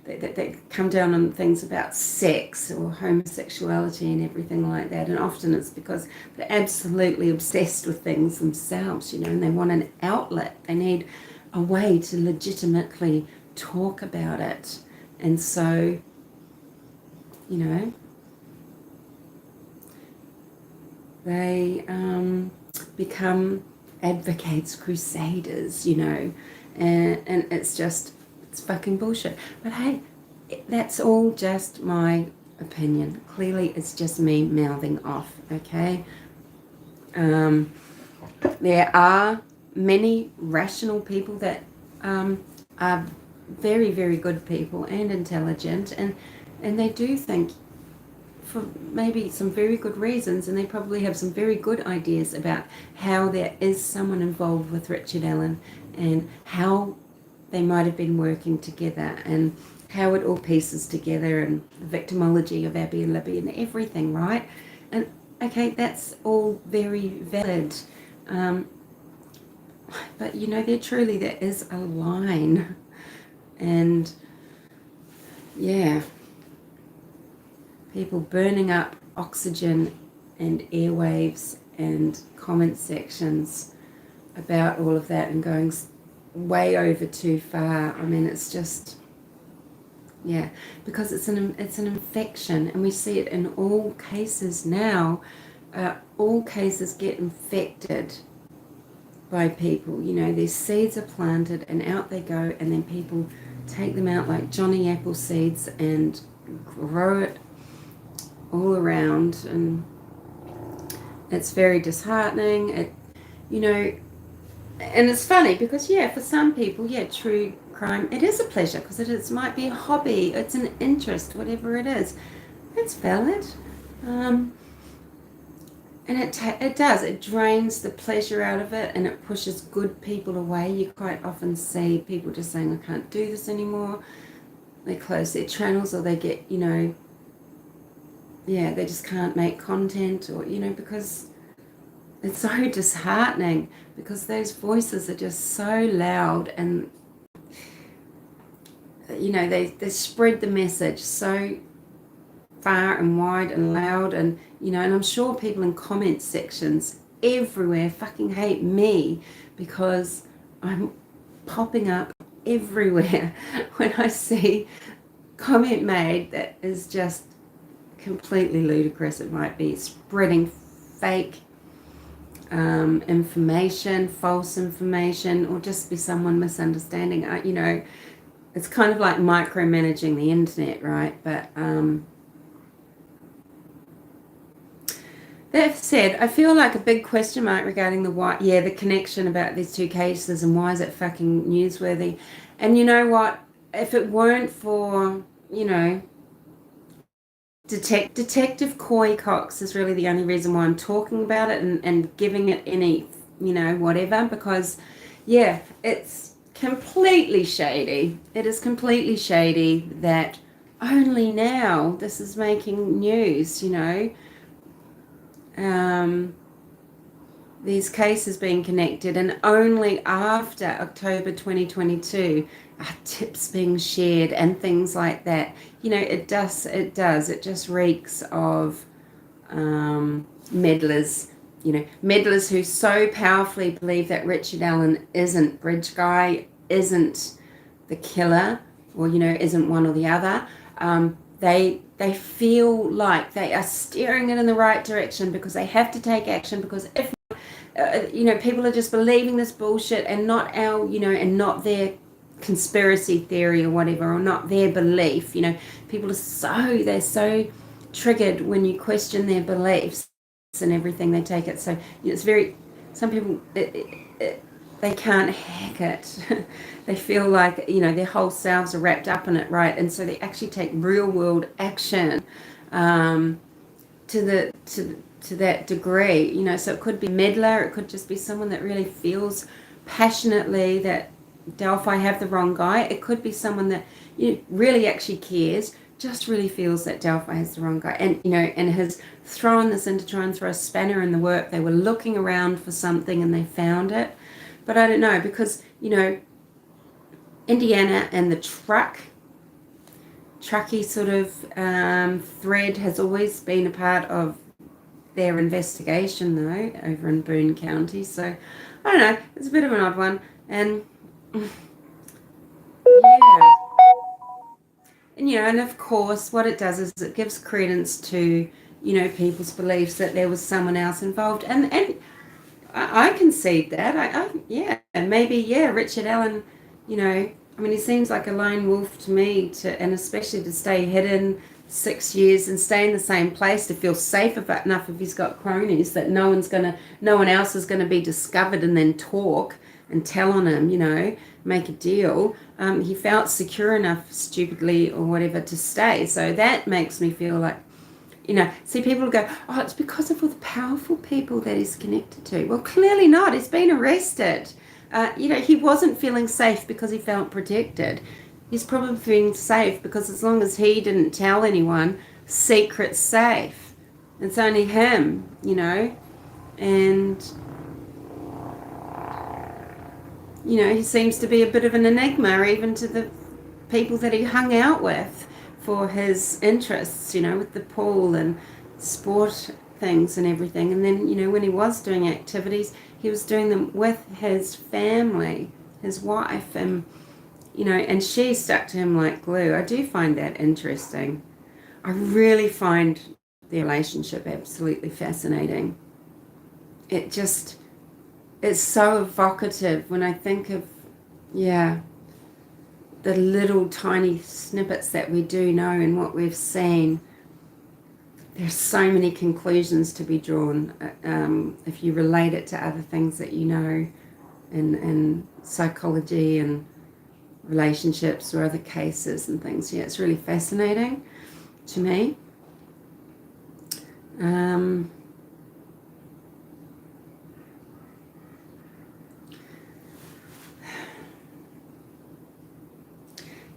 they come down on things about sex or homosexuality and everything like that. And often it's because they're absolutely obsessed with things themselves, and they want an outlet. They need a way to legitimately talk about it. And so, they become advocates, crusaders, and it's fucking bullshit. But hey, that's all just my opinion. Clearly it's just me mouthing off, okay? There are many rational people that are very, very good people and intelligent, and they do think for maybe some very good reasons, and they probably have some very good ideas about how there is someone involved with Richard Allen and how they might have been working together and how it all pieces together, and the victimology of Abby and Libby and everything, right? And okay, that's all very valid. But there is a line. And yeah, people burning up oxygen and airwaves and comment sections about all of that and going way over too far. I mean, it's just, yeah, because it's an infection, and we see it in all cases now. All cases get infected by people. These seeds are planted and out they go, and then people take them out like Johnny apple seeds and grow it all around, and it's very disheartening. And it's funny because for some people, true crime, it is a pleasure because it might be a hobby, it's an interest, whatever it is. It's valid. And it drains the pleasure out of it, and it pushes good people away. You quite often see people just saying, I can't do this anymore. They close their channels, or they get, they just can't make content, or, because it's so disheartening, because those voices are just so loud, and, they spread the message so far and wide and loud, and and I'm sure people in comment sections everywhere fucking hate me because I'm popping up everywhere when I see comment made that is just completely ludicrous. It might be spreading fake information, false information, or just be someone misunderstanding. It's kind of like micromanaging the internet, right? But that said, I feel like a big question mark regarding the connection about these two cases and why is it fucking newsworthy. And you know what? If it weren't for, Detective Cox is really the only reason why I'm talking about it and giving it any, whatever, because, it's completely shady. It is completely shady that only now this is making news, these cases being connected, and only after October 2022 are tips being shared and things like that. It just reeks of meddlers, meddlers who so powerfully believe that Richard Allen isn't Bridge Guy, isn't the killer, or isn't one or the other. They feel like they are steering it in the right direction because they have to take action, because if people are just believing this bullshit and not and not their conspiracy theory or whatever, or not their belief. People are they're so triggered when you question their beliefs and everything. They take it so it's very, some people they can't hack it. They feel like their whole selves are wrapped up in it, right? And so they actually take real world action to that degree. So it could be a meddler, it could just be someone that really feels passionately that Delphi have the wrong guy. It could be someone that really actually cares, just really feels that Delphi has the wrong guy, and and has thrown this in to try and throw a spanner in the work. They were looking around for something and they found it. But I don't know, because Indiana and the trucky sort of thread has always been a part of their investigation, though, over in Boone County. So I don't know, it's a bit of an odd one. And and of course what it does is it gives credence to people's beliefs that there was someone else involved, and I concede that. Maybe Richard Allen, he seems like a lone wolf to me, and especially to stay hidden 6 years and stay in the same place to feel safe enough if he's got cronies that no one else is gonna be discovered and then talk and tell on him, make a deal. He felt secure enough, stupidly or whatever, to stay. So that makes me feel like, see, people go, oh, it's because of all the powerful people that he's connected to. Well, clearly not. He's been arrested. He wasn't feeling safe because he felt protected. he's probably been safe, because as long as he didn't tell anyone, secret's safe. It's only him, you know, and, you know, he seems to be a bit of an enigma even to the people that he hung out with for his interests, you know, with the pool and sport things and everything. And then, you know, when he was doing activities, he was doing them with his family, his wife, and, you know, and she stuck to him like glue. I do find that interesting. I really find their relationship absolutely fascinating. It's so evocative when I think of, yeah, the little tiny snippets that we do know and what we've seen. There's so many conclusions to be drawn if you relate it to other things that you know in psychology and relationships or other cases and things. Yeah, it's really fascinating to me.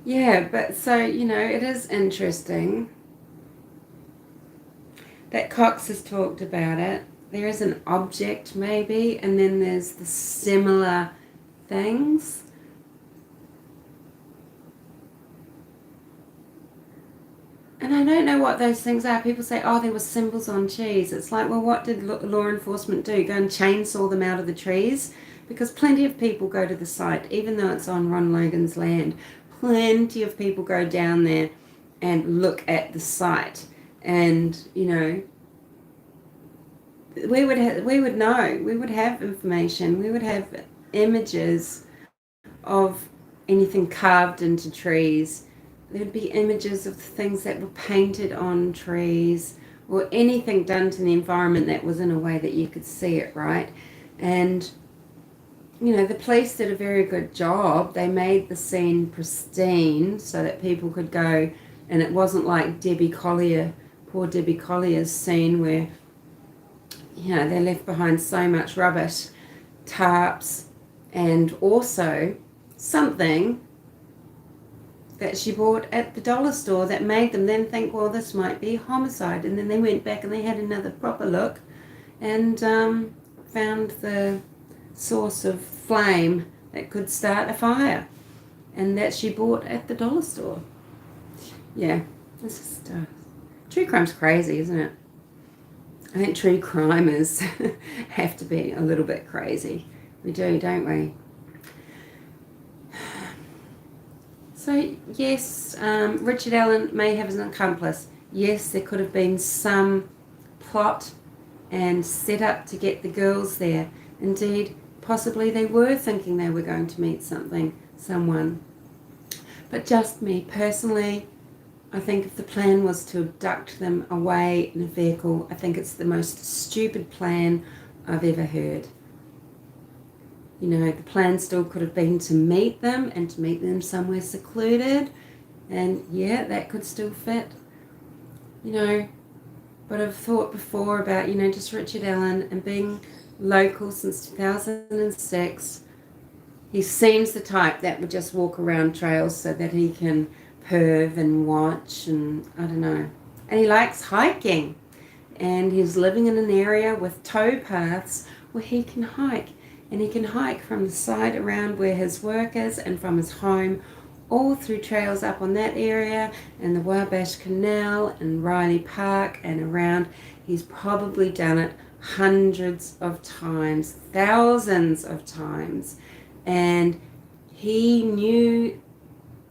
Yeah, but so, you know, it is interesting that Cox has talked about it. There is an object maybe, and then there's the similar things. And I don't know what those things are. People say, oh, there were symbols on trees. It's like, well, what did law enforcement do? Go and chainsaw them out of the trees? Because plenty of people go to the site, even though it's on Ron Logan's land. Plenty of people go down there and look at the site. And, you know, we would know. We would have information. We would have images of anything carved into trees. There'd be images of things that were painted on trees, or anything done to the environment that was in a way that you could see it, right? And, you know, the police did a very good job. They made the scene pristine so that people could go, and it wasn't like poor Debbie Collier's scene where, you know, they left behind so much rubbish, tarps, and also something that she bought at the dollar store that made them then think, well, this might be homicide. And then they went back and they had another proper look and found the source of flame that could start a fire, and that she bought at the dollar store. Yeah, this is true crime's crazy, isn't it? I think true crimers have to be a little bit crazy. We do, don't we? So, yes, Richard Allen may have an accomplice. Yes, there could have been some plot and set up to get the girls there. Indeed, possibly they were thinking they were going to meet someone. But just me, personally, I think if the plan was to abduct them away in a vehicle, I think it's the most stupid plan I've ever heard. You know, the plan still could have been to meet them and to meet them somewhere secluded. And yeah, that could still fit. You know, but I've thought before about, you know, just Richard Allen and being local since 2006. He seems the type that would just walk around trails so that he can perv and watch and I don't know. And he likes hiking. And he's living in an area with tow paths where he can hike. And he can hike from the side around where his work is and from his home all through trails up on that area and the Wabash Canal and Riley Park and around. He's probably done it hundreds of times, thousands of times. And he knew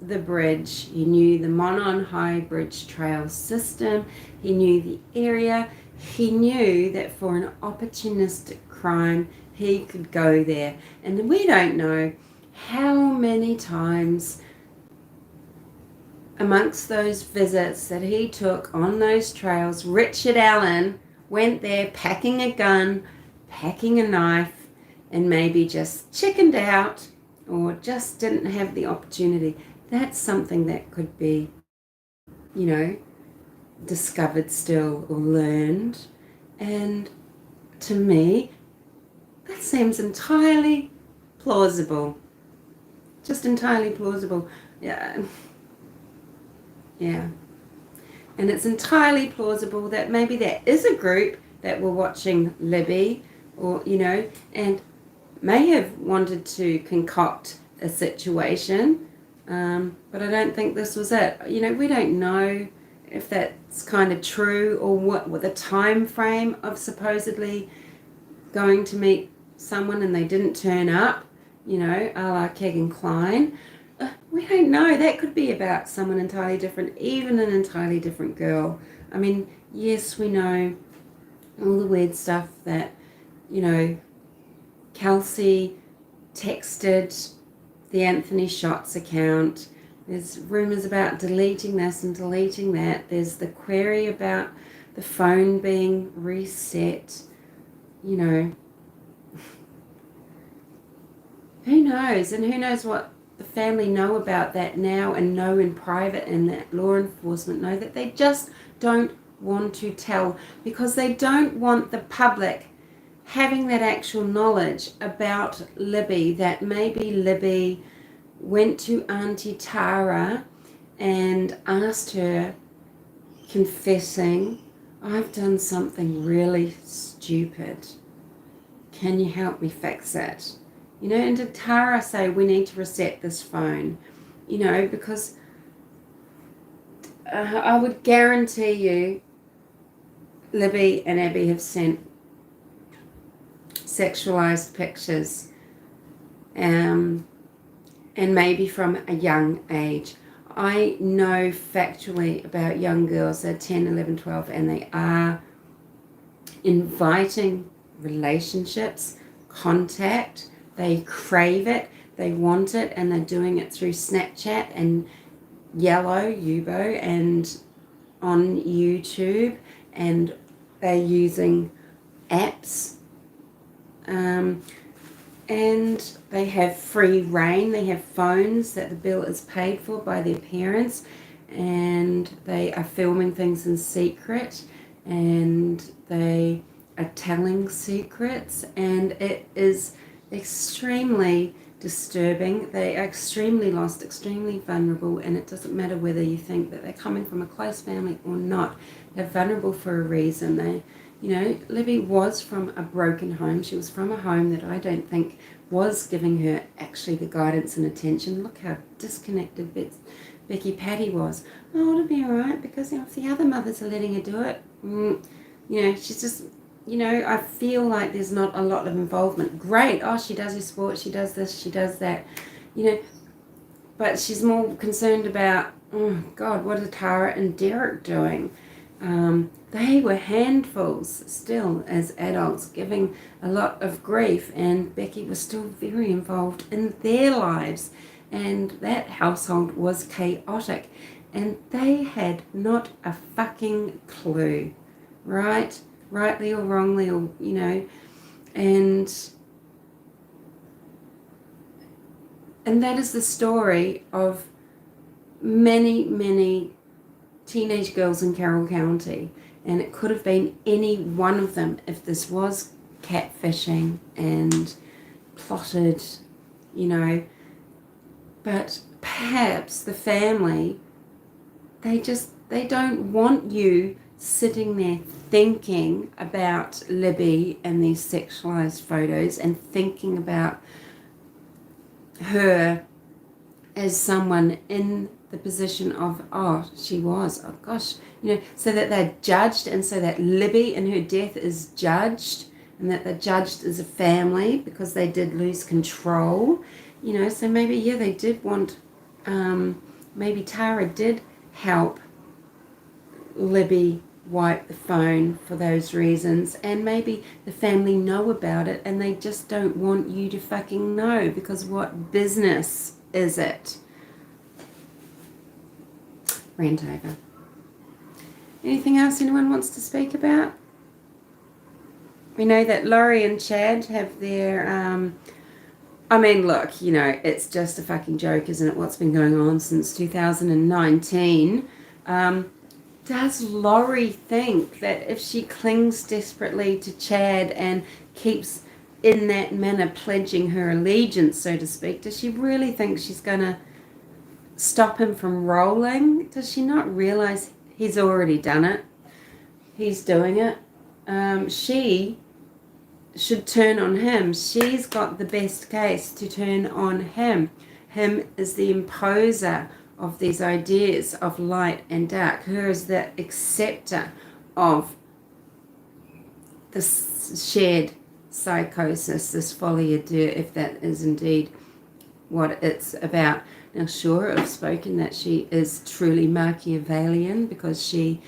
the bridge. He knew the Monon High Bridge Trail system. He knew the area. He knew that for an opportunistic crime, he could go there. And we don't know how many times amongst those visits that he took on those trails, Richard Allen went there packing a gun, packing a knife, and maybe just chickened out or just didn't have the opportunity. That's something that could be, you know, discovered still or learned. And to me, that seems entirely plausible. Just entirely plausible. Yeah. Yeah. And it's entirely plausible that maybe there is a group that were watching Libby, or, and may have wanted to concoct a situation, but I don't think this was it. We don't know if that's kind of true, or what the time frame of supposedly going to meet someone and they didn't turn up, a la Kegan Klein. We don't know. That could be about someone entirely different, even an entirely different girl. I mean, yes, we know all the weird stuff that, Kelsey texted the Anthony Shots account. There's rumors about deleting this and deleting that. There's the query about the phone being reset. Who knows? And who knows what the family know about that now, and know in private, and that law enforcement know that they just don't want to tell, because they don't want the public having that actual knowledge about Libby, that maybe Libby went to Auntie Tara and asked her, confessing, I've done something really stupid. Can you help me fix it? And did Tara say, we need to reset this phone? Because I would guarantee you Libby and Abby have sent sexualized pictures, and maybe from a young age. I know factually about young girls, they're 10, 11, 12, and they are inviting relationships, contact. They crave it, they want it, and they're doing it through Snapchat and Yubo and on YouTube, and they're using apps, and they have free reign. They have phones that the bill is paid for by their parents, and they are filming things in secret, and they are telling secrets, and it is extremely disturbing. They are extremely lost, extremely vulnerable, and it doesn't matter whether you think that they're coming from a close family or not. They're vulnerable for a reason. Libby was from a broken home. She was from a home that I don't think was giving her actually the guidance and attention. Look how disconnected Becky Patty was. Oh, it'll be all right, because if the other mothers are letting her do it, she's just, I feel like there's not a lot of involvement. Great. Oh, she does her sport. She does this. She does that. But she's more concerned about, oh, God, what are Tara and Derek doing? They were handfuls still as adults, giving a lot of grief, and Becky was still very involved in their lives, and that household was chaotic, and they had not a fucking clue, right? Rightly or wrongly, or and that is the story of many teenage girls in Carroll County, and it could have been any one of them if this was catfishing and plotted, but perhaps the family, they don't want you sitting there thinking about Libby and these sexualized photos, and thinking about her as someone in the position of, she was, oh gosh, so that they're judged, and so that Libby in her death is judged, and that they're judged as a family because they did lose control, so maybe, they did want, maybe Tara did help Libby wipe the phone for those reasons, and maybe the family know about it and they just don't want you to fucking know, because what business is it? Rant over. Anything else anyone wants to speak about? We know that Laurie and Chad have their, look, it's just a fucking joke, isn't it? What's been going on since 2019. Does Laurie think that if she clings desperately to Chad and keeps in that manner pledging her allegiance, so to speak, does she really think she's going to stop him from rolling? Does she not realize he's already done it? He's doing it. She should turn on him. She's got the best case to turn on him. Him is the imposer of these ideas of light and dark. Her is the acceptor of this shared psychosis, this folie à deux, if that is indeed what it's about. Now, sure, I've spoken that she is truly Machiavellian because she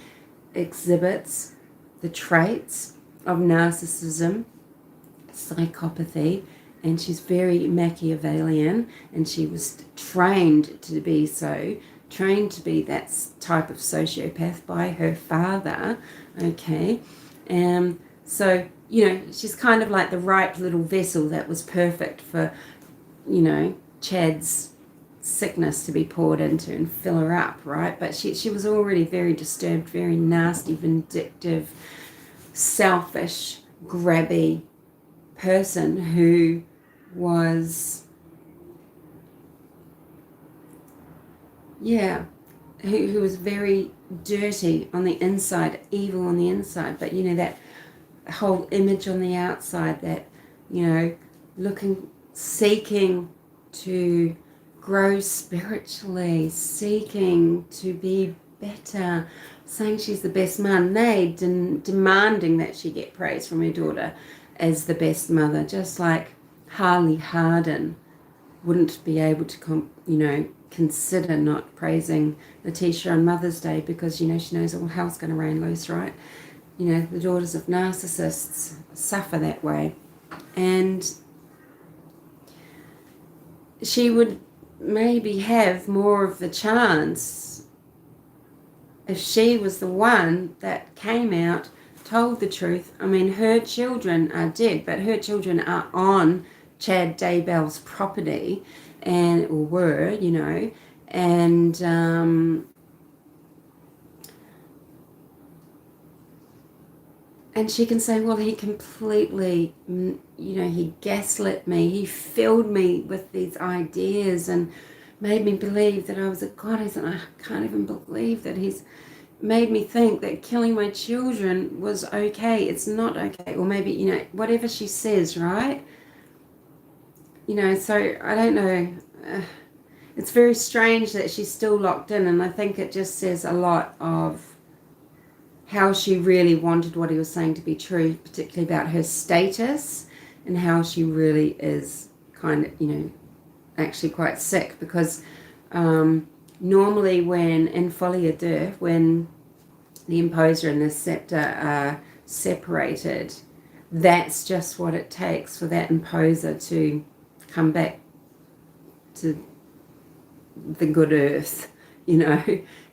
exhibits the traits of narcissism, psychopathy, and she's very Machiavellian, and she was trained to be so, trained to be that type of sociopath by her father, okay? So, she's kind of like the right little vessel that was perfect for, Chad's sickness to be poured into and fill her up, right? But she was already very disturbed, very nasty, vindictive, selfish, grabby person who was, who was very dirty on the inside, evil on the inside, but that whole image on the outside that, seeking to grow spiritually, seeking to be better, saying she's the best mum, demanding that she get praise from her daughter as the best mother, just like Harley Harden wouldn't be able to, consider not praising Letitia on Mother's Day because, she knows all hell's going to rain loose, right? The daughters of narcissists suffer that way. And she would maybe have more of the chance if she was the one that came out, told the truth. I mean, her children are dead, but her children are on Chad Daybell's property, or were, and she can say, well, he completely, he gaslit me. He filled me with these ideas and made me believe that I was a goddess. And I can't even believe that he's made me think that killing my children was okay. It's not okay. Or maybe, whatever she says, right? So I don't know. It's very strange that she's still locked in. And I think it just says a lot of how she really wanted what he was saying to be true, particularly about her status and how she really is kind of, actually quite sick because normally when in folie à deux, when the imposer and the scepter are separated, that's just what it takes for that imposer to come back to the good earth,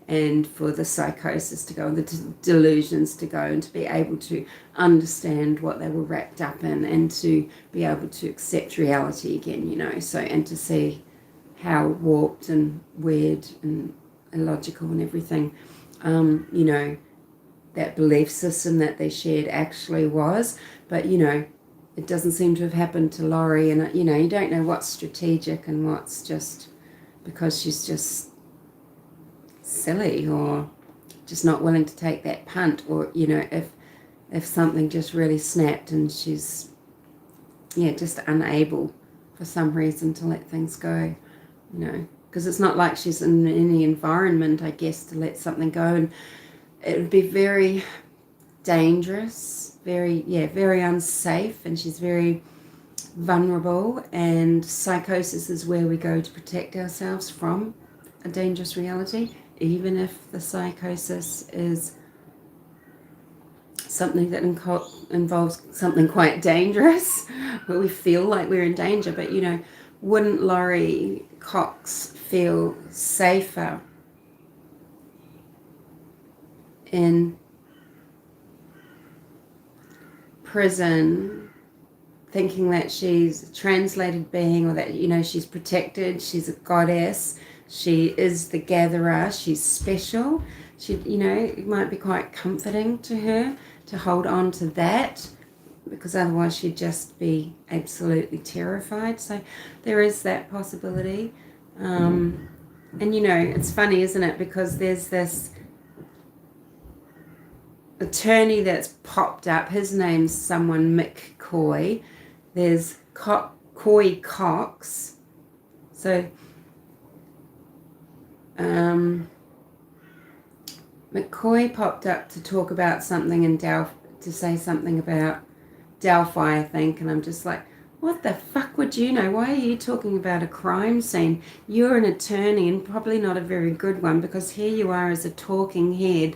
and for the psychosis to go, and the delusions to go, and to be able to understand what they were wrapped up in, and to be able to accept reality again, so, and to see how warped and weird and illogical and everything, that belief system that they shared actually was. But, it doesn't seem to have happened to Laurie, and, you don't know what's strategic and what's just because she's just silly or just not willing to take that punt, or if something just really snapped and she's just unable for some reason to let things go, because it's not like she's in any environment, I guess, to let something go, and it would be very dangerous, very unsafe, and she's very vulnerable, and psychosis is where we go to protect ourselves from a dangerous reality, even if the psychosis is something that involves something quite dangerous, where we feel like we're in danger. But, wouldn't Laurie Cox feel safer in prison, thinking that she's a translated being, or that, she's protected, she's a goddess, she is the gatherer, she's special? It might be quite comforting to her to hold on to that, because otherwise she'd just be absolutely terrified. So there is that possibility. And you know, it's funny, isn't it? Because there's this attorney that's popped up. His name's someone Mick Coy. There's Coy Cox. So McCoy popped up to talk about something in Delphi, to say something about Delphi, I think, and I'm just like, what the fuck would you know? Why are you talking about a crime scene? You're an attorney, and probably not a very good one, because here you are as a talking head,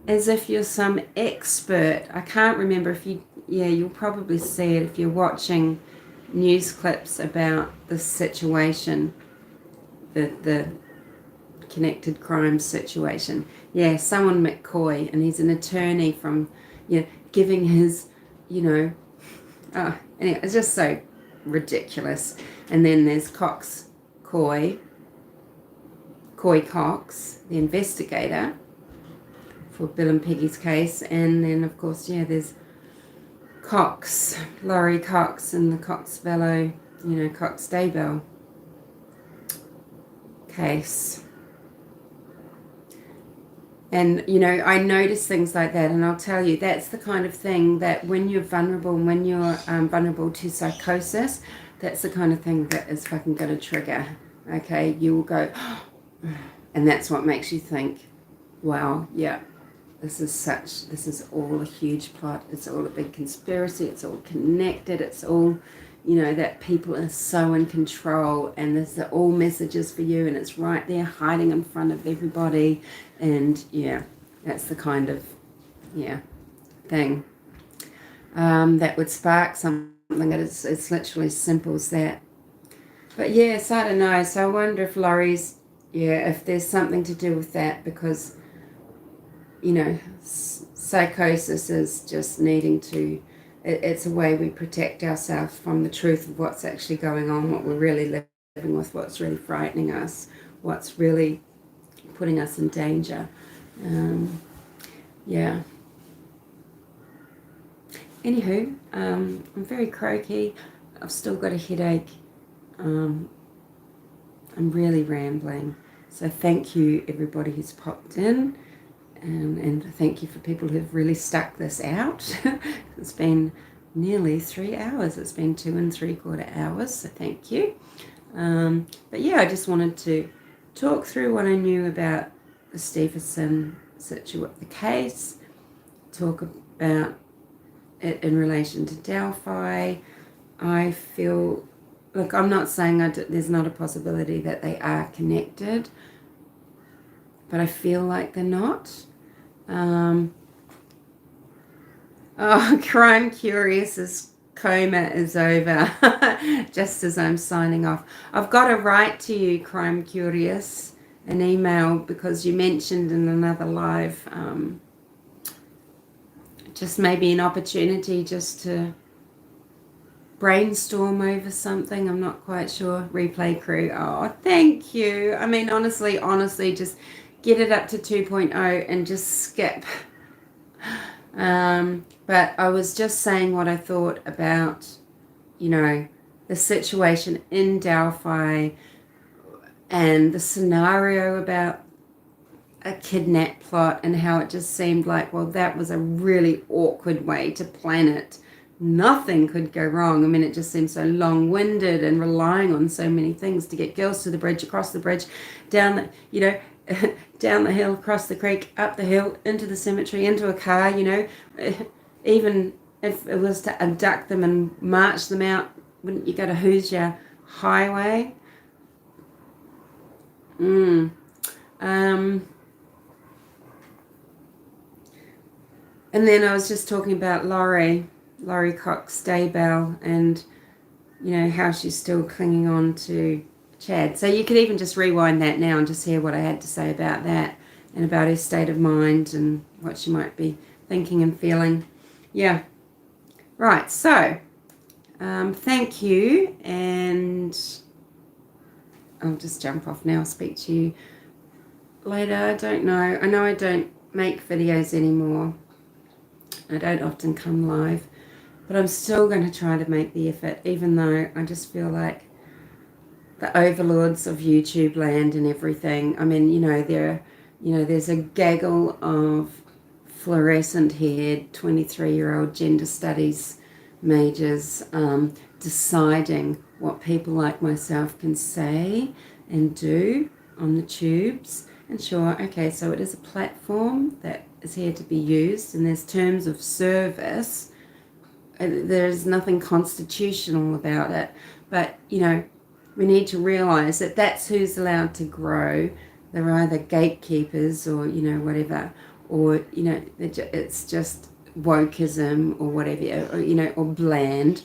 as if you're some expert. I can't remember if you, yeah, you'll probably see it if you're watching news clips about this situation, the connected crime situation. Yeah, someone McCoy, and he's an attorney from, you know, giving his, you know, anyway, it's just so ridiculous. And then there's Coy Cox, the investigator for Bill and Peggy's case. And then, of course, yeah, there's Cox, Laurie Cox, and the Cox Velo, you know, Cox Daybell case. And, you know, I notice things like that, and I'll tell you, that's the kind of thing that when you're vulnerable and when you're vulnerable to psychosis, that's the kind of thing that is fucking going to trigger, okay? You will go, and that's what makes you think, wow, yeah, this is all a huge plot. It's all a big conspiracy. It's all connected. It's all, you know, that people are so in control, and there's all messages for you, and it's right there hiding in front of everybody. And yeah, that's the kind of, yeah, thing that would spark something that it's literally as simple as that. But yes, I don't know. So I wonder if Laurie's, yeah, if there's something to do with that, because, you know, psychosis is just needing to, it's a way we protect ourselves from the truth of what's actually going on, what we're really living with, what's really frightening us, what's really putting us in danger. Yeah. Anywho, I'm very croaky. I've still got a headache. I'm really rambling. So thank you, everybody who's popped in. And thank you for people who've really stuck this out. It's been nearly 3 hours. It's been 2 3/4 hours, so thank you. But yeah, I just wanted to talk through what I knew about the Stephenson the case, talk about it in relation to Delphi. I feel, look, I'm not saying there's not a possibility that they are connected, but I feel like they're not. Crime Curious's coma is over just as I'm signing off. I've got to write to you, Crime Curious, an email, because you mentioned in another live just maybe an opportunity just to brainstorm over something. I'm not quite sure. Replay crew. Oh, thank you. I mean, honestly, just get it up to 2.0 and just skip. But I was just saying what I thought about, you know, the situation in Delphi and the scenario about a kidnap plot, and how it just seemed like, well, that was a really awkward way to plan it. Nothing could go wrong. I mean, it just seemed so long-winded and relying on so many things to get girls to the bridge, across the bridge, down the, you know, down the hill, across the creek, up the hill, into the cemetery, into a car, you know. Even if it was to abduct them and march them out, wouldn't you go to Hoosier Highway? And then I was just talking about Laurie Cox Daybell, and, you know, how she's still clinging on to Chad. So you could even just rewind that now and just hear what I had to say about that, and about her state of mind and what she might be thinking and feeling. Yeah. Right, so thank you, and I'll just jump off now. I'll speak to you later. I don't know. I know I don't make videos anymore. I don't often come live, but I'm still going to try to make the effort, even though I just feel like the overlords of YouTube land and everything. I mean, there's a gaggle of fluorescent-haired 23-year-old gender studies majors deciding what people like myself can say and do on the tubes. And sure, okay, so it is a platform that is here to be used, and there's terms of service. There's nothing constitutional about it, but we need to realise that that's who's allowed to grow. They're either gatekeepers or whatever, or it's just wokeism or whatever, or bland,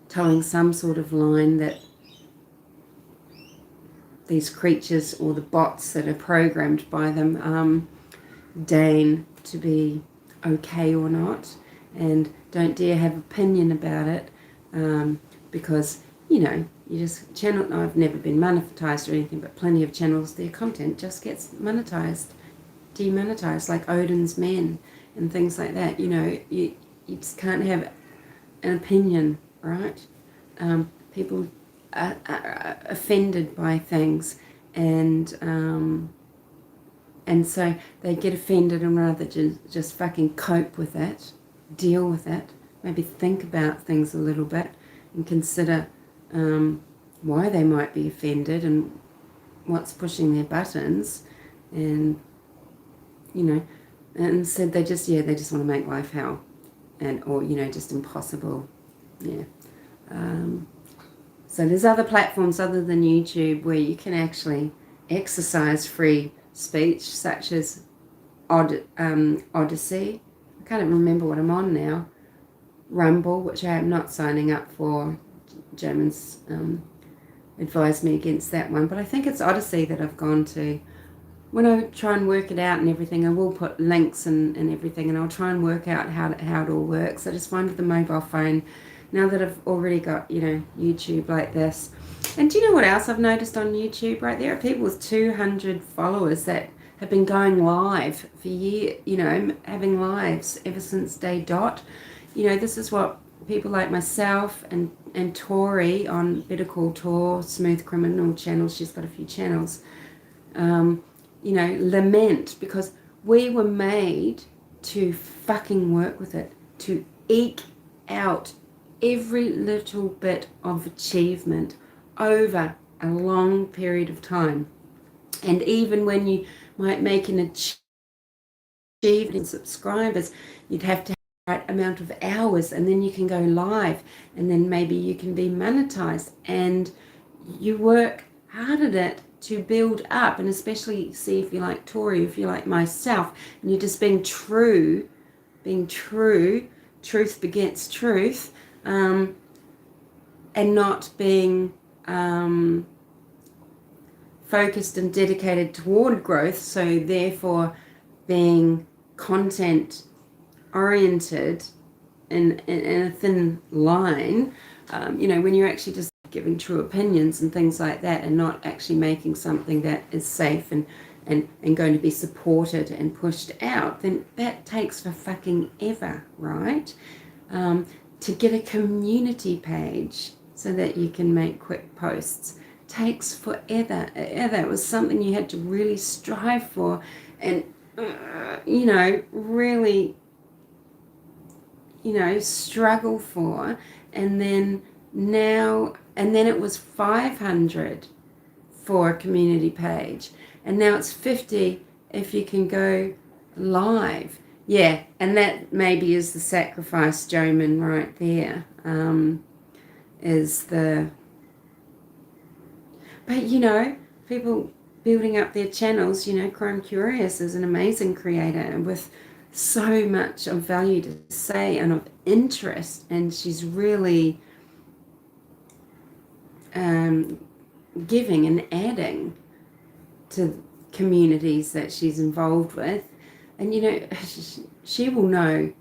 towing some sort of line that these creatures or the bots that are programmed by them deign to be okay or not, and don't dare have opinion about it, because you just channel. I've never been monetized or anything, but plenty of channels, their content just gets demonetized, like Odin's Men and things like that. You just can't have an opinion, right? People are offended by things, and so they get offended, and rather just fucking cope with it, deal with it, maybe think about things a little bit and consider why they might be offended and what's pushing their buttons, and and said they just want to make life hell, or just impossible. So there's other platforms other than YouTube where you can actually exercise free speech, such as Odyssey. I can't remember what I'm on now. Rumble, which I am not signing up for. Germans advised me against that one, but I think it's Odyssey that I've gone to. When I try and work it out and everything, I will put links and everything, and I'll try and work out how it all works. I just find with the mobile phone, now that I've already got, YouTube like this. And do you know what else I've noticed on YouTube? Right, there are people with 200 followers that have been going live for years, having lives ever since day dot. This is what people like myself and Tori on Better Call Tor, Smooth Criminal channel, she's got a few channels, lament, because we were made to fucking work with it, to eke out every little bit of achievement over a long period of time. And even when you might make an achievement in subscribers, you'd have to have the right amount of hours, and then you can go live, and then maybe you can be monetized, and you work hard at it to build up. And especially, see, if you like Tori, if you like myself, and you're just being true, truth begets truth, and not being focused and dedicated toward growth, so therefore being content oriented in a thin line, when you're actually just giving true opinions and things like that, and not actually making something that is safe and going to be supported and pushed out, then that takes for fucking ever, right? To get a community page so that you can make quick posts takes forever. It was something you had to really strive for, and really struggle for. And then it was 500 for a community page, and now it's 50 if you can go live. Yeah, and that maybe is the sacrifice, Joman, right there. But people building up their channels. Chrome Curious is an amazing creator with so much of value to say and of interest, and she's really giving and adding to communities that she's involved with. And she will know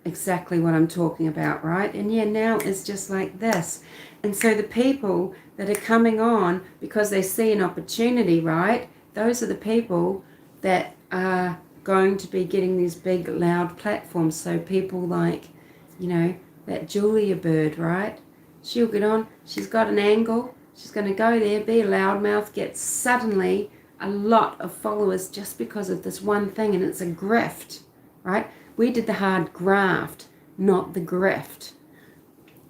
exactly what I'm talking about, right? And now it's just like this. And so the people that are coming on because they see an opportunity, right? Those are the people that are going to be getting these big, loud platforms. So people like, that Julia Bird, right? She'll get on. She's got an angle. She's going to go there, be a loudmouth, get suddenly a lot of followers just because of this one thing, and it's a grift, right? We did the hard graft, not the grift.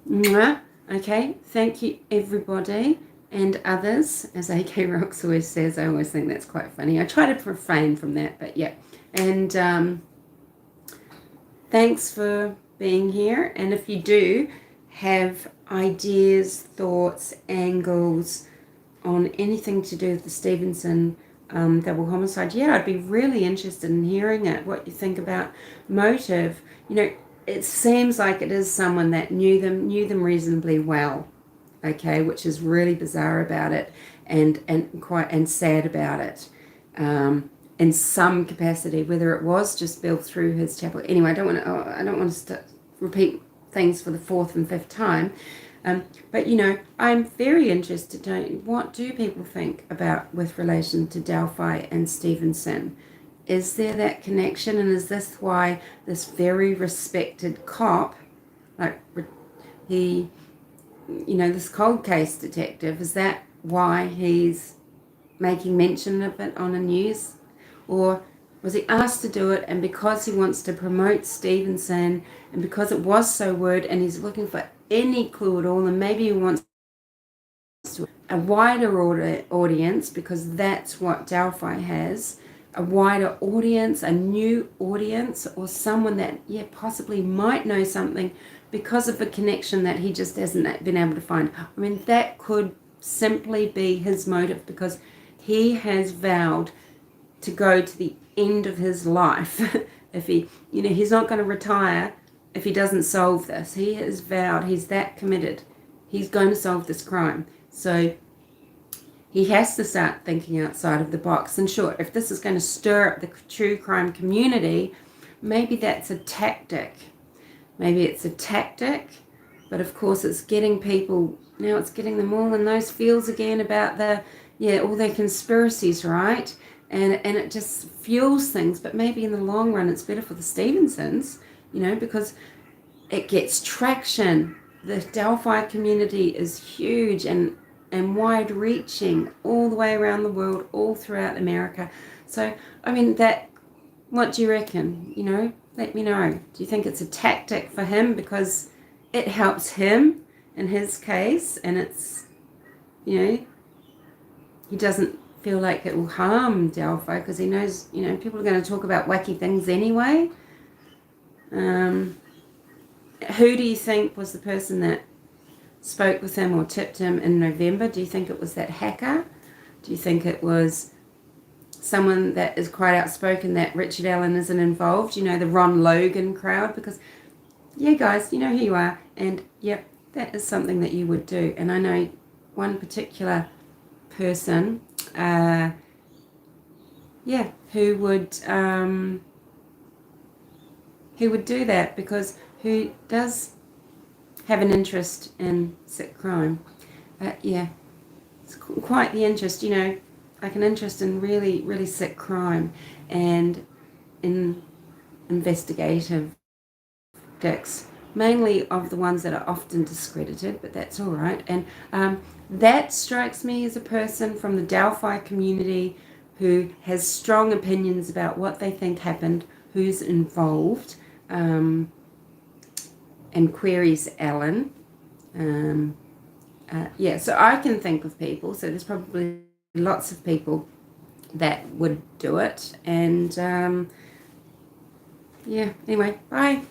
Mwah. Okay, thank you everybody and others, as AK Rocks always says. I always think that's quite funny. I try to refrain from that, but yeah. And thanks for being here. And if you do have ideas, thoughts, angles on anything to do with the Stephenson double homicide, yeah, I'd be really interested in hearing it, what you think about motive. You know, it seems like it is someone that knew them reasonably well, okay, which is really bizarre about it, and sad about it, in some capacity, whether it was just built through his chapel. Anyway, I don't want to repeat things for the fourth and fifth time, but you know, I'm very interested to know, what do people think about with relation to Delphi and Stephenson? Is there that connection, and is this why this very respected cop, like he, you know, this cold case detective, is that why he's making mention of it on the news? Or was he asked to do it, and because he wants to promote Stephenson, and because it was so word, and he's looking for any clue at all, and maybe he wants a wider audience, because that's what Delphi has, a wider audience, a new audience, or someone that, yeah, possibly might know something because of a connection that he just hasn't been able to find. I mean, that could simply be his motive, because he has vowed to go to the end of his life. If he, you know, he's not going to retire if he doesn't solve this. He has vowed, he's that committed. He's going to solve this crime. So he has to start thinking outside of the box. And sure, if this is going to stir up the true crime community, maybe that's a tactic. Maybe it's a tactic, but of course it's getting people, now it's getting them all in those fields again about the, yeah, all their conspiracies, right? And it just fuels things. But maybe in the long run it's better for the Stephensons, you know, because it gets traction. The Delphi community is huge and wide-reaching all the way around the world, all throughout America. So, I mean, that, what do you reckon? You know, let me know. Do you think it's a tactic for him because it helps him in his case, and it's, you know, he doesn't feel like it will harm Delphi because he knows, you know, people are going to talk about wacky things anyway. Who do you think was the person that spoke with him or tipped him in November? Do you think it was that hacker? Do you think it was someone that is quite outspoken that Richard Allen isn't involved? You know, the Ron Logan crowd? Because, yeah, guys, you know who you are. And, yep, that is something that you would do. And I know one particular person, who would do that, because who does have an interest in sick crime. Yeah, it's quite the interest, you know, like an interest in really, really sick crime and in investigative tactics, mainly of the ones that are often discredited, but that's all right. And that strikes me as a person from the Delphi community who has strong opinions about what they think happened, who's involved, and queries Allen. So I can think of people, so there's probably lots of people that would do it. And anyway, bye.